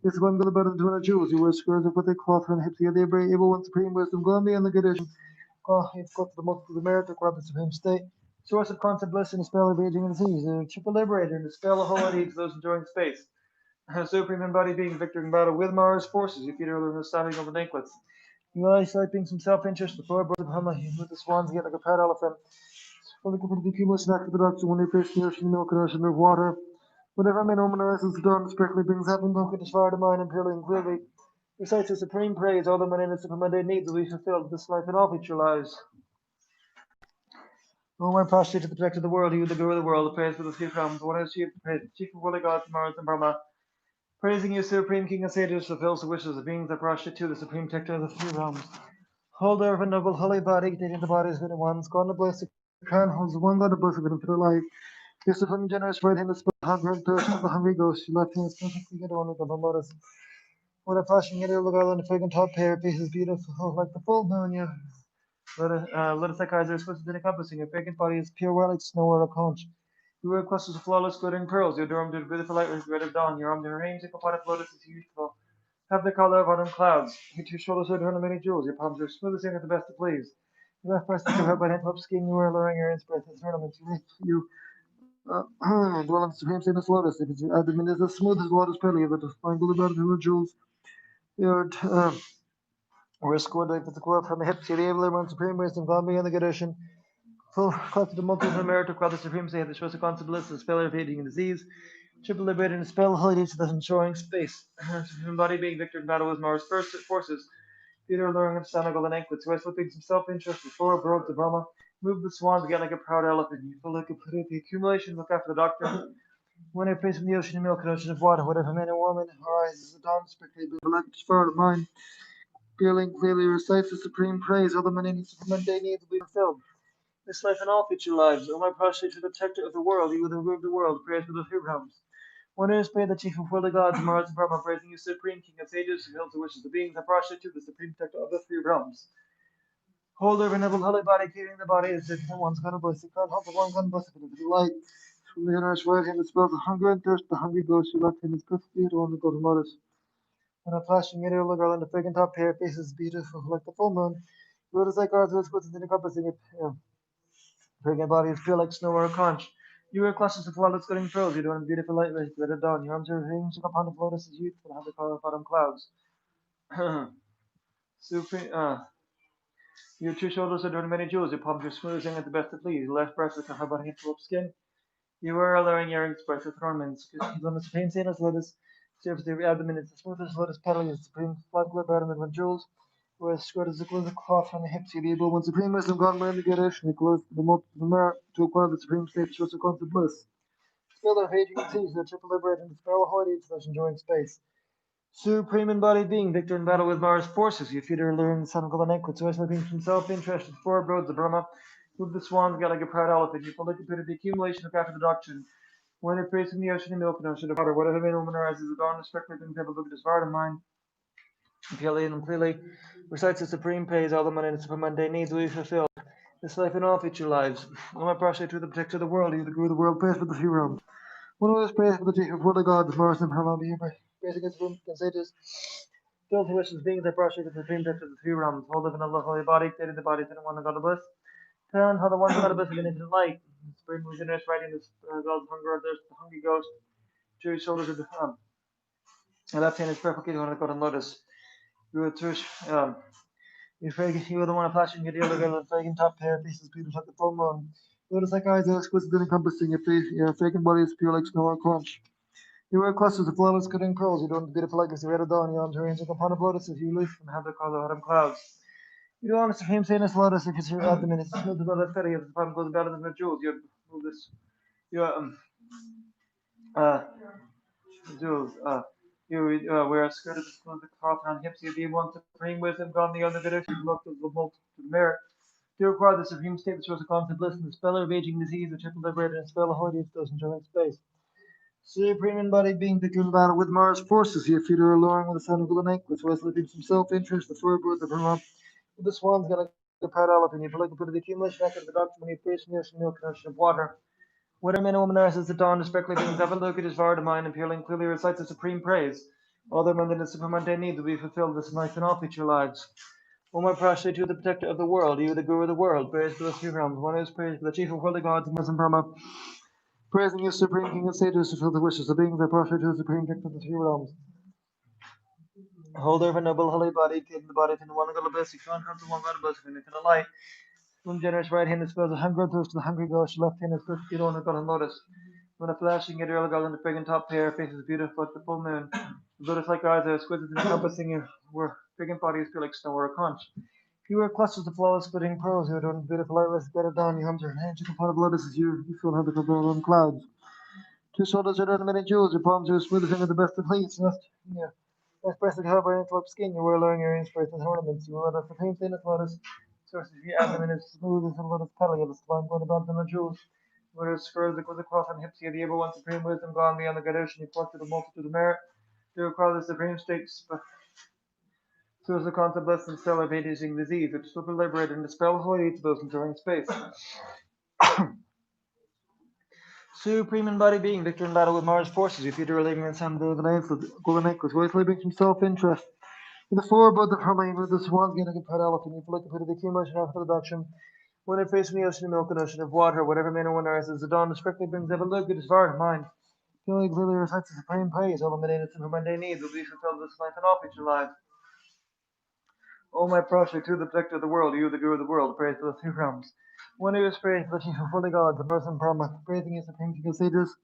it's one good about the 200 jewels. You wear skirts of what they cloth from the hips. You are very able one supreme wisdom. Go on beyond the Gadish. It's got the multiple the merit to grab the supreme state. Source of constant bliss and the spell of aging and disease. The triple liberator and the spell of holy to those enjoying space. Supreme embodied being victor in battle with Mara's forces. You feed her the standing of the anklets. You lie siping some self-interest before birth of Hama with the swans get like a proud elephant. Fully completely cumulus after the doctor when they fish in the ocean, milk and ocean of water. Whenever man womanizes the dawn, sparkly brings heaven, broken as far to mind and purely and clearly. Recites the supreme praise, all the man in its mundane needs will be fulfilled, this life and all future lives. O my prostrate to the protector of the world, you the guru of the world, the praise for the three realms, one is chief, the praise, chief of worldly gods, Mars and Brahma. Praising you, supreme king of sages, fulfills the wishes of beings that prostrate to the supreme protector of the three realms. Holder of a noble holy body, containing the bodies of the ones, God of bliss, the crown holds the one God of bliss of infinite life. Yes, the from generous right hand is hunger and thirst of the hungry ghost, your left hand is perfectly adorned with the lotus. When a flashing head look out on the fragrant top hair, faces beautiful like the full moon, you let us like eyes are supposed to be encompassing. Your fragrant body is pure white like snow or a conch. You wear clusters of flawless glittering pearls. Your adorned with beautiful light with red of dawn. Your arms are arranged like a pot of lotus is beautiful. Have the color of autumn clouds. Your two shoulders are adorned with many jewels. Your palms are smooth as sand at the best to please. Your left breast is covered by an antelope skin. You are alluring your inspirations ornaments. You dwell in the supreme sameness lotus. It is your abdomen is as smooth as lotus belly, but the fine gold about the jewels. Your we're scored like the core from the hips. You're able to run supreme wisdom, God beyond the good ocean. Full cost of the multiple merit to cross the supreme state, the shows of constant bliss, the spell of aging and disease. Triple liberated and spell holidays to the ensuring space. Supreme body being victor in battle with Mars' first forces. Peter luring of Sana golden anklets, who has slipping some self-interest before broke the Brahma. Move the swans again like a proud elephant. You feel like the accumulation, look after the doctor. When I place from the ocean of milk and ocean of water, whatever man or woman, her eyes is the dawn strictly, but like as far of mine. Feeling clearly recites the supreme praise, all the mundane needs will be fulfilled. This life and all future lives, O my prostrate to the protector of the world, you the rule of the world, praise for the three realms. One is praise the chief of worldly gods, Mars and Brahma, praising you, supreme king of sages, who fills the wishes of beings, I prostrate to the supreme protector of the three realms. Holder of a noble holy body, carrying the body is different one's God of bliss, the God, the one God blessed with the light. From the generous right hand, it spells the hunger and thirst, the hungry ghost, your left hand is perfectly adorned with golden lotus. When a flashing meteor girl in the fragrant top hair, faces beautiful like the full moon. Lotus like ours, with splits encompassing it. Fragrant body is pure like snow or a conch. You wear clusters of flawless glittering pearls. You adorn beautiful light with glitter dawn. Your arms are arranged upon the lotus as youthful, have the color of autumn clouds. Supreme, your two shoulders are adorned with many jewels. Your palms are smooth and at the best to please. Your left breast is covered by a handful of skin. You wear alluring earrings bright with ornaments. On the supreme stainless lotus, serves the abdomen is the smoothest lotus petal, is supreme flood glib adamant with jewels. Whereas skirt is a glue cloth from the hips, you able when supreme wisdom gone by the Gadish, and it glows the multiple merit to acquire the supreme state, shows the constant bliss. Still of aging and seas, the triple liberated and spell of holy to those enjoying space. Supreme embodied being, victor in battle with Mara's forces, you feed her alluring the sun of golden anklets, who has living from self-interested four broads of Brahma. Move the swans, got like a proud elephant, you fully completed the accumulation of after the doctrine. When it prays from the ocean of milk and ocean of water, whatever man or woman arises, the dawn is strictly things have a look at his heart and mind. Purely and clearly recites the supreme praise, all the money and super mundane needs will be fulfilled. This life and all future lives. All my prostrate to the protector of the world, you the guru of the world, praise for the three realms. One who is praised for the chief of worldly gods, Mars and Brahma, be praise against whom can sages. Filled with wishes, beings that prostrate to the supreme protector of the three realms. Hold of an holy body, created the body, and one of God of bliss. Turn how the one God of bliss is an infinite light. Supreme generous writing this God's hunger, thirst, the hungry ghost. Two shoulders of the left hand is perfectly on the golden lotus. You are You are the one flashing your yellow girl and fragrant top hair, faces beautiful like the full moon. Lotus like eyes are exquisite and encompassing your face, your fragrant body is pure like snow or crunch. You wear clusters of flawless glittering pearls, you don't beautiful like the red of dawn, your arms are ranging upon a lotus as you lift and have the color of autumn clouds. You don't understand him saying this lotus if it's your abdomen, it's smooth as a ferry, if the bottom goes better than the jewels, you move this, you, uh, Jules, wear a skirt of the cloth on hips, you be one supreme wisdom, gone the other bitter, you look of the multitude of merit. To require the supreme state, which was a constant bliss, and the spell of raging disease, which had liberated and spell of holy does enjoy space. Supreme embodied being victor in battle with Mars forces, here feeder alluring with the sun of golden ink, which was living some self-interest, the fur bird, the Brahma, with the swans got a proud elephant, you polite to put the accumulation after the doctrine when you praise from the ocean milk and ocean of water. Whether men or woman are as the dawn, respectfully beings ever look at his var divine and purely and clearly recites the supreme praise. All their mundane and supermundane needs will be fulfilled this life and all future lives. O my prostrate to the protector of the world, you the guru of the world, praise for the three realms, one who is praised for the chief of worldly gods, and Brahma. Praising you, supreme king of sages, to fulfill the wishes of beings, I prostrate to the supreme victor of the three realms. Holder of a noble holy body, in the body in the one God of bliss, you can't come to one God of bliss, and in the light. One generous right hand dispels the hunger and thirst to the hungry ghost, left hand is perfect, you don't have got notice. When a flashing at your golden the fragrant top hair, faces beautiful like the full moon. Lotus like eyes are exquisite and encompassing you, where fragrant bodies feel like snow or a conch. You wear clusters of flawless glittering pearls, you adorn beautiful light rest better down, you hums your hands, you upon of lotus as you feel how the golden clouds. Two shoulders are ornamented jewels, your palms are smooth as the best of leaves, left, yeah. Left breast like hover antelope skin, you wear alluring earrings, bracelets, and ornaments, you wear the supreme thin of lotus, sources of your abdomen is smooth as a lotus petal, you have a sublime going about the jewels. You wear spurs that goes across on hips, you have the able one supreme wisdom, gone beyond the great ocean, you plucked to the multitude of merit, you require the supreme states, but so as the concept blessed and stellar radiating disease, which will be liberated and dispel holy to those enduring space. Supreme embodied being, victor in battle with Mars forces, you feed her living and sound of the golden necklace, wisely brings from self-interest. With the four above the harmony with the swans getting a pet elephant, you feel like a bit of the accumulation after the production. When it faced from the ocean of milk and ocean of water, whatever man or one rises, the dawn strictly brings ever look at his heart and mind. Feeling clearly recites the supreme praise, all the mundane and mundane needs will be fulfilled this life and all future lives. O my prostrate to the protector of the world, you the guru of the world, praise to the three realms. One who is praised for the chief of holy gods, the person Brahma, praising you supreme king of sages,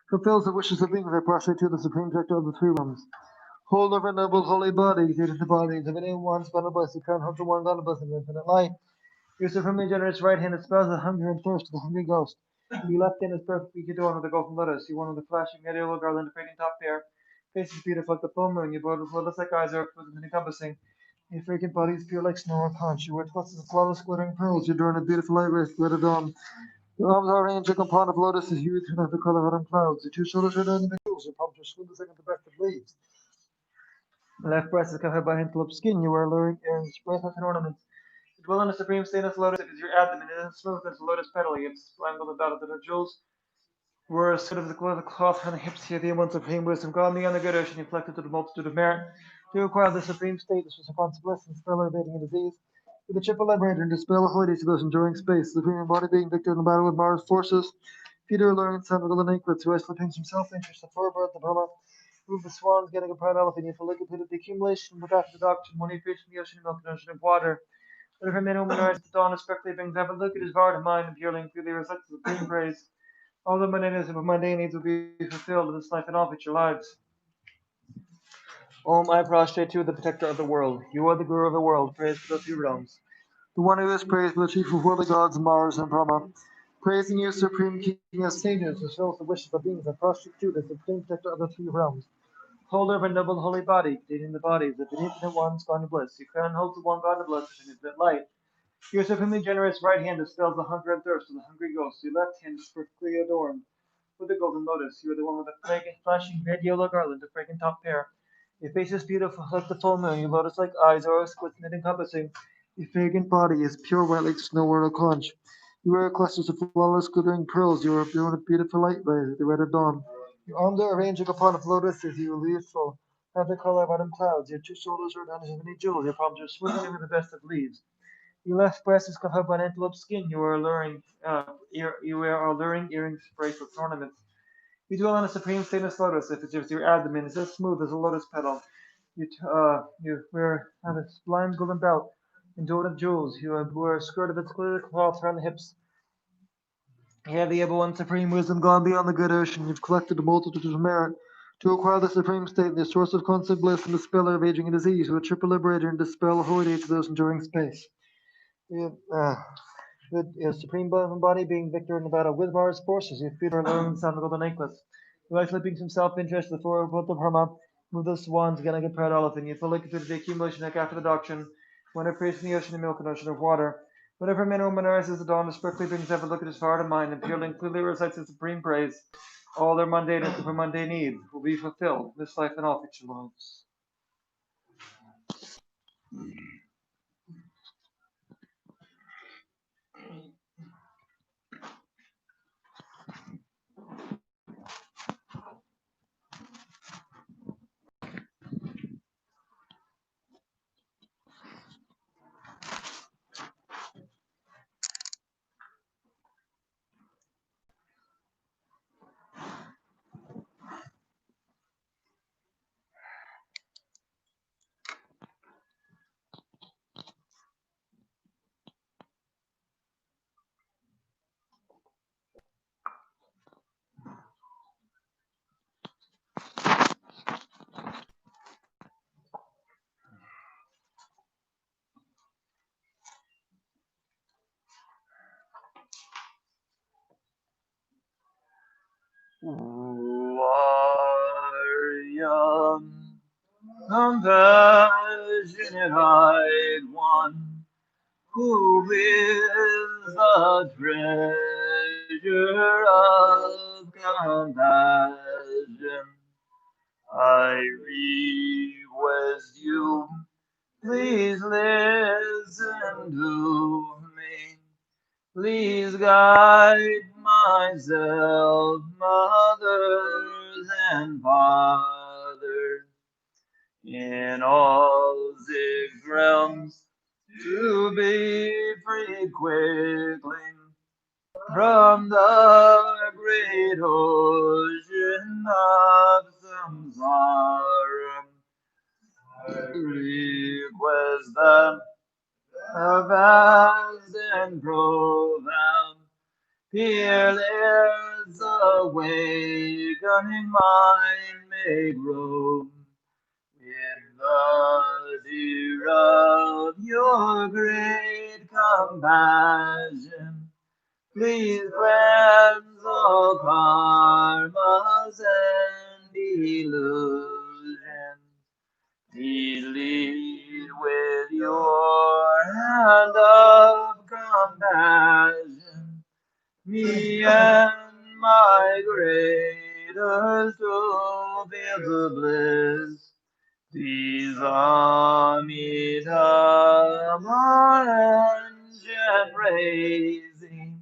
fulfills the wishes of beings, I prostrate to the supreme protector of the three realms. Hold over noble holy body, to the bodies of anyone one spun bless, you crown hope to one God of bless in infinite light. Your supremely generous right hand espouses the hunger and thirst of the hungry ghost. Your left hand is perfectly adorned with the golden lotus. You one of the flashing medieval garland of fragrant top hair. Face is beautiful like the full moon. Your body lotus like eyes are exquisite and encompassing. Your fragrant body is pure like snow or conch. You wear clusters of flawless glittering pearls. You adorn a beautiful light wrist, glitter dawn. Your arms are arranged like a pond of lotus as you turn out the color of autumn clouds. Your two shoulders are adorned with jewels. Your palms are smooth as like the best of leaves. Left breast is covered by antelope skin. You wear alluring earrings, bracelets, and ornaments. You dwell in a supreme stainless lotus. It is your abdomen. It is smooth as a lotus petal. It's spangled about the jewels. Were a sort of the cloth on the hips here, the one supreme wisdom, God beyond the good ocean, inflected to the multitude of merit. To acquire the supreme state, this was upon bliss and spell evading a disease. With the triple liberator and dispel holy to those enduring space, the supreme body being victor in the battle with Mars forces. Peter alluring son of golden anklets, who has flipping from self-interest, the fur bird, the Brahma. Move the swans, getting a proud elephant, you completed the accumulation with after the doctrine, when he fish from the ocean, milk and ocean of water. But if a man woman rise at the dawn, respectfully brings ever look at his heart and mind, and purely and freely recites the supreme praise. All the mundane needs will be fulfilled in this life and all future lives. Om, I prostrate to you, the protector of the world. You are the guru of the world. Praise for the three realms. The one who is praised for the chief of worldly gods, Mars and Brahma. Praising you, supreme king of sages, who fulfills the wishes of beings. I prostrate to you, the supreme protector of the three realms. Holder of a noble holy body, containing the bodies of the infinite ones gone to bliss. Your crown holds the one God of bliss in infinite light. Your supremely generous right hand dispels the hunger and thirst of the hungry ghost. Your left hand is perfectly adorned with the golden lotus. You are the one with the fragrant, flashing red yellow garland, the fragrant top hair. Your face is beautiful like the full moon. Your lotus-like eyes are exquisite and encompassing. Your fragrant body is pure white like snow or a conch. You wear clusters of flawless glittering pearls. You are born with beautiful light rays at the red of dawn. Your arms are arranged like a pond of lotuses. You are youthful, have the color of autumn clouds. Your two shoulders are adorned as many jewels. Your palms are swimming with the best of leaves. Your left breast is covered by an antelope skin. You are alluring, you wear alluring earrings, bracelets, and ornaments. You dwell on a supreme stainless lotus. If it's your abdomen is as smooth as a lotus petal. You wear have a sublime golden belt. endowed with jewels, who wore a skirt of its glitter cloth around the hips. Here the able one supreme wisdom gone beyond the good ocean. You've collected a multitude of merit to acquire the supreme state, the source of constant bliss and the speller of aging and disease, who a triple liberator and dispel holy to those enduring space. The supreme body being victor in the battle with Mars forces, you feed our alone sound of the golden necklace. The life slipping from self-interest, the four both of Herma, move the swans again like a proud elephant. You fully completed the accumulation like after the doctrine, when it prays from the ocean of milk and ocean of water. Whatever man or woman arises at dawn, quickly brings ever look at his heart and mind, and purely and clearly recites the supreme praise. All their mundane and super mundane needs will be fulfilled, this life and all future lives. Waryam, compassionate eyed one, who is the treasure of compassion. I request you, please listen to me. Please guide myself, mothers and fathers, in all 6 realms, to be free quickly from the great ocean of samsara. Request that a vast and profound fearless awakening mind may grow in the dear of your great compassion. Please cleanse all karmas and illusions. Please lead with your hand of compassion, me and my greatest to feel the bliss. These Amida and raising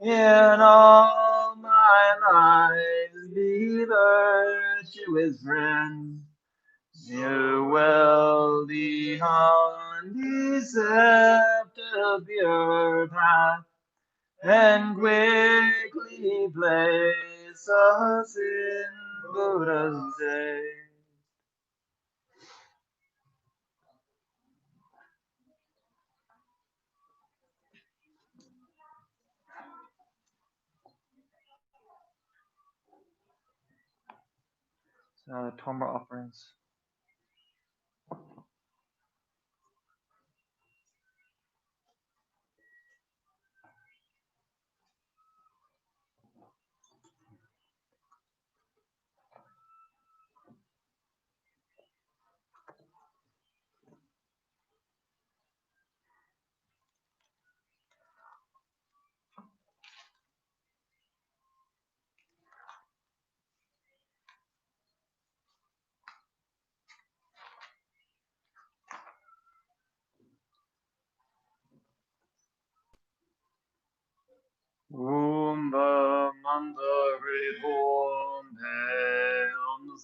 in all my life be virtuous friend. You will be on deceptive pure path, and quickly place us in Buddha's day. So now the Tomra offerings. Umba mandari pompe,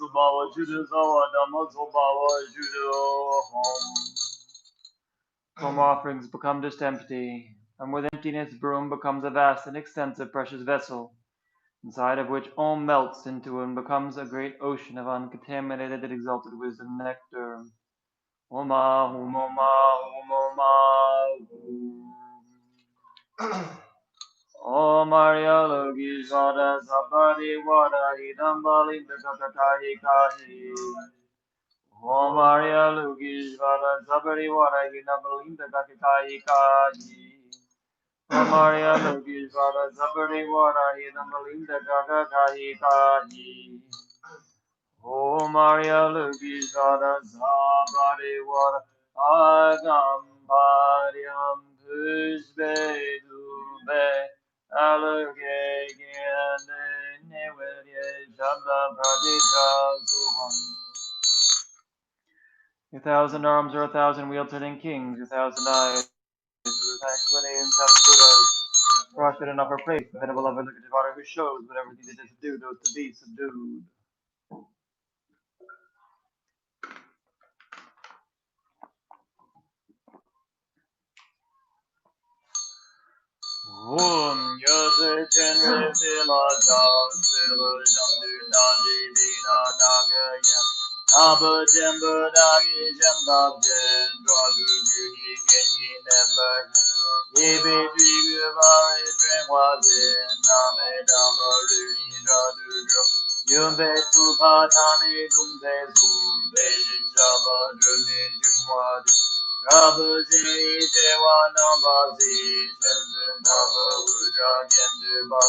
Subawa Judo Zawa Dhamma Subawa Judo Hom. Home offerings become just empty, and with emptiness Broom becomes a vast and extensive precious vessel, inside of which Om melts into and becomes a great ocean of uncontaminated and exalted wisdom nectar. Oma, Hum Oma, Hum Oma. Om Maria Logishvara Sabari Vara Idam Balinda Kakakahi Kahi. Om Maria Logishvara Sabari Vara Idam Balinda Kakakahi Kahi. Om Maria Logishvara Sabari Vara Idam Balinda Kakakahi Kahi. Om Maria Logishvara Sabari Vara Agam Bharyam Pushbe Dube Your 1,000 arms are 1,000 wheel-turning kings, 1,000 eyes, 1,000 Buddhas, prostrate in upper place, the venerable of a Devata who shows that everything that is subdued owes to be subdued. Om Yose Chenre Sila Jao Sila Jamdu Daji Dina Naga Yam Naba Jemba Dagi Jemba Jen Dragu Gyuhi Genyi Nemba Yebe Trigu Vari Drenwa Zen Name Dama Runi Dradu Dro Yumbe Tupa Tami Dumbe Zumbe Jinjaba Druni Jumwa Rabba Zini Dewa Namba Zi Jemdu Namba Uja Gendu Ba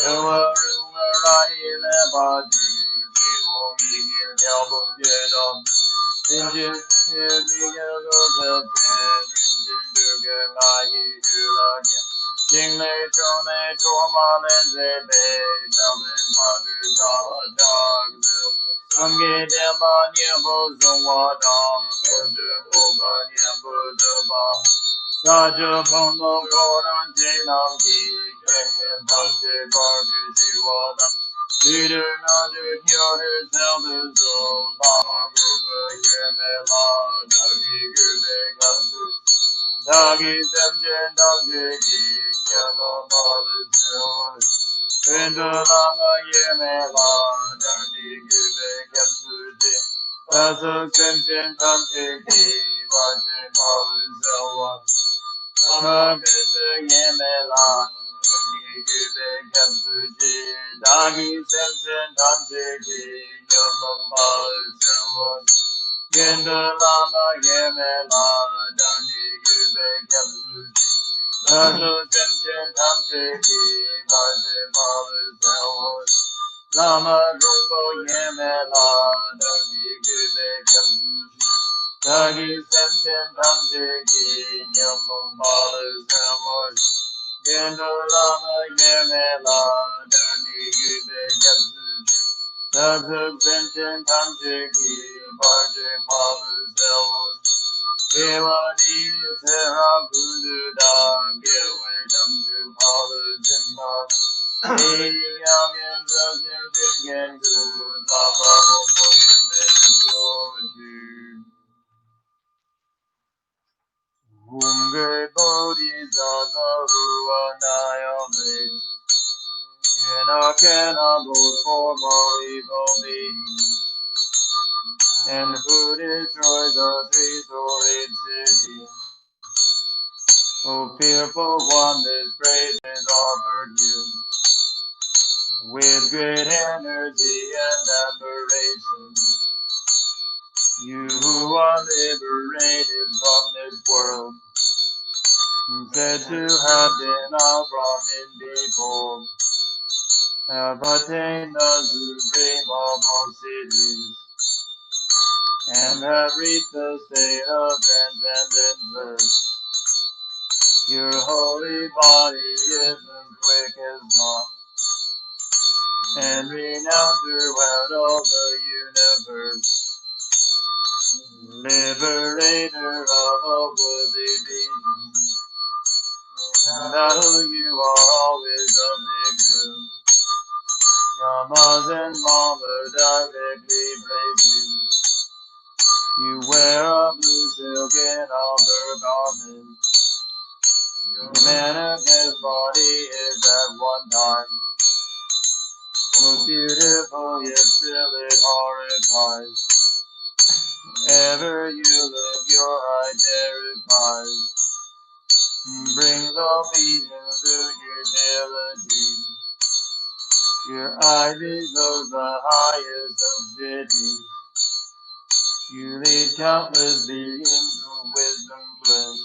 Ewa Runga Rai Leba Ji Jiwo Migil Yalbum Gedam Ninjin Migil Gozel Ten Ninjin Duga Ngai Hula Gen Jingle Chone Toma Lenze Be Dalin Madu Gawa Dag Zil Wange Demba Nyembo Zungwa Dang Kudu Moba Nyembo Duba Raja Pondo Goran Jinam Ki Kenyan Bante Bardu Jiwada Peter Nadu Kyore Zelda Zul Lama Buba Yemela Dagi Gube Gabzu Dagi Zemjen Damje Ki Yama Mala Zil Pinda Lama Yemela Dagi Gube Gabzu Raza Zemjen Damje Ki Vaje Mala Zil Lama Pinda Yemela Gube Gabsuji Dagi Zemjen Damjigi Nyamama Zewan Ginda Lama Yemela Dani Gube Gabsuji Dago Zemjen Damjigi Vaje Mala Zewan Lama Gumbo Yemela Dani Gube Gabsuji Dagi Zemjen Damjigi Nyamama Zewan Gendo Lama Yemela Dani Gube Gabsuji Dazuk Zenchen Tamjiki Barje Malu Zelon Gewadi Sera Kudu Da Gewe Damju Malu Jimba Edi Galgen Zazin Jingen Gu Lama Homo Yeme Joju Humge Bodhi Zaza Hua Nayame Cannibals formerly beings, and the food destroyed the three-storied city. O fearful one, this praise is offered you, with great energy and admiration. You who are liberated from this world, said to have been a Brahmin before, have attained the supreme of all cities, and have reached the state of transcendent bliss. Your holy body is as quick as thought, and renowned throughout all the universe, liberator of all worthy beings. And though you are always a bhikkhu, Yamas and Mama directly praise you. You wear a blue silk and alber garment. The manifest body is at one time most beautiful, yet still it horrifies. Ever you look, your eye terrifies. brings all beings to humility. Your ivy grows the highest of cities. You lead countless beings to wisdom bliss.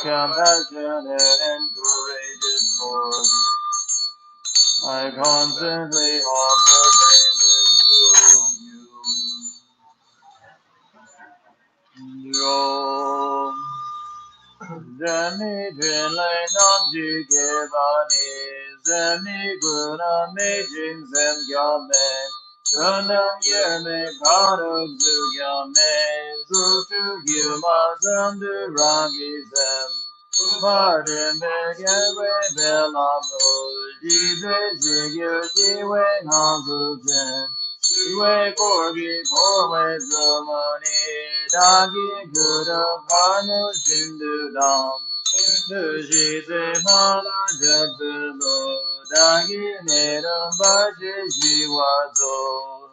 Compassionate and courageous Lord, I constantly offer praises to you. Yo, Zemi Drinlai Namji Kevani, Zemi Guna Meijing Zem Gyame, Runam Yeme Karuk Zugyame, Zutu Gyuma Zandu Rangi Zem, Martin Begewe Belamo, Jibe Zigyu Jiwe Hanzu Zem, Jiwe Korgi Korwe Zomani, Dagi Guru Kanu Shindu Dam, Nujize Mala Jagdalo, Dagi Neram Baji Jiwazo.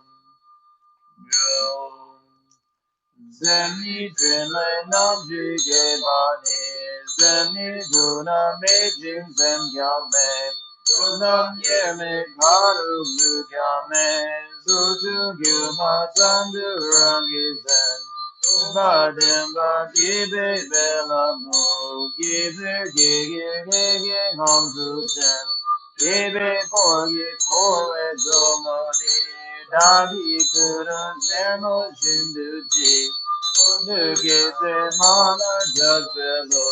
Zemi Drinlai Namji Gebani, Zemi Guna Meijing Zem Gyame, Nam Yeme Karu Gyame, Zutu Gyuma Sandu Rangi Zem, Badim Bagibe Belamo, Gibe Gigi Gigi Hamzu Zem, Gibe Porgi Porwe Zomoni, Dagi Kuru Zemo Shinduji, Nugeze Mana Jagvelo,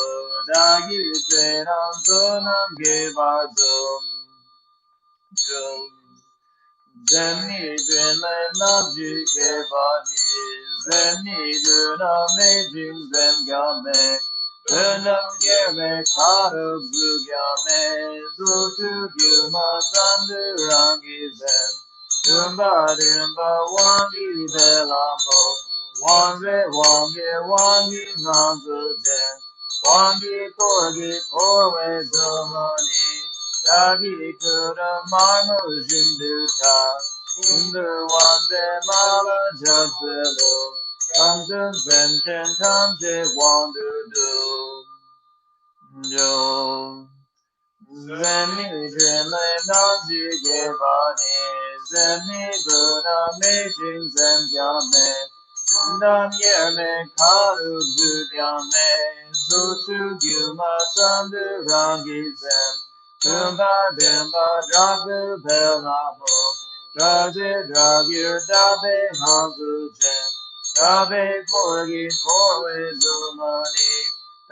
Dagi Zeram Zonam Gevazo, Zemi Drinlai Namji Kevani, Zemi Duna Meijing Zem Gyame, Dunam Yeme Karu Gyame, Zutu Gyuma Zandu Rangi Zem, Dumba Dimba Wangi Belamo, Wange Wangi Nanzu Zem, Wangi Korgi Korwe Zomani, Dagi Kura Mano Jinduta, Undu Wande Mala Jagdelo, Kamjun Zenchen Kamje Wandu Jo. Zemi Drinlai Namji Gebani, Zemi Guna Meijing Zem Gyame, Nam Yeme Karu Gyame, Zutu Gyuma Sandu Rangi Zem, Dumba Dimba Dragu Belamo, Dragir Dabe Hangu Zem, Dabe Korgi Korwe Zumani,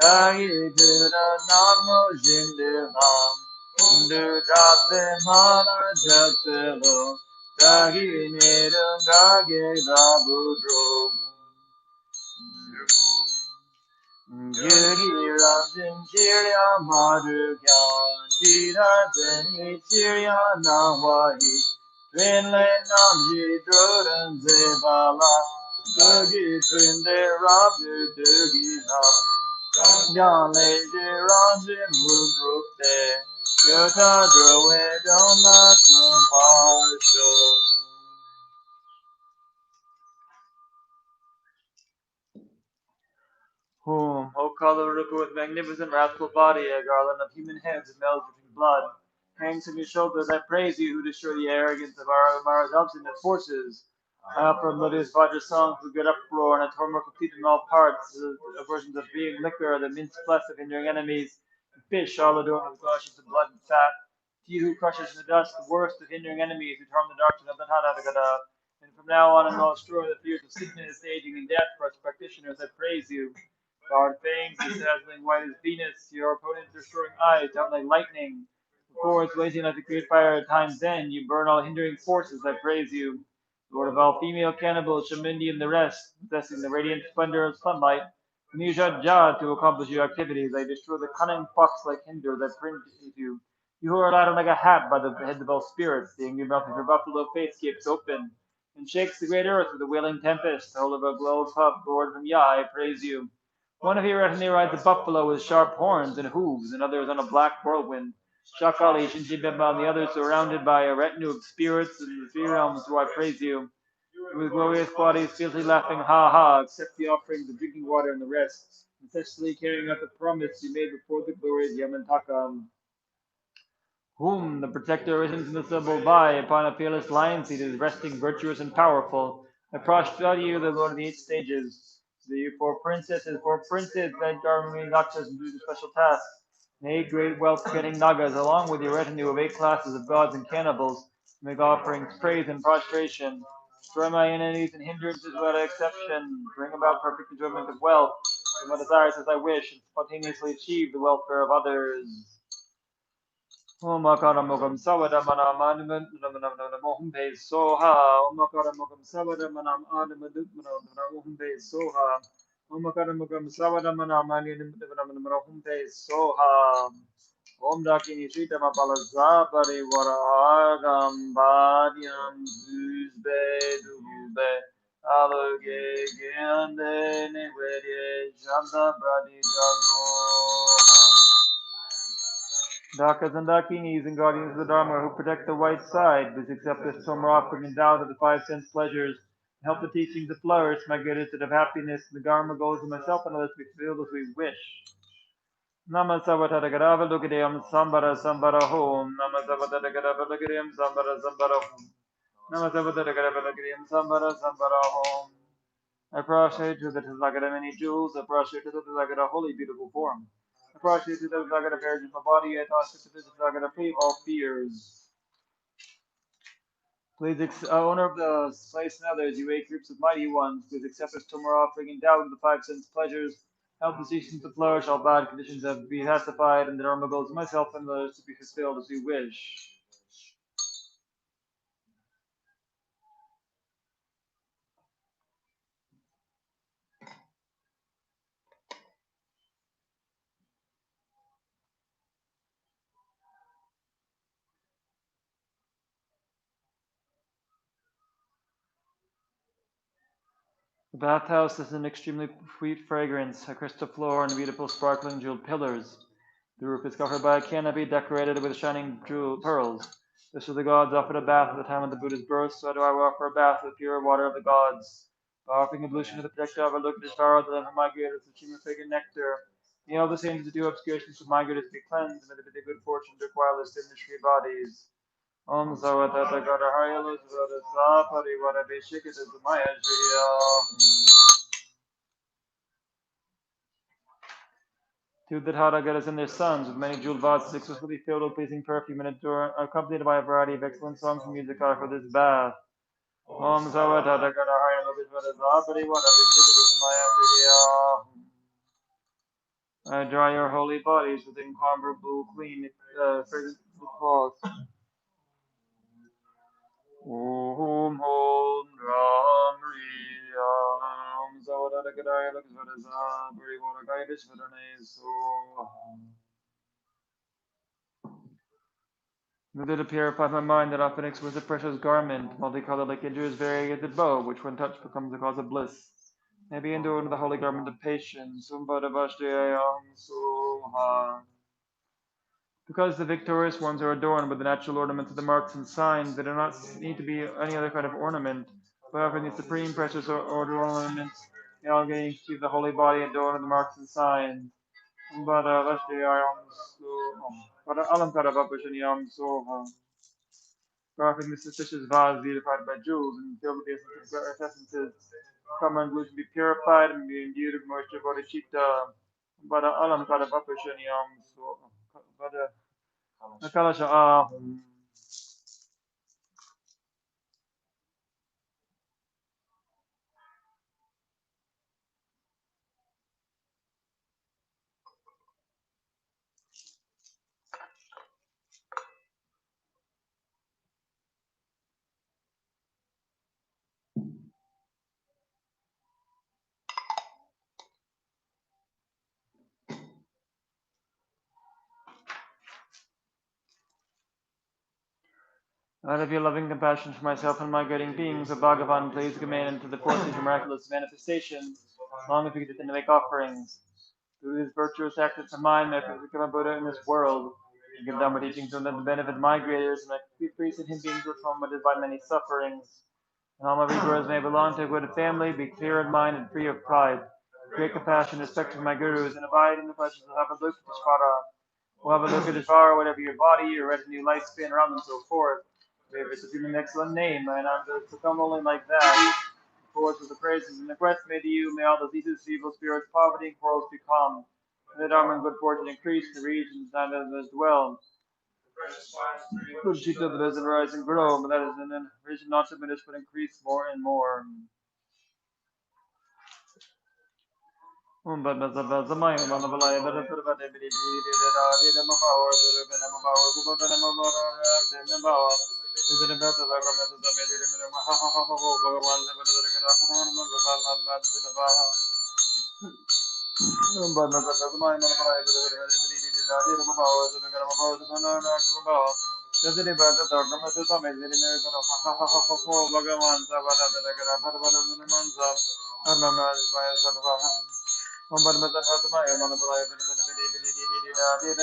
Dagi Gura Namo Jinduham, Ndu Dabe Mana Jagdelo, Dagi Nidam Dagi Rabudro. Giri Ranjin Jirya Madhukyan, Dira Zeni Jirya Nawahi, Trinlai Namji Drodan Zebala, Dugi Trinde Rabdu Dugi Nam, Yale Ranjin Mudrukte, Yota Drowe Doma Sumpasho. Whom, O Kalarupa with magnificent wrathful body, a garland of human heads and male dripping blood, hangs from your shoulders, I praise you, who destroy the arrogance of Mara's obstinate forces. I offer melodious Vajra songs with good uproar, and a torment complete in all parts, versions of being liquor, the minced flesh of hindering enemies, and fish all adorned with gushes of blood and fat. To you who crushes in the dust the worst of hindering enemies, who harm the doctrine of the Tathagata, and from now on and all destroy the fears of sickness, aging, and death for its practitioners, I praise you. Guard fangs, as dazzling white as Venus, your opponent's destroying eyes, down like lightning. Before it's blazing like the great fire at time's end, you burn all hindering forces, I praise you. Lord of all female cannibals, Shamindi and the rest, possessing the radiant splendor of sunlight, Nijad Jah to accomplish your activities, I destroy the cunning fox like hinder that cringes you. You who are laden like a hat by the heads of all spirits, the angry mouth of your buffalo face gapes open, and shakes the great earth with a wailing tempest, the whole of a glow of hub, Lord from Yah, I praise you. One of your retinue rides a buffalo with sharp horns and hooves, and others on a black whirlwind. Shakali, Shinjibemba, and the others surrounded by a retinue of spirits and the three realms, who I praise you. with glorious bodies, fiercely laughing, ha ha, accept the offerings, the drinking water, and the rest, ancestally carrying out the promise you made before the glory of Yamantaka, whom the protector risen in the symbol by upon a fearless lion seat is resting virtuous and powerful. I prostrate you, the Lord of the eight stages. The four princes, that govern Rakshas do the special tasks. And eight great wealth-getting Nagas, along with your retinue of eight classes of gods and cannibals, make offerings, praise, and prostration. Destroy my enemies and hindrances without exception. Bring about perfect enjoyment of wealth. Do my desires as I wish, and spontaneously achieve the welfare of others. Om Akaramukam Savadamanam Animadum Pe Soha. Om Akaramukam Savadamanam Animadum Pe Soha. Om Akaramukam Savadamanam Animadum Pe Soha. Om Dakini Sita Mapalaza Parivarahagam Bhadyam Zuzbe Dube. Aloge Gyande Nivede Shabda Bradi Jago. Dakas and Dakinis and guardians of the Dharma who protect the white side, please accept this Tomar offering endowed with the five sense pleasures. Help the teachings to flourish, my good instead of happiness, and the Dharma goals of myself and others be fulfilled as we wish. Namasavatadagadava Lukadayam Sambara Sambara Home. Namasavatadagadava Lukadayam Sambara Sambara Home. Namasavatadagadava Lukadayam Sambara Sambara Home. I prostrate to the Tathagata many jewels, I prostrate to the Tathagata holy beautiful form. I prostrate to the Tathagata virgin of body, I prostrate to the Tathagata free of all fears. Please, owner of the place and others, you eight groups of mighty ones, please accept this Tomar offering endowed with the five sense pleasures. Help the seasons to flourish, all bad conditions have been pacified, and the Dharma goals of myself and others to be fulfilled as we wish. The bathhouse is an extremely sweet fragrance, a crystal floor and beautiful sparkling jeweled pillars. The roof is covered by a canopy decorated with shining jewel pearls. This was the gods offered a bath at the time of the Buddha's birth, so do I offer a bath with pure water of the gods. By offering ablution to the protector of a look at the star, the lamp of my greatest, the stream of fragrant nectar. May all the saints that do obscurations of my greatest be cleansed, and may they be the good fortune to acquire the mystery bodies. Om Savatata Gadahayala Svara Parivara Vishikita Maya Two Tathagatas and their sons, with many jeweled vases exquisitely filled with pleasing perfume and accompanied by a variety of excellent songs and music are for this bath. Om Savatata Gadahayala Svara Parivara Vishikita Maya dry your holy bodies with incomparable clean, fragrant cloths. Om Om Ram Riyam Zavadada Gadaya Lakshvadaza Purivara Gaya Vishvadane Soham. With it to purify my mind that often exquisite precious garment, multicolored like Indra's variegated bow, which when touched becomes the cause of bliss. May be endured with the holy garment of patience. Sumbadavashtayam Soham. Because the victorious ones are adorned with the natural ornaments of the marks and signs, they do not need to be any other kind of ornament. However, these supreme precious ornaments, they all gain to the holy body adorned with the marks and signs. But Alamkara Vapashaniyam Soha. Offering the suspicious vase beautified by jewels and filled with the essences, come and gluten be purified and be endued with moisture bodhicitta. But Alamkara Vapashaniyam Soha. Nakalasha Ahum. Out of your loving compassion for myself and migrating beings, O Bhagavan, please command into the forces of miraculous manifestation, long as we continue to make offerings. Through these virtuous acts of mine, may I become a Buddha in this world, and give Dharma teachings to benefit migrators, and I be free in him being tormented by many sufferings. And all my reviewers may belong to a good family, be clear in mind and free of pride. Great compassion, respect for my gurus, and abide in the presence of Havadukashvara. Havadukashvara, whatever your body, your retinue, lifespan, around and so forth. It's an excellent name, and I'm to come only like that. Of course, with the praises and the request made to you, may all diseases, evil spirits, poverty, and quarrels be calm. May the dharma and good fortune increase in the regions that as dwell. Good sheep of it and rise and grow, but that is an vision not diminish but increase more and more. But the mind on the Balaya, but the Ability, the Mabawa, the Mabawa, is it about the government of the Mediterranean? But the mind on the Balaya, the Mabawa, the Mabawa. Does it about the government of the Mediterranean? Bhagavan, Savada, the Garapamanza, Anana, by Sadavaha. But the Fatma, and on the Balaya, the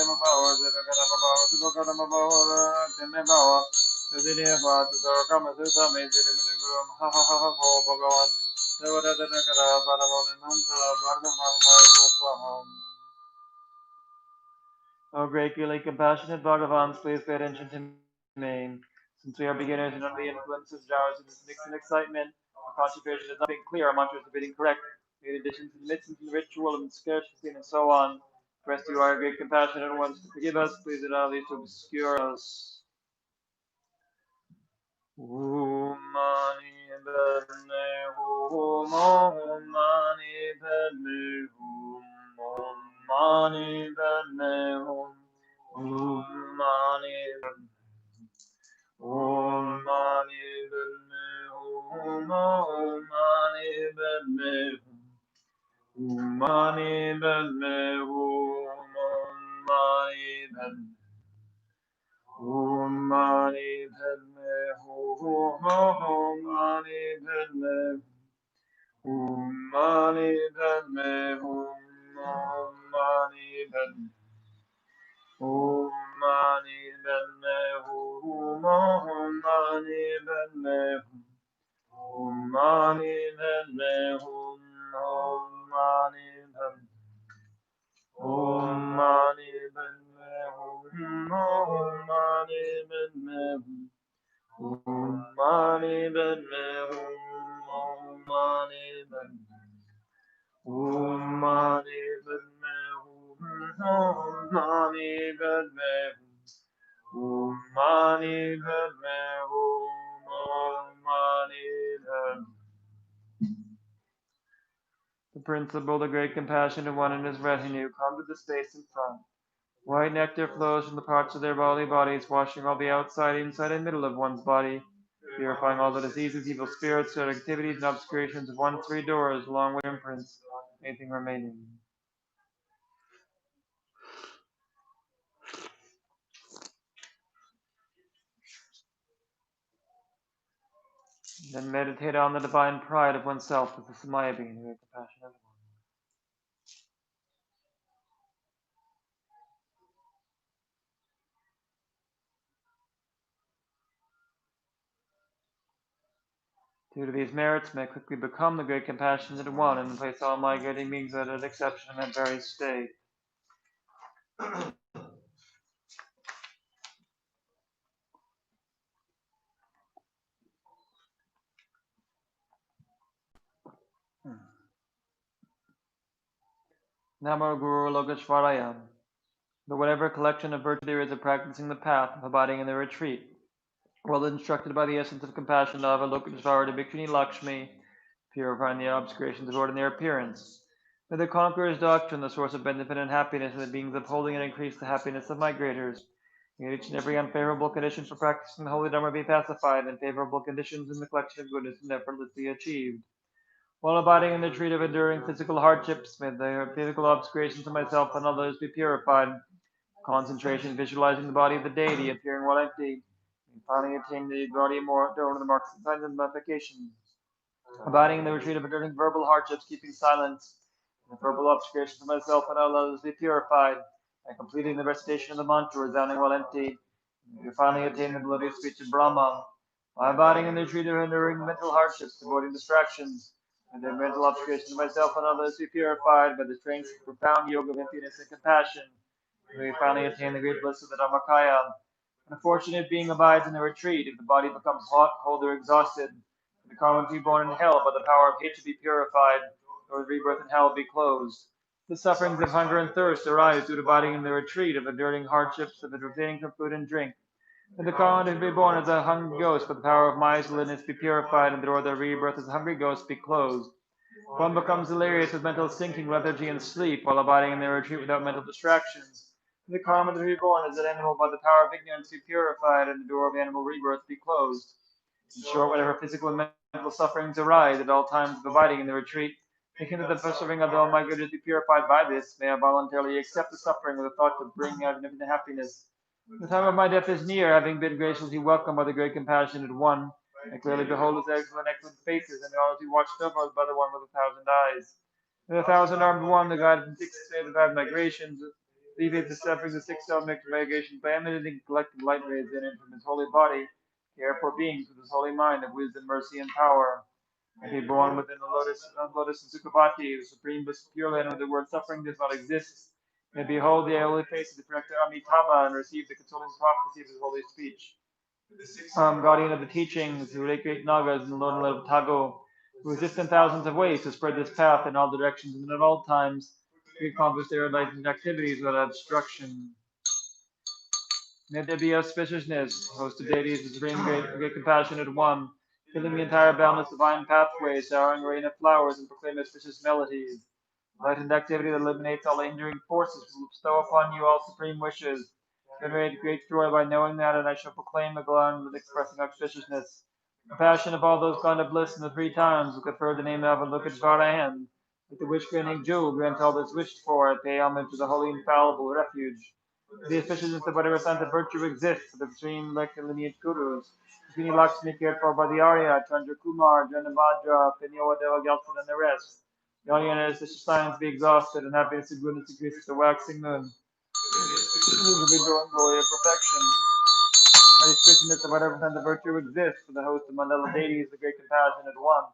Mabawa, the Mabawa, the Mabawa, the Didia, the Kamasuta, made it in the room, ha ha ha ha, Bhagavan. There were the Baravan and Manza, O greatly compassionate Bhagavans, please pay attention to me. Since we are beginners and under the influence of jars of this mix and excitement, our concentration is not being clear, our mantras are being correct. The additions and omissions in the ritual and scarcity and so on. Rest you are great compassionate ones to forgive us, please allow these to obscure us. Mani padme hum, mani padme hum, mani padme hum, mani padme hum, mani padme hum, mani padme hum, mani padme hum, mani padme Om Mani Padme Hum, Om Mani Padme Om Mani Padme Hum, Om Mani Padme Om Mani Padme Hum, Om Mani Padme Om Mani Padme Hum, Om Mani Padme Om Mani Padme Hum, Om Mani Padme Hum, Om Mani Padme Hum, Om Mani Padme Om Mani Padme Hum, Om Mani Padme Om Mani Padme Hum, Om Mani Padme. The principal, the great compassionate one and his retinue come to the space in front. White nectar flows from the parts of their bodies, washing all the outside, inside, and middle of one's body, purifying all the diseases, evil spirits, good activities, and obscurations of 1-3 doors, along with imprints, anything remaining. Then meditate on the divine pride of oneself as the Samaya being, the great compassionate one. Due to these merits, may I quickly become the great compassionate one and place all migrating beings without exception in that very state. Namo Guru Lokeshvaraya. But whatever collection of virtue there is of practicing the path, of abiding in the retreat, well instructed by the essence of compassion of Avalokiteshvara to Bhikshuni Lakshmi, purifying the obscurations of ordinary appearance. May the conqueror's doctrine, the source of benefit and happiness, and the beings upholding and increase the happiness of migrators. May each and every unfavorable condition for practicing the holy Dharma be pacified, and favorable conditions in the collection of goodness and effortlessly achieved. While abiding in the retreat of enduring physical hardships, may the physical obscurations of myself and others be purified. Concentration, visualizing the body of the deity appearing while empty, and finally attain the body more door to the marks and signs of modification. Abiding in the retreat of enduring verbal hardships, keeping silence, and the verbal obscurations of myself and all others be purified, and completing the recitation of the mantra resounding while empty, and finally attain the ability of speech of Brahma. By abiding in the retreat of enduring mental hardships, avoiding distractions, and their mental obscuration of myself and others, be purified by the strength of profound yoga of emptiness and compassion. And we finally attain the great bliss of the Dharmakaya. An unfortunate being abides in a retreat if the body becomes hot, cold, or exhausted. The karma to be born in hell by the power of hate to be purified, or the rebirth in hell be closed. The sufferings of hunger and thirst arise due to abiding in the retreat, of enduring hardships, of refraining from food and drink. And the karma to be born as a hungry ghost by the power of mindfulness be purified, and the door of the rebirth as a hungry ghost be closed. One becomes delirious with mental sinking, lethargy, and sleep while abiding in their retreat without mental distractions. The karma to be born as an animal by the power of ignorance be purified, and the door of animal rebirth be closed. In short, whatever physical and mental sufferings arise at all times of abiding in the retreat, thinking that the suffering of the Almighty Good is be purified by this, may I voluntarily accept the suffering with the thought of bringing out infinite happiness. The time of my death is near, having been graciously welcomed by the great compassionate one. I clearly behold his excellent faces, and all as he watched over us by the one with 1,000 eyes. And the 1,000 armed one, the guide from 6 migrations, alleviates the sufferings of 6,000 migrations by emanating collected light rays in it from his holy body, care for beings with his holy mind of wisdom, mercy, and power. And be born within the lotus of Sukhavati, the supreme bliss of Pure Land, where the word suffering does not exist. May behold the holy face of the director Amitabha and receive the consoling prophecy of his holy speech. Guardian of the teachings, who relate great Nagas and the Lord and Lord of Tago, who exist in thousands of ways to spread this path in all directions and at all times, to accomplish their enlightened activities without obstruction. May there be auspiciousness, host of deities, the supreme great compassionate one, filling the entire boundless divine pathway, showering rain of flowers and proclaim auspicious melodies. Enlightened activity that eliminates all hindering forces will bestow upon you all supreme wishes. Generate great joy by knowing that, and I shall proclaim a gland with expressing auspiciousness. Compassion of all those gone to bliss in the 3 times who confer the name of and look at Varahan. With the wish granting jewel, grant all that's wished for, I pay homage to the holy infallible refuge. The auspiciousness of whatever sons of virtue exists, the supreme lineage gurus. Queen Lakshmi cared for by the Arya, Chandra Kumar, Janavajra, Pinyoadeva, Gelson, and the rest. The audience, the science be exhausted, and happiness and goodness increases the waxing moon. This is the vigor and glory of perfection. By the auspiciousness of whatever sons of virtue exists, for the host of Mandala deities, the great compassionate one.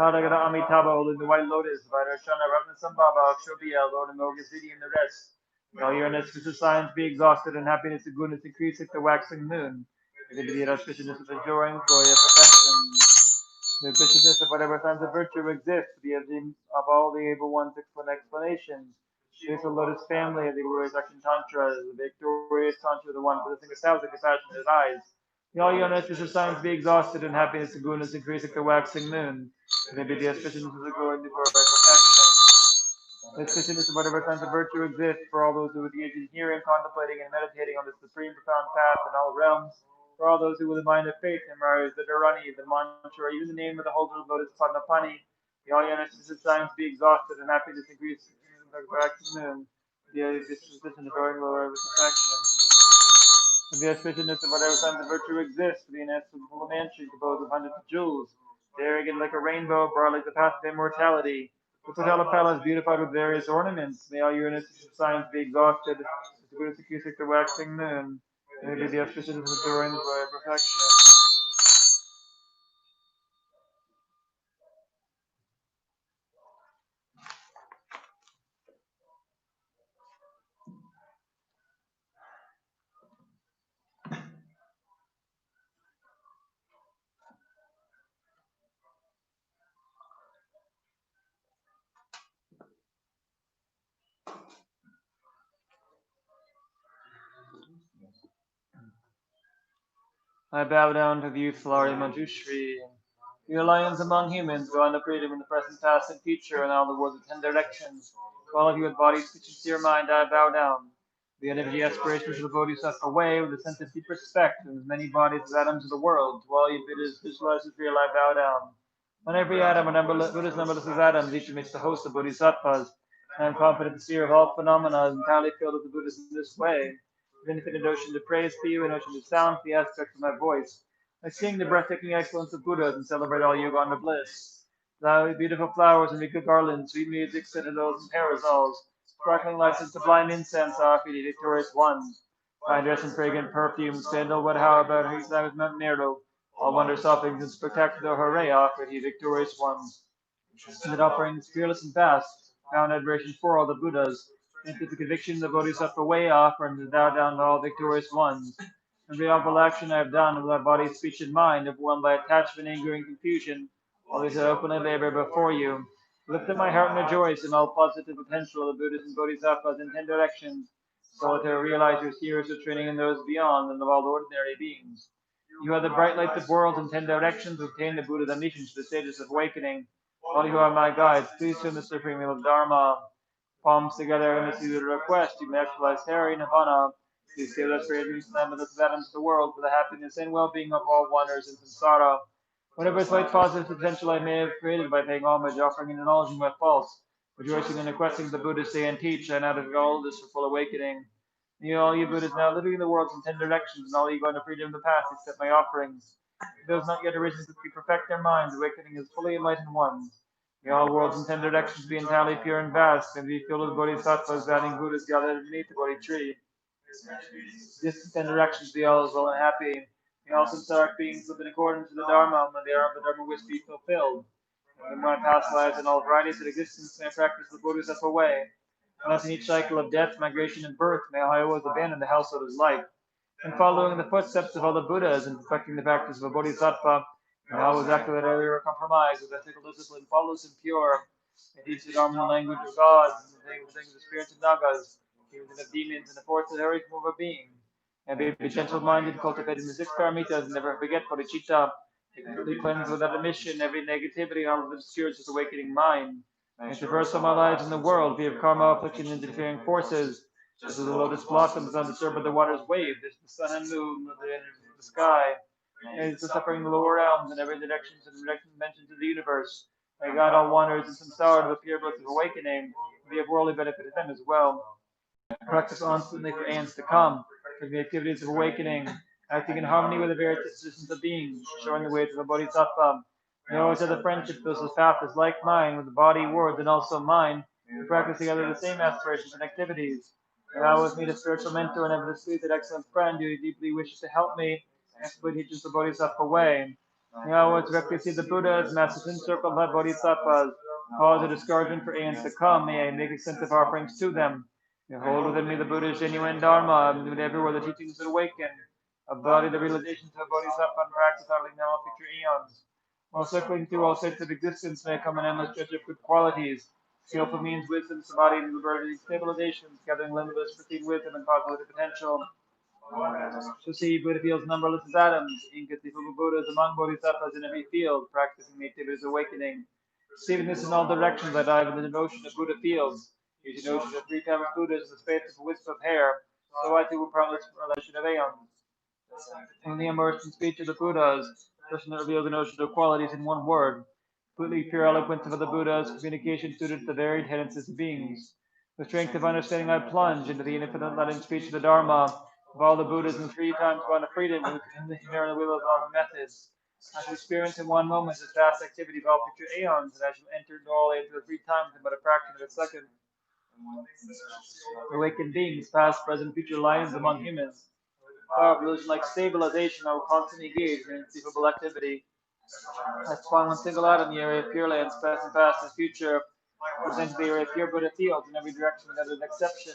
Padagata Amitabha, holding the white lotus, Vairashana, Ratnasambhava, Akshobhya, Lord of Moga City, and the rest. All your necessary science be exhausted, and happiness and goodness increase like the waxing moon. If it be the auspiciousness of the joy and glory of perfection. The auspiciousness of whatever signs of virtue exists, of all the able ones' explanations. She is the lotus family of the glorious action tantra, the victorious tantra, the one possessing 1,000 compassionate eyes. The all your necessary signs be exhausted, and happiness and goodness increase like the waxing moon. If it be the auspiciousness of the glory and the glory of perfection. The auspiciousness of whatever signs of virtue exists for all those who would engage in hearing, contemplating, and meditating on this supreme profound path in all realms, for all those who with a mind of faith memorize the Dharani, the mantra, or even the name of the holder of lotus Padmapani, the all your necessary signs be exhausted, and happiness increase like the waxing moon. The disposition of growing glory of perfection. The auspiciousness of whatever signs of virtue exists, the inestimable mansion composed of hundreds of jewels, variegated like a rainbow, broad like the path of immortality. The Patala Palace beautified with various ornaments. May all your innocent signs be exhausted, as the Buddha accused the waxing moon. May be the auspiciousness of adoring the glory of perfection. I bow down to the youthful Arya Manjushri. You lions among humans, go on the freedom in the present, past, and future, and all the world's 10 directions. To all of you with bodies, speech, and sincere mind, I bow down. The energy aspirations of the Bodhisattva way, with a sense of deep respect, and as many bodies as atoms of the world. To all you bidders, visualizers, real, I bow down. On every atom, Buddha's numberless as atoms, each amidst the host of Bodhisattvas. I am confident the seer of all phenomena is entirely filled with the Buddhas in this way. With infinite ocean to praise for you, an ocean to sound for the aspects of my voice. I sing the breathtaking excellence of Buddhas and celebrate all Yoganda bliss. Thou beautiful flowers and wicked garlands, sweet music, citadels, and parasols, sparkling lights and sublime incense are for the victorious ones. Fine dress and fragrant perfume, sandalwood, how about Hisa with Mount Nero, All wonder sufferings and spectacular hooray offered ye victorious ones. And that offerings fearless and vast, found admiration for all the Buddhas. And to the conviction the Bodhisattva way offerings and bow down to all victorious ones. Every awful action I have done with my body, speech, and mind, overwhelmed by attachment, anger, and confusion, all these I openly labor before you. Lift up my heart and rejoice in all positive potential of the Buddhas and Bodhisattvas in 10 directions, so to realize your series of training in those beyond and of all ordinary beings. You are the bright light of worlds in 10 directions, who obtain the Buddha's omniscience to the stages of awakening. All you are my guides, please turn the supreme wheel of Dharma. Palms together in the request, you may actualize Hari Nirvana. Please save us for the limitless atoms of the world, for the happiness and well-being of all wanderers in samsara. Whatever slight positive potential I may have created by paying homage, offering and acknowledging my faults, rejoicing and requesting the Buddhas say and teach, and out of all this for full awakening. May all you Buddhas now living in the world in 10 directions, and all you going to freedom of the path, accept my offerings. Those not yet arisen to perfect their minds, awakening is fully enlightened ones. May all worlds in 10 directions be entirely pure and vast, and be filled with bodhisattvas, guiding Buddhas gathered beneath the Bodhi tree. Distant 10 directions be all as well and happy. May all samsaric beings live in accordance with the Dharma, and the hour of the Dharma wish be fulfilled. And in my past lives and all varieties of existence may I practice the Bodhisattva way. And thus in each cycle of death, migration, and birth, may I always abandon the household as life. And following the footsteps of all the Buddhas and perfecting the practice of a Bodhisattva, may I always act without error or compromise, with ethical discipline, flawless and pure. And teach the Dharma language of gods, and the things of the spirits and nagas, even of demons, and the force of every form of being. And be gentle-minded, cultivating the 6 paramitas, and never forget bodhicitta. Completely cleanse without omission every negativity, all of the obscures with awakening mind. And traverse all my lives in the world, be of karma, affliction, and interfering forces. Just as the lotus blossoms undisturbed by the water's wave, this is the sun and moon, the energy of the sky. And it's the suffering in the lower realms in every direction and dimensions of the universe. May God all wanderers in samsara to the pure bliss of awakening, be of worldly benefit to them as well. Practice constantly for aeons to come, for the activities of awakening, acting in harmony with the various dispositions of beings, showing the way to the bodhisattva. May always have the friendship those whose path is like mine, with the body, words, and also mind, to practice together the same aspirations and activities. May I always meet a spiritual mentor and have the sweet and excellent friend who deeply wishes to help me and explicitly teaches the bodhisattva way. May I always directly see the Buddhas, masters encircled by bodhisattvas, cause a discouragement for aeons to come. May I make extensive offerings to them. Behold within me the Buddha's genuine Dharma, and everywhere the teachings awaken. Embody the realizations of Bodhisattva and practice utterly now and future eons. While circling through all states of existence may come an endless stretch of good qualities. Skillful means, wisdom, samadhi, and liberty, stabilizations, gathering limitless pristine wisdom and positive potential. So see, Buddha feels numberless as atoms, inconceivable Buddhas among Bodhisattvas in every field, practicing the activities of awakening. Receiving this in all directions, I dive into the notion of Buddha fields. Using the notion of 3 times Buddhas in the space of a wisp of hair, so I too will promise relation of aeons. In the immersed in speech of the Buddhas, person that reveals the notion of qualities in one word. Completely pure eloquence of the Buddhas, communication suited to the varied tendencies of beings. With strength of understanding, I plunge into the infinite light and speech of the Dharma, of all the Buddhas in 3 times one of freedom, who can inherit the will of all the methods. I shall experience in one moment this vast activity of all future aeons, and I shall enter all into the 3 times in but a fraction of a second. Awakened beings, past, present, future lions among humans. Power of religion like stabilization, I will constantly engage in inconceivable activity. I spawn one single atom in the area of Pure Lands, present, past, and future. Present the area of pure Buddha fields in every direction without an exception.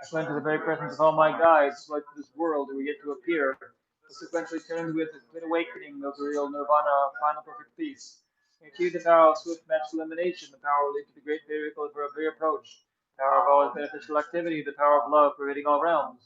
I fly into the very presence of all my guides, like this world who are yet to appear. Sequentially turning with a complete awakening of the real nirvana, final perfect peace. I achieve the power of swift match elimination, the power will lead to the great vehicle for a free approach. The power of all beneficial activity, the power of love pervading all realms.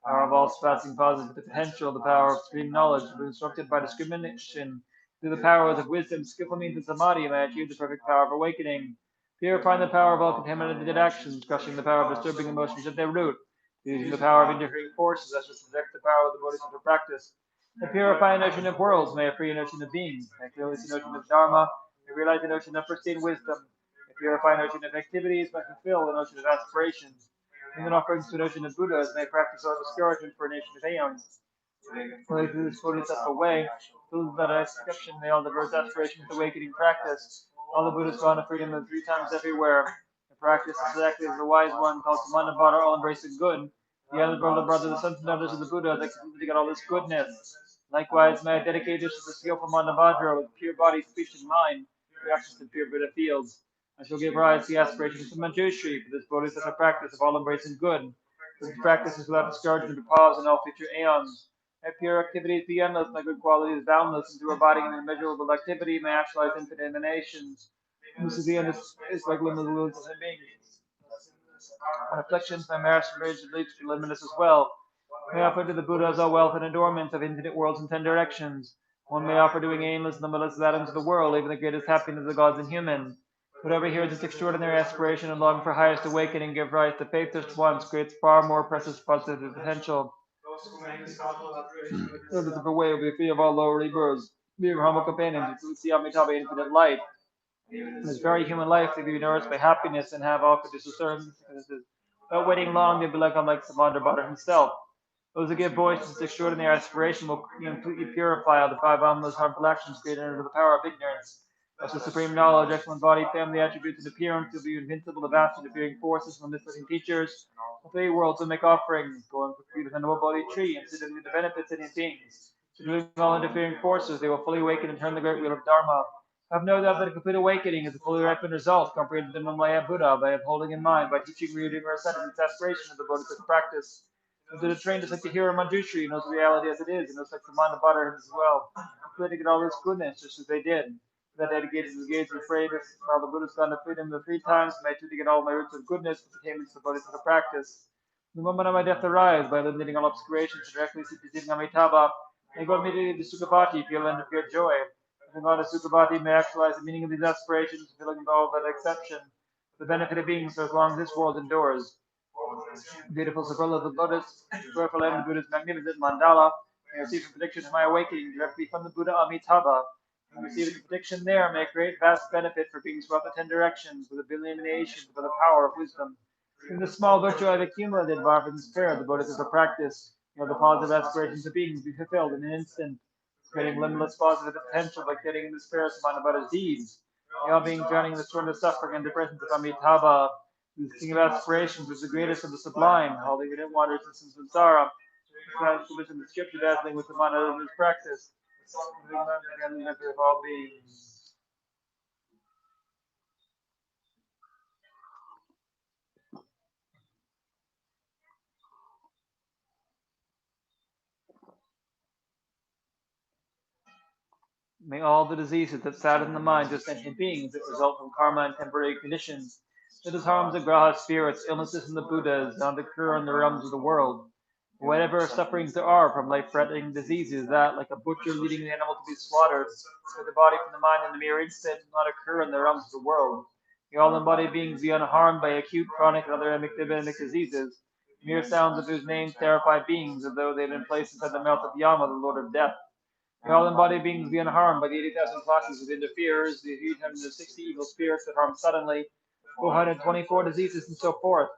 The power of all surpassing positive potential, the power of supreme knowledge, instructed by discrimination. Through the powers of wisdom, skillful means, and samadhi, may I achieve the perfect power of awakening. Purifying the power of all contaminated actions, crushing the power of disturbing emotions at their root, using the power of interfering forces as to subject the power of the bodhisattva practice. The purifying notion of worlds may free a notion of beings, may clearly see notion of dharma, may realize the notion of pristine wisdom. The purifying notion of activities may fulfill the notion of aspirations. In an offerings to a notion of Buddhas may practice all discouragement for a nation of aeons. Really through this bodhisattva way, through that exception may all diverse aspirations of awakening practice. All the Buddhas gone to freedom of 3 times everywhere. The practice is exactly as the wise one calls to mind about all embracing good. The other brother, the sons and daughters of the Buddha, that completely got all this goodness. Likewise, may I dedicate this to the skillful Manavajra with pure body, speech, and mind, who actions in pure Buddha fields. I shall give rise to the aspirations of Manjushri, for this bodhisattva practice of all embracing good. This practice is without discouragement or pause in all future aeons. May pure activities be endless, my good qualities boundless, and through abiding in immeasurable activity may actualize infinite emanations. This is the end is like limitless beings. On afflictions, my merits and rage leads to limitless as well. May offer to the Buddhas all wealth and adornment of infinite worlds and ten directions. One may offer doing aimless, numberless atoms of the world, even the greatest happiness of the gods and human. Whoever hears this extraordinary aspiration and long for highest awakening, give rise to faith just once, creates far more precious positive potential. So this way will be free of all lower rebirths, being humble companions, who see Amitabha infinite light. In this very human life, they be nourished by happiness and have all conditional circumstances. Without waiting long, they become like Samandra Buddha himself. Those who give voice to this extraordinary aspiration will completely purify all the five harmless, harmful actions created under the power of ignorance. Thus, the supreme knowledge, excellent body, family attributes, and appearance will be invincible to vast and appearing forces from misleading teachers. The three worlds will make offerings, going for fruit of the noble body tree, and sitting with the benefits of these beings. Subduing all interfering forces, they will fully awaken and turn the great wheel of Dharma. I have no doubt that a complete awakening is a fully ripened result, comprehended in Malaya Buddha by upholding in mind, by teaching, reading, or reciting its aspiration of the Bodhisattva practice. And to the trained just like the hero Manjushri knows reality as it is, and knows like the mind of butter as well, completing all this goodness just as they did. That dedicated his gaze and afraid while the Buddha's gone to freedom the three times, may I too to get all my roots of goodness, which came into the Bodhisattva practice. The moment of my death arrives, by eliminating all obscurations, directly superseding Amitabha, I go immediately to Sukhavati, feel and feel joy. Having gone to Sukhavati may actualize the meaning of these aspirations, filling all that exception, for the benefit of beings for as long as this world endures. Beautiful superlative lotus, joyful end Buddha's magnificent mandala. I receive a prediction of my awakening directly from the Buddha Amitabha. And receiving the prediction there may create vast benefit for beings throughout the ten directions with a billion emanations by the power of wisdom. In the small virtue I've accumulated by offering this prayer, the Bodhisattva practice, the positive aspirations of beings be fulfilled in an instant, creating limitless positive potential by creating in the spirit of Buddha's deeds. May all beings drowning in the storm of suffering and the presence of Amitabha, whose king of aspirations was the greatest of the sublime, all evident wonders in samsara, transformation of the scripture dazzling with the manner of his practice, of all beings. May all the diseases that sadden the minds of sentient beings that result from karma and temporary conditions, such as harms of graha spirits, illnesses in the Buddhas, not occur in the realms of the world. Whatever sufferings there are from life-threatening diseases that, like a butcher leading the animal to be slaughtered, set the body from the mind in the mere instant, not occur in the realms of the world. May all embodied beings be unharmed by acute, chronic, and other epidemic diseases. Mere sounds of whose names terrify beings, as though they had been placed inside the mouth of Yama, the Lord of Death. May all embodied beings be unharmed by the 80,000 classes of interferers, the 860 evil spirits that harm suddenly, 424 diseases, and so forth.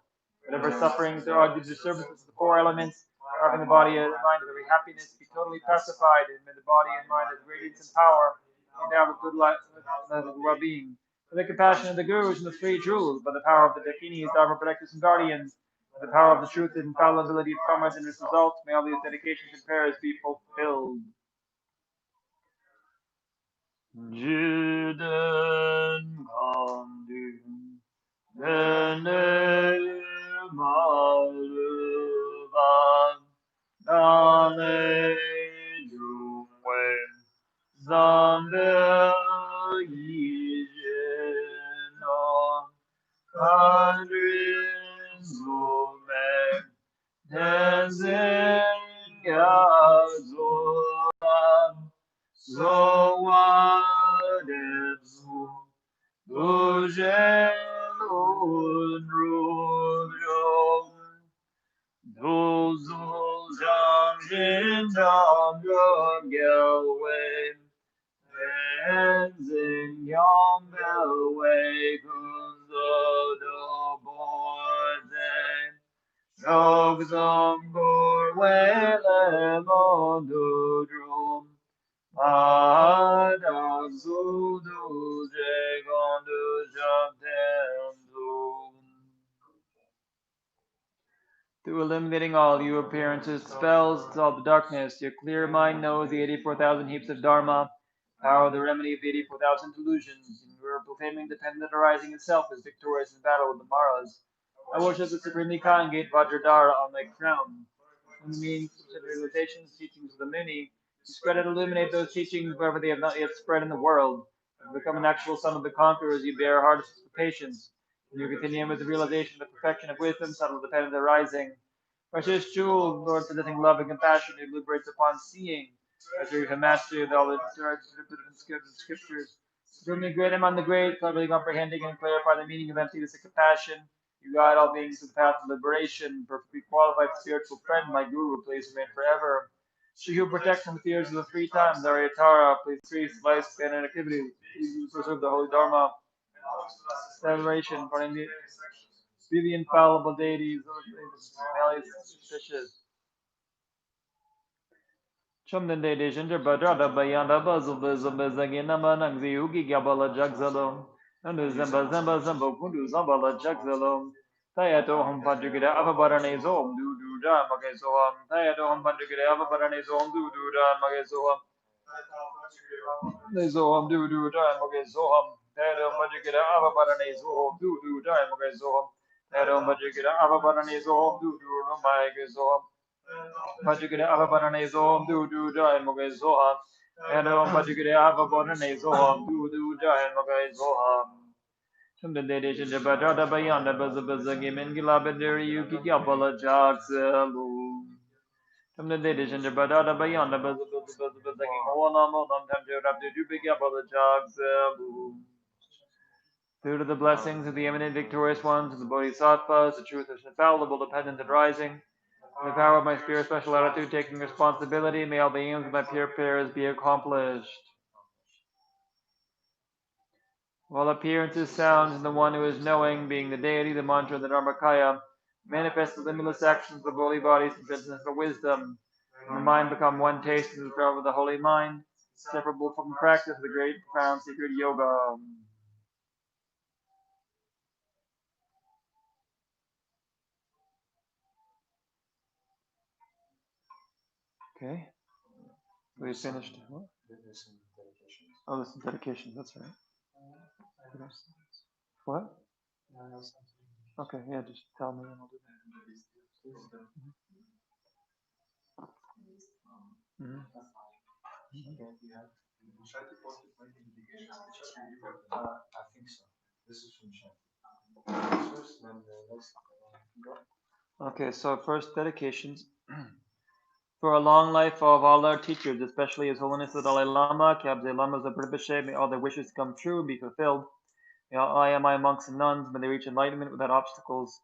Whatever sufferings there are due to disturbances of the four elements, having the body and mind of every happiness, be totally pacified, and may the body and mind have radiance and power, and down with good life and well-being. For the compassion of the gurus and the three jewels, by the power of the Dakinis, Dharma protectors and guardians, by the power of the truth and infallibility of karma and its results, may all these dedications and prayers be fulfilled. Juden Kandun Dene Maluvan Dane Jungwen Zambe Yijenon Kandrin Zumek Denzen Yazuan Zowadetsu Dujen Unrujom Duzul Jangjin Jangjun Gelwen Tenzin Yom Belwei Kunzo Do Borden Shog Zongur Wele Mondudrum Adam Zudu Jegondu Jabdendu through illuminating all you appearances, spells, dissolve the darkness. Your clear mind knows the 84,000 heaps of Dharma, power of the remedy of the 84,000 delusions. And you are proclaiming dependent arising itself is victorious in battle with the Maras. I worship the supremely congregate Vajradhara on my crown. In the means of realizations, teachings of the many, you spread and illuminate those teachings wherever they have not yet spread in the world. To become an actual son of the conquerors, you bear hardships for patience. And you continue with the realization of the perfection of wisdom, subtle dependent arising. Precious jewel, Lord, possessing love and compassion, who liberates upon seeing. As you have mastery of all the scriptures. Supremely great among the great, cleverly comprehending and clarify the meaning of emptiness and compassion. You guide all beings to the path of liberation. Perfectly qualified spiritual friend, my guru, please remain forever. She who protects from the fears of the three times, Aryatara, please increase lifespan and activity. Please preserve the holy Dharma. Celebration, pardon me. Be the infallible deities, suspicious. Chumnande de Ginger Badrada Bayanda Buzzle Bizaginama Nangzi Ugi Gabala Jagzalom. Nundu Zamba Zamba Zamba Kundu Zambala Jagzalom. Tayato Hum Padrigida Avabarane Zom Du Da Magazoam. Tayato Hum Padrigida Avabarane Zom Du Da Magazoam. Zoam Du Da Magazoam. Tayato Padrigida Avabarane Zom Du Da Magazoam. Tayato Padrigida Avabarane Zom Du Magazoam. Majigere avabarane zohom du jai moge zoham. Ero majigere avabarane zohom du jai moge zoham. Tumde dede shinja bajada bayanda baza baza gimen gila bederi yuki gyapala jakselu. Tumde dede shinja bajada bayanda baza gima wana monam tamje rabde dubi gyapala jakselu. Due to the blessings of the eminent victorious ones and the bodhisattvas, the truth is infallible, dependent and rising. The power of my spirit, special attitude, taking responsibility, may all the aims of my pure prayers be accomplished. While appearance is sound, and the one who is knowing, being the deity, the mantra, and the Dharmakaya, manifests the limitless actions of the holy bodies and transcendental wisdom. And the mind become one taste in the power of the holy mind, separable from the practice of the great, profound, secret yoga. Okay, we finished. What? Oh, this is dedication. That's right. What? Okay, yeah, just tell me and I'll do that. Mm-hmm. I think so. This is from Shanti. First, then the next go. Okay, so first dedications. For a long life of all our teachers, especially His Holiness the Dalai Lama, Kyabze Lamas of Rinpoche, may all their wishes come true and be fulfilled. May all IMI monks and nuns, may they reach enlightenment without obstacles.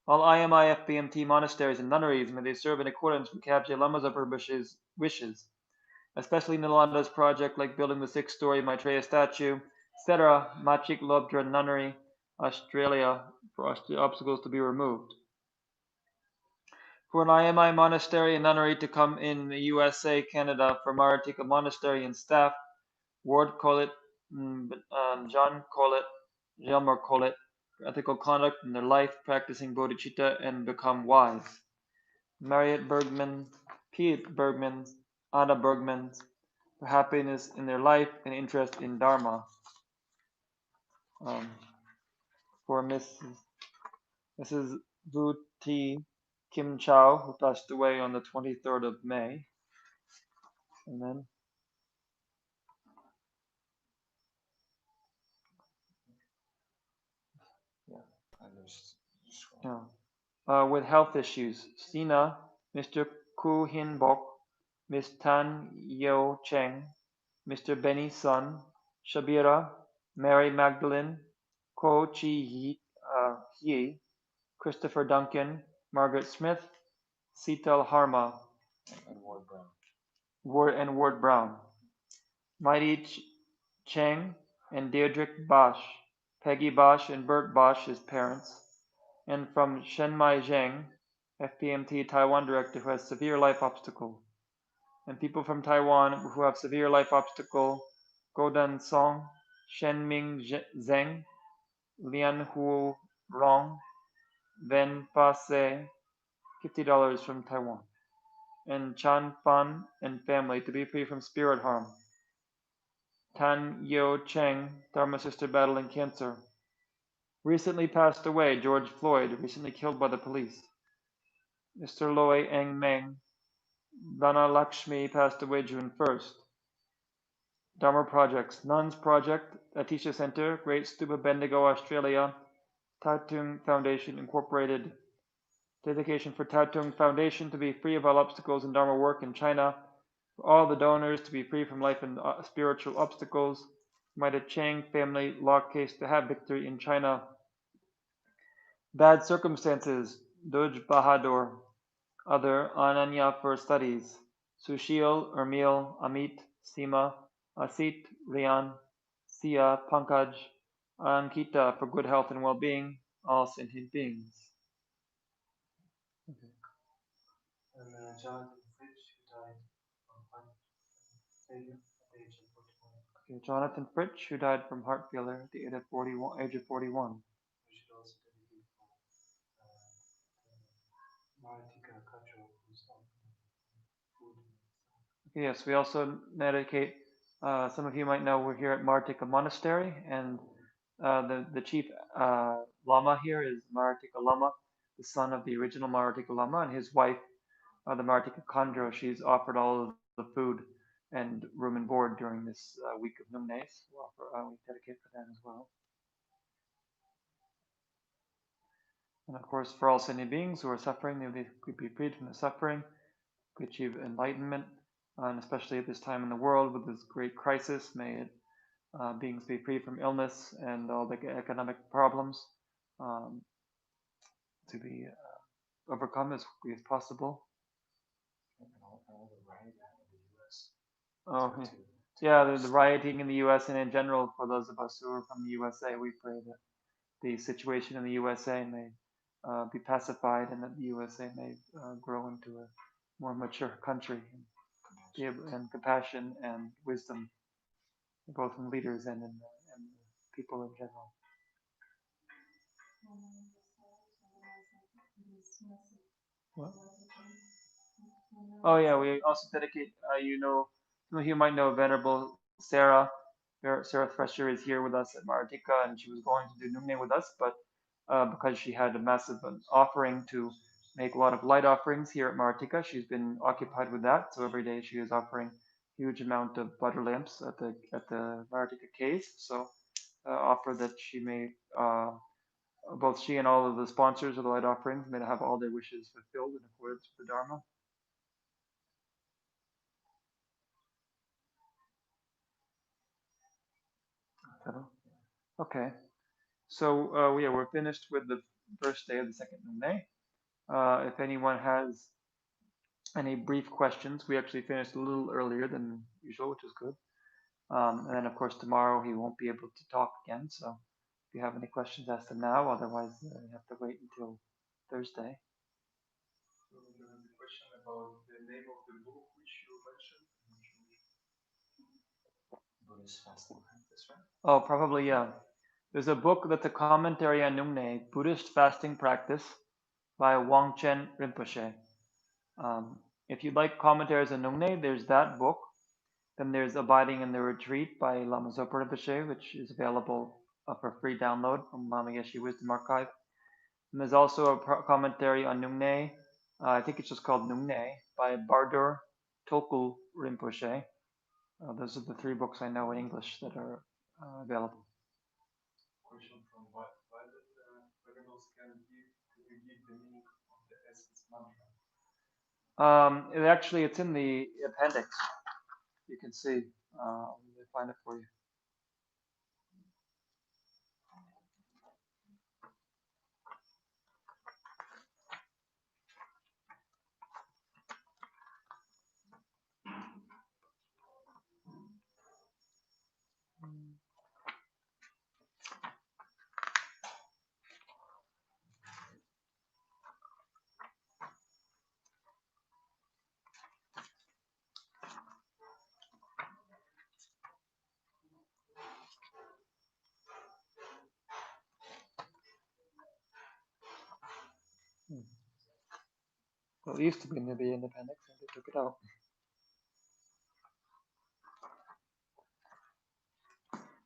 All IMI FBMT monasteries and nunneries, may they serve in accordance with Kyabze Lamas of Rinpoche's wishes. Especially Nalanda's project, like building the 6-story Maitreya statue, etc. Machik Lobdra Nunnery, Australia, for obstacles to be removed. For an IMI monastery and nunnery to come in the USA, Canada, for Maratika monastery and staff, Ward Collett, John Collett, Jelmer Collett, for ethical conduct in their life, practicing bodhicitta and become wise. Marriott Bergman, Pete Bergman, Anna Bergman, for happiness in their life and interest in Dharma. For Mrs. Vu T. Kim Chow, who passed away on the 23rd of May. And then with health issues, Sina, Mr. Ku Hin Bok, Miss Tan Yo Cheng, Mr. Benny Sun, Shabira, Mary Magdalene, Ko Chi Hye, Christopher Duncan, Margaret Smith, Sital Harma, and Ward Brown, Mighty Cheng, and Deirdre Bosch, Peggy Bosch and Bert Bosch, his parents, and from Shenmai Zheng, FPMT Taiwan director who has severe life obstacle, and people from Taiwan who have severe life obstacle, Godan Song, Shenming Zheng, Lian Hu Rong, Ven Pa Se, $50 from Taiwan. And Chan Fan and family to be free from spirit harm. Tan Yo Cheng, Dharma sister battling cancer. Recently passed away, George Floyd, recently killed by the police. Mr. Loy Eng Meng, Dana Lakshmi passed away June 1st. Dharma Projects, Nuns Project, Atisha Center, Great Stupa Bendigo, Australia, Tatung Foundation Incorporated. Dedication for Tatung Foundation to be free of all obstacles in Dharma work in China. For all the donors to be free from life and spiritual obstacles. Might a Chang family law case to have victory in China. Bad circumstances, Doj Bahadur. Other, Ananya for studies. Sushil, Urmil, Amit, Seema, Asit, Rian, Sia, Pankaj, Ankita for good health and well-being, all sentient beings. Okay. And Jonathan Fritsch, who died from heart failure at the age of 41. Okay, Jonathan Fritsch, who died from heart failure at the age of 41. We should also dedicate for Maratika Kacho, who's offering food and stuff. Okay, yes, we also dedicate, some of you might know we're here at Maratika Monastery, and the chief Lama here is Maratika Lama, the son of the original Maratika Lama, and his wife, the Maratika Khandro. She's offered all of the food and room and board during this week of Nyung Nä. We dedicate for that as well. And of course, for all sentient beings who are suffering, they could be freed from the suffering, could achieve enlightenment, and especially at this time in the world with this great crisis, may beings be free from illness and all the economic problems um, to be overcome as quickly as possible. And all the rioting in the US. Oh, to, yeah. to Yeah, the rioting in the U.S. and in general, for those of us who are from the USA, we pray that the situation in the USA may be pacified and that the USA may grow into a more mature country and, be able, and compassion and wisdom, both in leaders and in people in general. What? Oh yeah, we also dedicate. Some of you might know Venerable Sarah. Sarah Thresher is here with us at Maratika, and she was going to do Nyung Nä with us, but because she had a massive offering to make a lot of light offerings here at Maratika, she's been occupied with that. So every day she is offering huge amount of butter lamps at the Maratika cave. So offer that she may both she and all of the sponsors of the light offerings may have all their wishes fulfilled in accordance with the Dharma. Okay, so yeah, we're finished with the first day of the second Nyung Nä. If anyone has any brief questions, we actually finished a little earlier than usual, which is good. And then of course tomorrow he won't be able to talk again. So if you have any questions, ask them now. Otherwise, you have to wait until Thursday. So there is a question about the name of the book which you mentioned. Buddhist fasting practice, right? Oh, probably yeah. There's a book that's a commentary on Nyung Nä, Buddhist Fasting Practice by Wang Chen Rinpoche. If you'd like commentaries on Nyung Nä, there's that book. Then there's Abiding in the Retreat by Lama Zopa Rinpoche, which is available for free download from Lama Yeshe Wisdom Archive. And there's also a commentary on Nyung Nä. I think it's just called Nyung Nä by Bardur Tulku Rinpoche. Those are the three books I know in English that are available. Question from why did Venerable can give the meaning of the essence mantra? It's in the appendix. You can see. Let me find it for you. Well, it used to be in the appendix, and they took it out.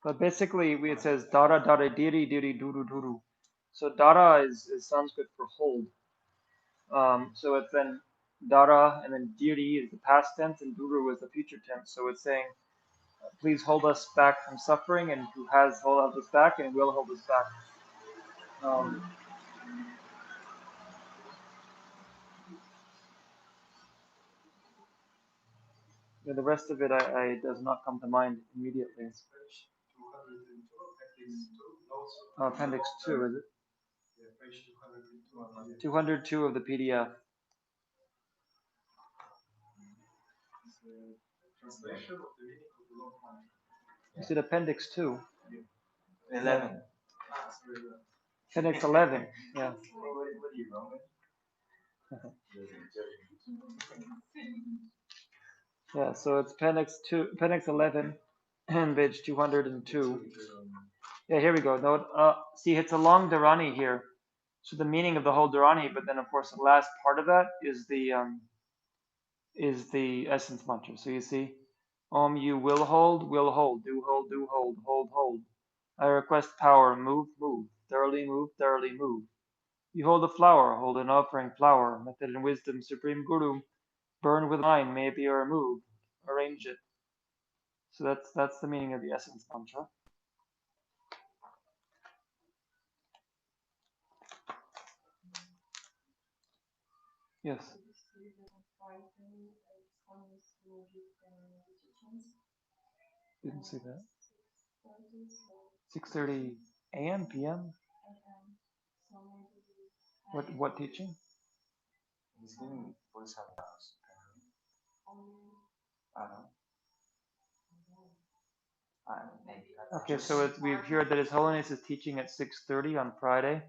But basically, it says dara dara diri diri duru duru. So dara is Sanskrit for hold. So it's then dara, and then diri is the past tense, and duru is the future tense. So it's saying, please hold us back from suffering, and who has held us back and will hold us back. Yeah, the rest of it I does not come to mind immediately. It's page 202, appendix 2, notes. Appendix 2, is it? Yeah, page 202 on my 202 of the PDF. It's the translation of the meaning of the long mantra. Is it Appendix 2? 11. Ah, sorry. Appendix 11, yeah. What do you know? Yeah, so it's Appendix 2, Appendix 11, and page 202. Yeah, here we go. No, see, it's a long Dharani here. So the meaning of the whole Dharani, but then of course the last part of that is the essence mantra. So you see, Om, you will hold, do hold, hold, hold. I request power, move, move, thoroughly move, thoroughly move. You hold a flower, hold an offering flower, method and wisdom, supreme guru, burn with mine, may it be removed, arrange it. So that's the meaning of the essence mantra. Yes. Didn't see that. 6:30 a.m. p.m. What teaching? He's giving voice out house. I don't know. Okay, so we've heard that His Holiness is teaching at 6:30 on Friday.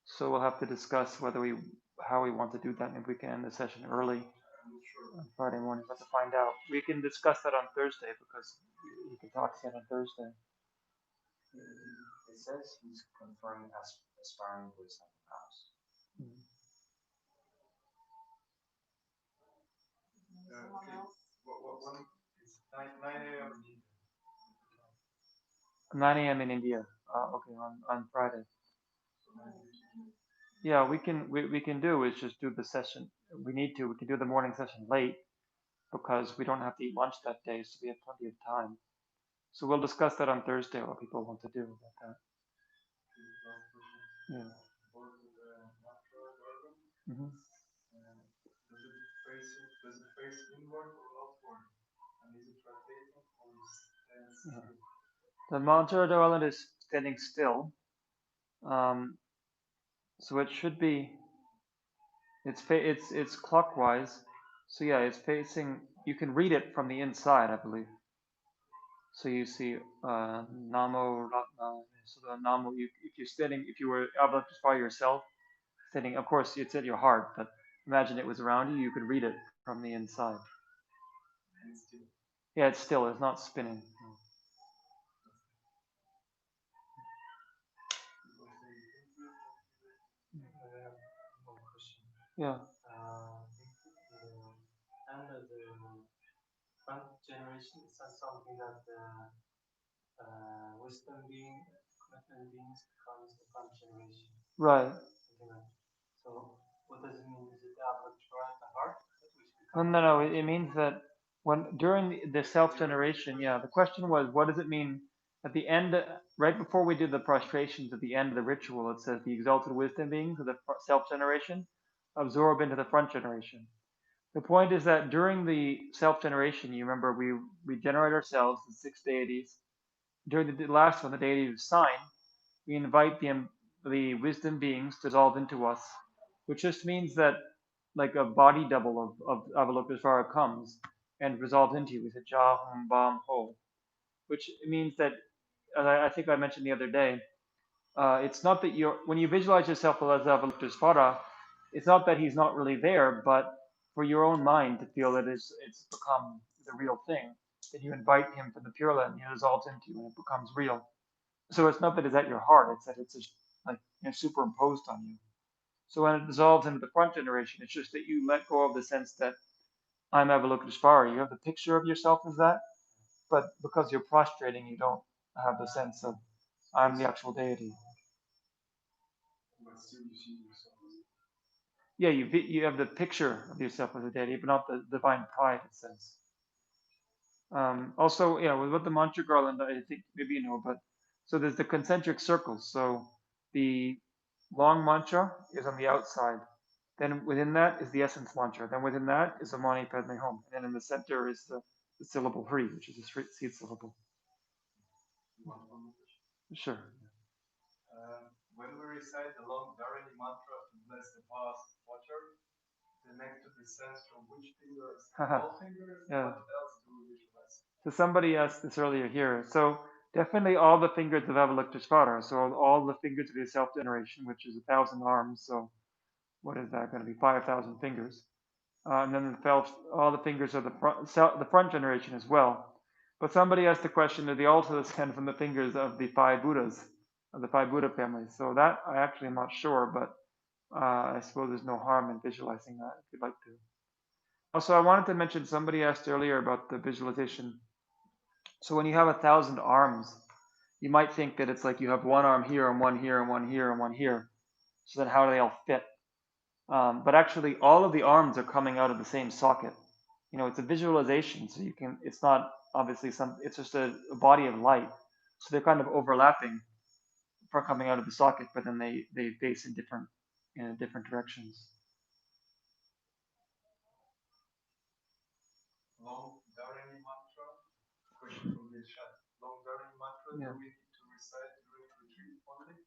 So we'll have to discuss how we want to do that. If we can end the session early on Friday morning, but to find out, we can discuss that on Thursday because you can talk again on Thursday. It says he's confirming aspiring voice out house. Okay. What it's 9 a.m. 9 a.m. in India. Okay, on Friday. Yeah, we can do is just do the session. We can do the morning session late because we don't have to eat lunch that day, so we have plenty of time. So we'll discuss that on Thursday, what people want to do about that. Yeah. Mm-hmm. Does it face inward or outward? And is it rotating or stands still? The mantra island is standing still. So it should be. It's clockwise. So yeah, it's facing. You can read it from the inside, I believe. So you see, Namo Ratna. So the Namo. If you were able to by yourself, standing. Of course, it's in your heart, but imagine it was around you. You could read it from the inside. Yeah, it's still. It's not spinning. One question. Yeah. And the front generation is that something that wisdom being, commitment beings becomes the front generation. Right. So what does it mean? Is it the avatar, the heart? No. It means that during the self generation, yeah. The question was, what does it mean at the end, right before we did the prostrations at the end of the ritual? It says the exalted wisdom beings of the self generation absorb into the front generation. The point is that during the self generation, you remember we generate ourselves, the six deities. During the last one, the deity of sign, we invite the wisdom beings to dissolve into us, which just means that like a body double of Avalokitesvara comes and resolves into you. We say Ja Hum Bam Ho, which means that, as I think I mentioned the other day, it's not that when you visualize yourself as Avalokitesvara, it's not that he's not really there, but for your own mind to feel that it's become the real thing, that you invite him from the Pure Land, he dissolves into you and it becomes real. So it's not that it's at your heart; it's that it's just like superimposed on you. So when it dissolves into the front generation, it's just that you let go of the sense that I'm Avalokiteshvara. You have the picture of yourself as that, but because you're prostrating, you don't have the sense of I'm the actual deity. But still you see yourself as Yeah, you have the picture of yourself as a deity, but not the divine pride, it says. Also, yeah, with the mantra garland, I think maybe you know, but so there's the concentric circles. So the long mantra is on the outside. Then within that is the essence mantra. Then within that is the Mani Padme Hum. And then in the center is the syllable Hri, which is a seed syllable. one from which. Sure. When we recite the long Dharani mantra to bless the past water, the nectar descends from which fingers? All fingers? Yeah. What else do we visualize? So somebody asked this earlier here. So definitely all the fingers of Avalokiteshvara. So all the fingers of the self-generation, which is 1,000 arms. So what is that going to be? 5,000 fingers. And then all the fingers of the front generation as well. But somebody asked the question, do they also descend from the fingers of the five Buddhas, of the five Buddha families? So that I actually am not sure, but I suppose there's no harm in visualizing that if you'd like to. Also, I wanted to mention somebody asked earlier about the visualization. So when you have 1,000 arms, you might think that it's like you have one arm here and one here and one here and one here. So then how do they all fit? But actually, all of the arms are coming out of the same socket. You know, it's a visualization, so you can. It's not obviously it's just a body of light. So they're kind of overlapping for coming out of the socket, but then they face in different directions. Long Dharani mantra. Question from the chat. Long Dharani mantra. Yeah. Do we need to recite during retreat only?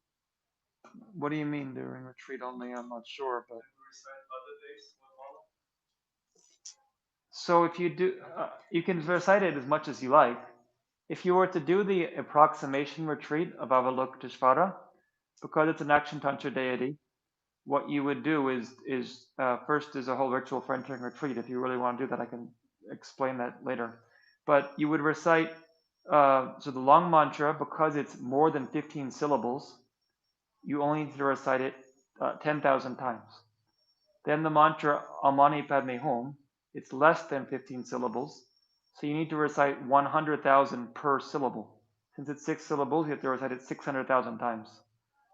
What do you mean during retreat only? I'm not sure, but. Can we recite other days? What? So if you do, you can recite it as much as you like. If you were to do the approximation retreat of Avalokiteshvara, because it's an action tantra deity, what you would do is first is a whole ritual for entering retreat. If you really want to do that, I can explain that later. But you would recite so the long mantra, because it's more than 15 syllables, you only need to recite it 10,000 times. Then the mantra Amani Padme Hum, it's less than 15 syllables, so you need to recite 100,000 per syllable. Since it's 6 syllables, you have to recite it 600,000 times.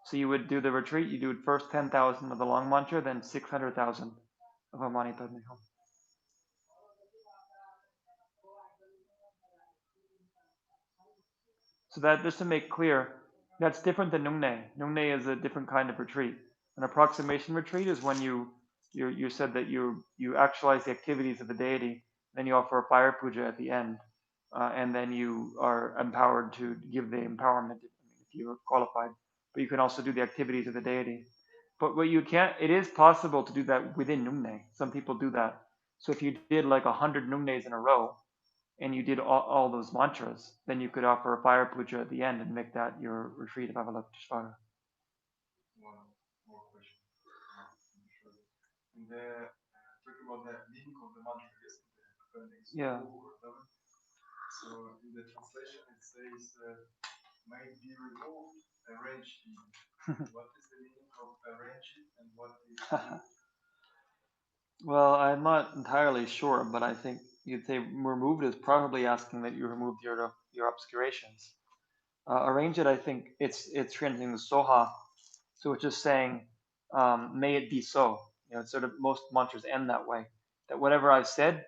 So you would do the retreat, you do first 10,000 of the long mantra, then 600,000 of Amani Padme Hum. So that, just to make clear, that's different than Nyung Nä. Nyung Nä is a different kind of retreat. An approximation retreat is when you said that you actualize the activities of the deity, then you offer a fire puja at the end, and then you are empowered to give the empowerment if you are qualified. But you can also do the activities of the deity. But what you can't, it is possible to do that within Nyung Nä. Some people do that. So if you did like 100 Nyung Nãs in a row, and you did all those mantras, then you could offer a fire puja at the end and make that your retreat of Avalokiteshvara. One more question. I'm sure. In the talking about the meaning of the mantra yesterday, Yeah. So in the translation it says may be removed, arrange it. What is the meaning of arrange it and what is removed? Well, I'm not entirely sure, but I think you'd say removed is probably asking that you removed your obscurations. Arrange it, I think it's translating the soha, so it's just saying, may it be so. You know, it's sort of most mantras end that way. That whatever I've said,